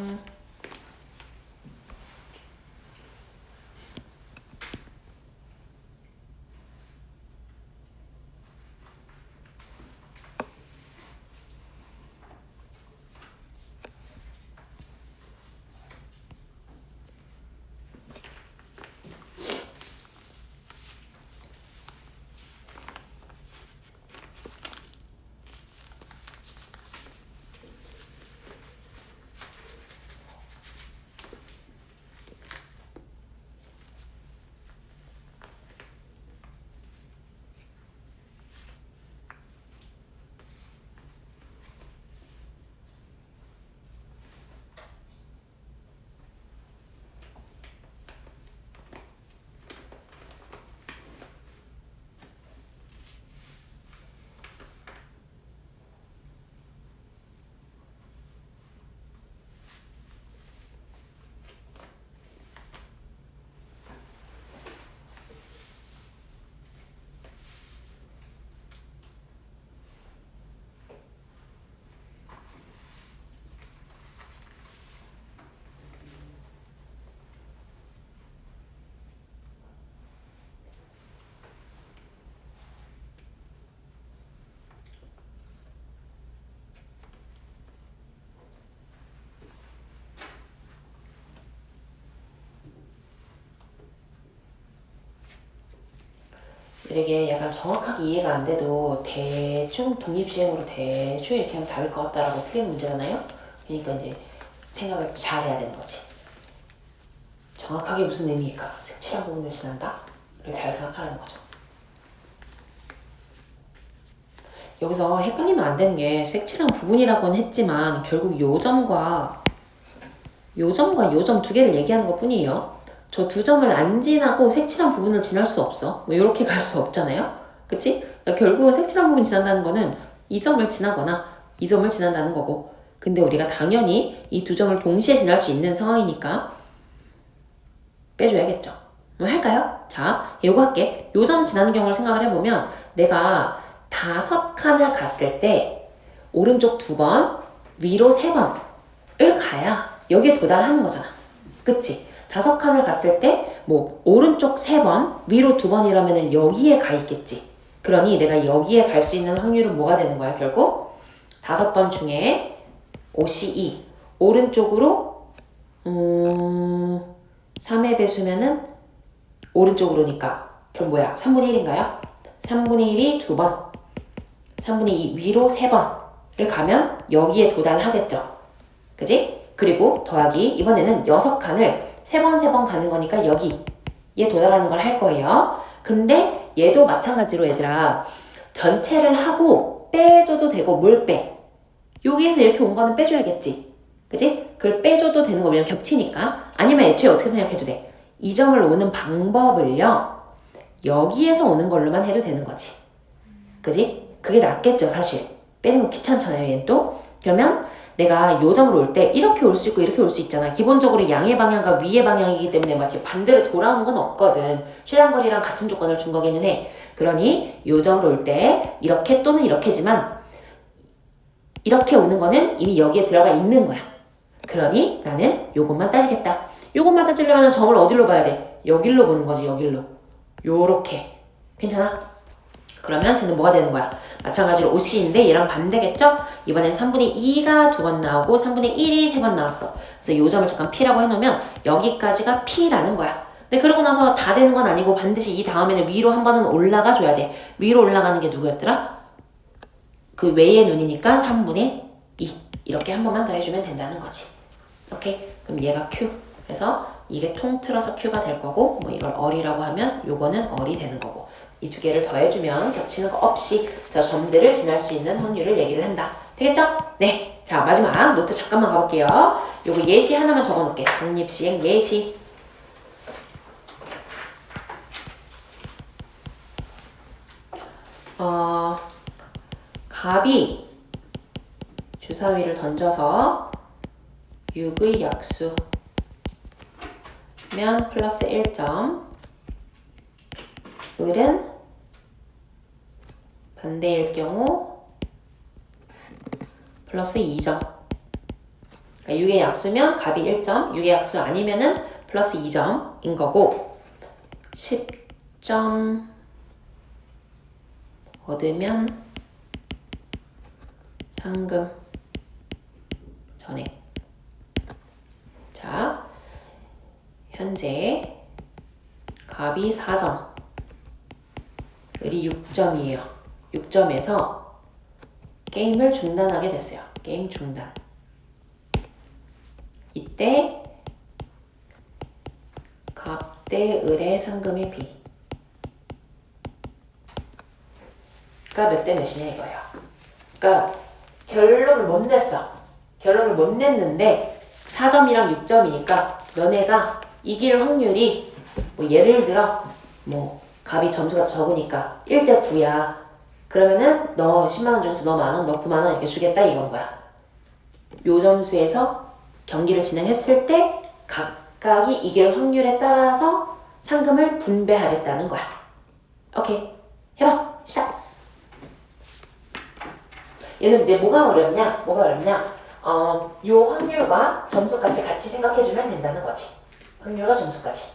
이게 약간 정확하게 이해가 안 돼도 대충 독립시행으로 대충 이렇게 하면 답일 것 같다라고 풀리는 문제잖아요. 그러니까 이제 생각을 잘 해야 되는 거지. 정확하게 무슨 의미일까? 색칠한 부분을 지난다? 를 잘 생각하라는 거죠. 여기서 헷갈리면 안 되는 게 색칠한 부분이라고는 했지만 결국 요점과 요점 두 개를 얘기하는 것 뿐이에요. 저 두 점을 안 지나고 색칠한 부분을 지날 수 없어. 뭐 이렇게 갈 수 없잖아요. 그치? 그러니까 결국은 색칠한 부분 지난다는 거는 이 점을 지나거나 이 점을 지난다는 거고, 근데 우리가 당연히 이 두 점을 동시에 지날 수 있는 상황이니까 빼줘야겠죠. 그럼 할까요? 자, 요거 할게. 요 점 지나는 경우를 생각을 해보면 내가 5칸을 갔을 때 오른쪽 2번, 위로 3번을 가야 여기에 도달하는 거잖아. 그치? 5칸을 갔을 때 뭐 오른쪽 3번, 위로 2번이라면 여기에 가 있겠지. 그러니 내가 여기에 갈 수 있는 확률은 뭐가 되는 거야? 결국 5번 중에 5시 2 오른쪽으로 3의 배수면은 오른쪽으로니까 그럼 뭐야? 3분의 1인가요? 3분의 1이 2번, 3분의 2 위로 3번을 가면 여기에 도달하겠죠. 그지? 그리고 더하기 이번에는 6칸을 3번 가는 거니까 여기에 도달하는 걸 할 거예요. 근데 얘도 마찬가지로 얘들아 전체를 하고 빼줘도 되고 뭘 빼? 여기에서 이렇게 온 거는 빼줘야겠지. 그지? 그걸 빼줘도 되는 거 왜냐면 겹치니까. 아니면 애초에 어떻게 생각해도 돼? 이 점을 오는 방법을요 여기에서 오는 걸로만 해도 되는 거지. 그지? 그게 낫겠죠 사실. 빼는 거 귀찮잖아요 얘는 또. 그러면 내가 요 점으로 올 때 이렇게 올 수 있고 이렇게 올 수 있잖아. 기본적으로 양의 방향과 위의 방향이기 때문에 막 이렇게 반대로 돌아오는 건 없거든. 최단거리랑 같은 조건을 준 거기는 해. 그러니 요 점으로 올 때 이렇게 또는 이렇게지만 이렇게 오는 거는 이미 여기에 들어가 있는 거야. 그러니 나는 요것만 따지겠다. 요것만 따지려면 점을 어디로 봐야 돼? 여길로 보는 거지, 여길로. 요렇게. 괜찮아? 그러면 쟤는 뭐가 되는 거야? 마찬가지로 OC인데 얘랑 반대겠죠? 이번엔 3분의 2가 2번 나오고 3분의 1이 3번 나왔어. 그래서 요 점을 잠깐 P라고 해놓으면 여기까지가 P라는 거야. 근데 그러고 나서 다 되는 건 아니고 반드시 이 다음에는 위로 한 번은 올라가 줘야 돼. 위로 올라가는 게 누구였더라? 그 외의 눈이니까 3분의 2. 이렇게 한 번만 더 해주면 된다는 거지. 오케이? 그럼 얘가 Q. 그래서 이게 통틀어서 Q가 될 거고 뭐 이걸 얼이라고 하면 요거는 얼이 되는 거고 이 두 개를 더해주면 겹치는 거 없이 저 점들을 지날 수 있는 확률을 얘기를 한다. 되겠죠? 네. 자, 마지막 노트 잠깐만 가볼게요. 요거 예시 하나만 적어놓을게. 독립시행 예시. 갑이 주사위를 던져서 6의 약수면 플러스 1점, 을은 반대일 경우 플러스 2점. 그러니까 6의 약수면 갑이 1점, 6의 약수 아니면은 플러스 2점인 거고 10점 얻으면 상금 전액. 자, 현재 갑이 4점, 을이 6점이에요. 6점에서 게임을 중단하게 됐어요. 게임 중단. 이때 갑 대 을의 상금의 비가 몇 대 몇이냐 이거예요. 그러니까 결론을 못 냈어. 결론을 못 냈는데 4점이랑 6점이니까 너네가 이길 확률이 뭐 예를 들어 뭐 갑이 점수가 적으니까 1대 9야. 그러면은 너 10만원 중에서 너 만원, 너 9만원 이렇게 주겠다 이건 거야. 요 점수에서 경기를 진행했을 때 각각이 이길 확률에 따라서 상금을 분배하겠다는 거야. 오케이. 해봐. 시작. 얘는 이제 뭐가 어렵냐? 요 확률과 점수까지 같이 생각해주면 된다는 거지. 확률과 점수까지.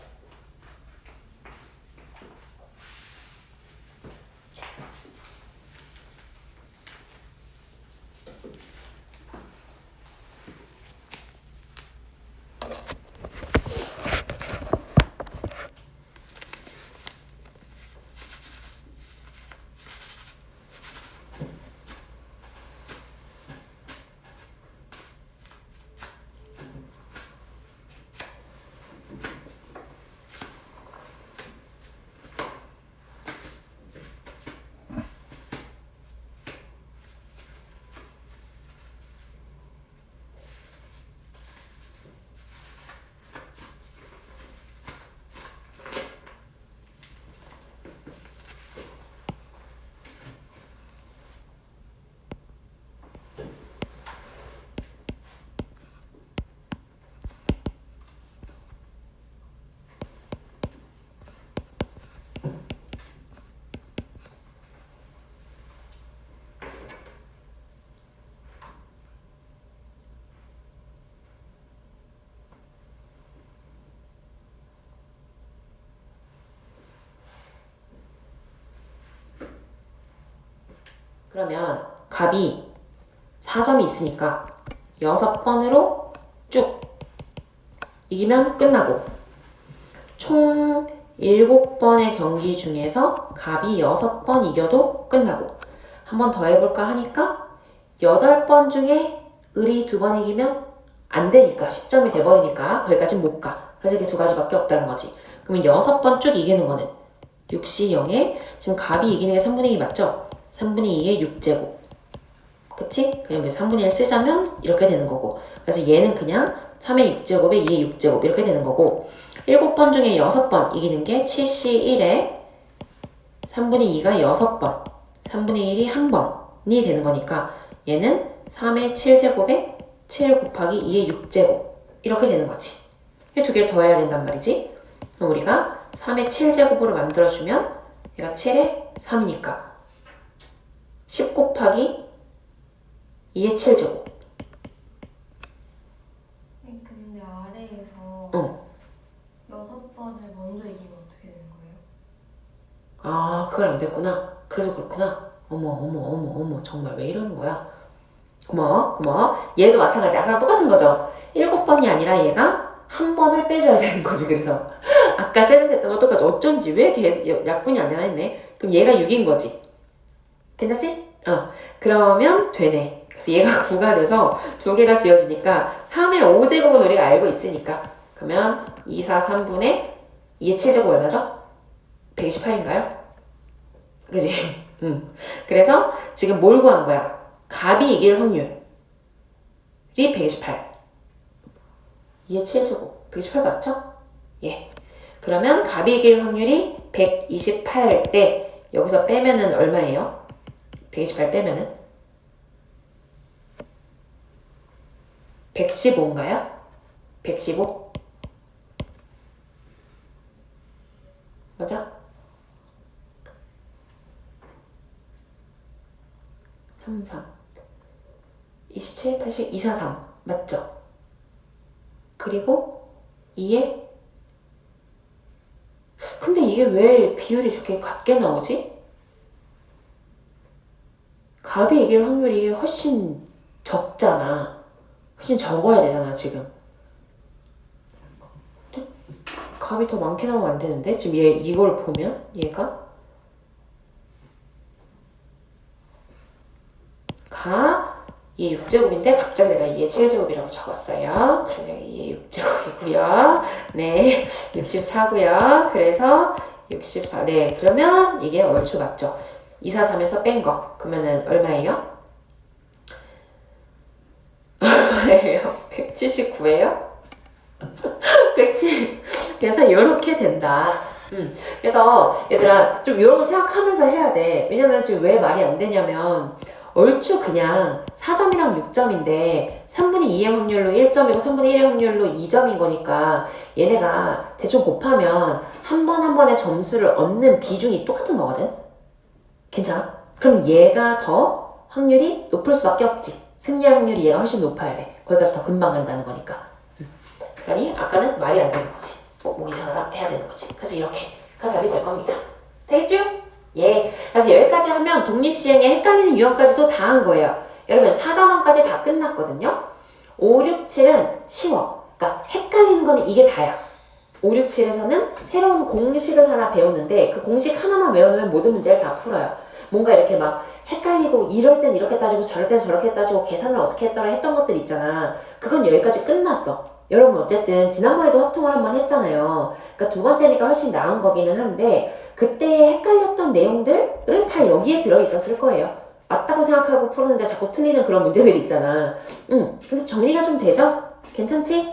그러면 갑이 4점이 있으니까 6번으로 쭉 이기면 끝나고 총 7번의 경기 중에서 갑이 6번 이겨도 끝나고 한 번 더 해볼까 하니까 8번 중에 을이 2번 이기면 안 되니까 10점이 돼버리니까 거기까지는 못 가. 그래서 이게 두 가지밖에 없다는 거지. 그러면 6번 쭉 이기는 거는 6시 0에 지금 갑이 이기는 게 3분의 2 맞죠? 3분의 2의 6제곱. 그치? 그냥 3분의 1 쓰자면 이렇게 되는 거고. 그래서 얘는 그냥 3의 6제곱에 2의 6제곱 이렇게 되는 거고 7번 중에 6번 이기는 게 7시 1에 3분의 2가 6번 3분의 1이 1번이 되는 거니까 얘는 3의 7제곱에 7 곱하기 2의 6제곱 이렇게 되는 거지. 이 두 개를 더해야 된단 말이지. 그럼 우리가 3의 7제곱으로 만들어주면 얘가 7의 3이니까 10 곱하기 2의 7제곱. 근데 아래에서 응. 아, 그걸 안 뺐구나. 그래서 그렇구나. 어머, 정말 왜 이러는 거야? 고마워. 얘도 마찬가지. 아까랑 똑같은 거죠. 7번이 아니라 얘가 한 번을 빼줘야 되는 거지. 그래서 아까 셋에서 했던 거 똑같이 어쩐지 왜 이렇게 약분이 안 되나 했네. 그럼 얘가 6인 거지. 괜찮지? 그러면 되네. 그래서 얘가 9가 돼서 두 개가 지어지니까 3의 5제곱은 우리가 알고 있으니까. 그러면 2, 4, 3분의 2의 7제곱 얼마죠? 128인가요? 그지? 그래서 지금 뭘 구한 거야? 값이 이길 확률이 128. 2의 7제곱. 128 맞죠? 예. 그러면 값이 이길 확률이 128 때 여기서 빼면은 얼마예요? 128 빼면은 115인가요? 115? 맞아? 33 27, 80, 243 맞죠? 그리고 2에 근데 이게 왜 비율이 저렇게 같게 나오지? 값이 이길 확률이 훨씬 적잖아. 훨씬 적어야 되잖아 지금. 근데 값이 더 많게 나오면 안 되는데? 지금 얘 이걸 보면 얘가 얘 6제곱인데 갑자기 내가 얘 7제곱이라고 적었어요. 그래서 얘 6제곱이고요. 네, 64고요. 그래서 64. 네, 그러면 이게 얼추 맞죠? 243에서 뺀 거. 그러면은 얼마예요? 얼마예요? 179예요? 그치? 그래서 이렇게 된다. 그래서 얘들아 좀 이런 거 생각하면서 해야 돼. 왜냐면 지금 왜 말이 안 되냐면 얼추 그냥 4점이랑 6점인데 3분의 2의 확률로 1점이고 3분의 1의 확률로 2점인 거니까 얘네가 대충 곱하면 한 번 한 번의 점수를 얻는 비중이 똑같은 거거든? 괜찮아? 그럼 얘가 더 확률이 높을 수밖에 없지. 승리할 확률이 얘가 훨씬 높아야 돼. 거기까지 더 금방 간다는 거니까. 그러니 아까는 말이 안 되는 거지. 뭐 이상하다 해야 되는 거지. 그래서 이렇게가 답이 될 겁니다. 되겠죠? 예. 그래서 여기까지 하면 독립시행에 헷갈리는 유형까지도 다 한 거예요. 여러분 4단원까지 다 끝났거든요. 5, 6, 7은 쉬워. 그러니까 헷갈리는 거는 이게 다야. 5, 6, 7에서는 새로운 공식을 하나 배우는데 그 공식 하나만 외워놓으면 모든 문제를 다 풀어요. 뭔가 이렇게 막 헷갈리고 이럴 땐 이렇게 따지고 저럴 땐 저렇게 따지고 계산을 어떻게 했더라 했던 것들 있잖아. 그건 여기까지 끝났어. 여러분 어쨌든 지난번에도 확통을 한번 했잖아요. 그러니까 두 번째니까 훨씬 나은 거기는 한데 그때 헷갈렸던 내용들은 다 여기에 들어있었을 거예요. 맞다고 생각하고 푸는데 자꾸 틀리는 그런 문제들이 있잖아. 그래서 정리가 좀 되죠? 괜찮지?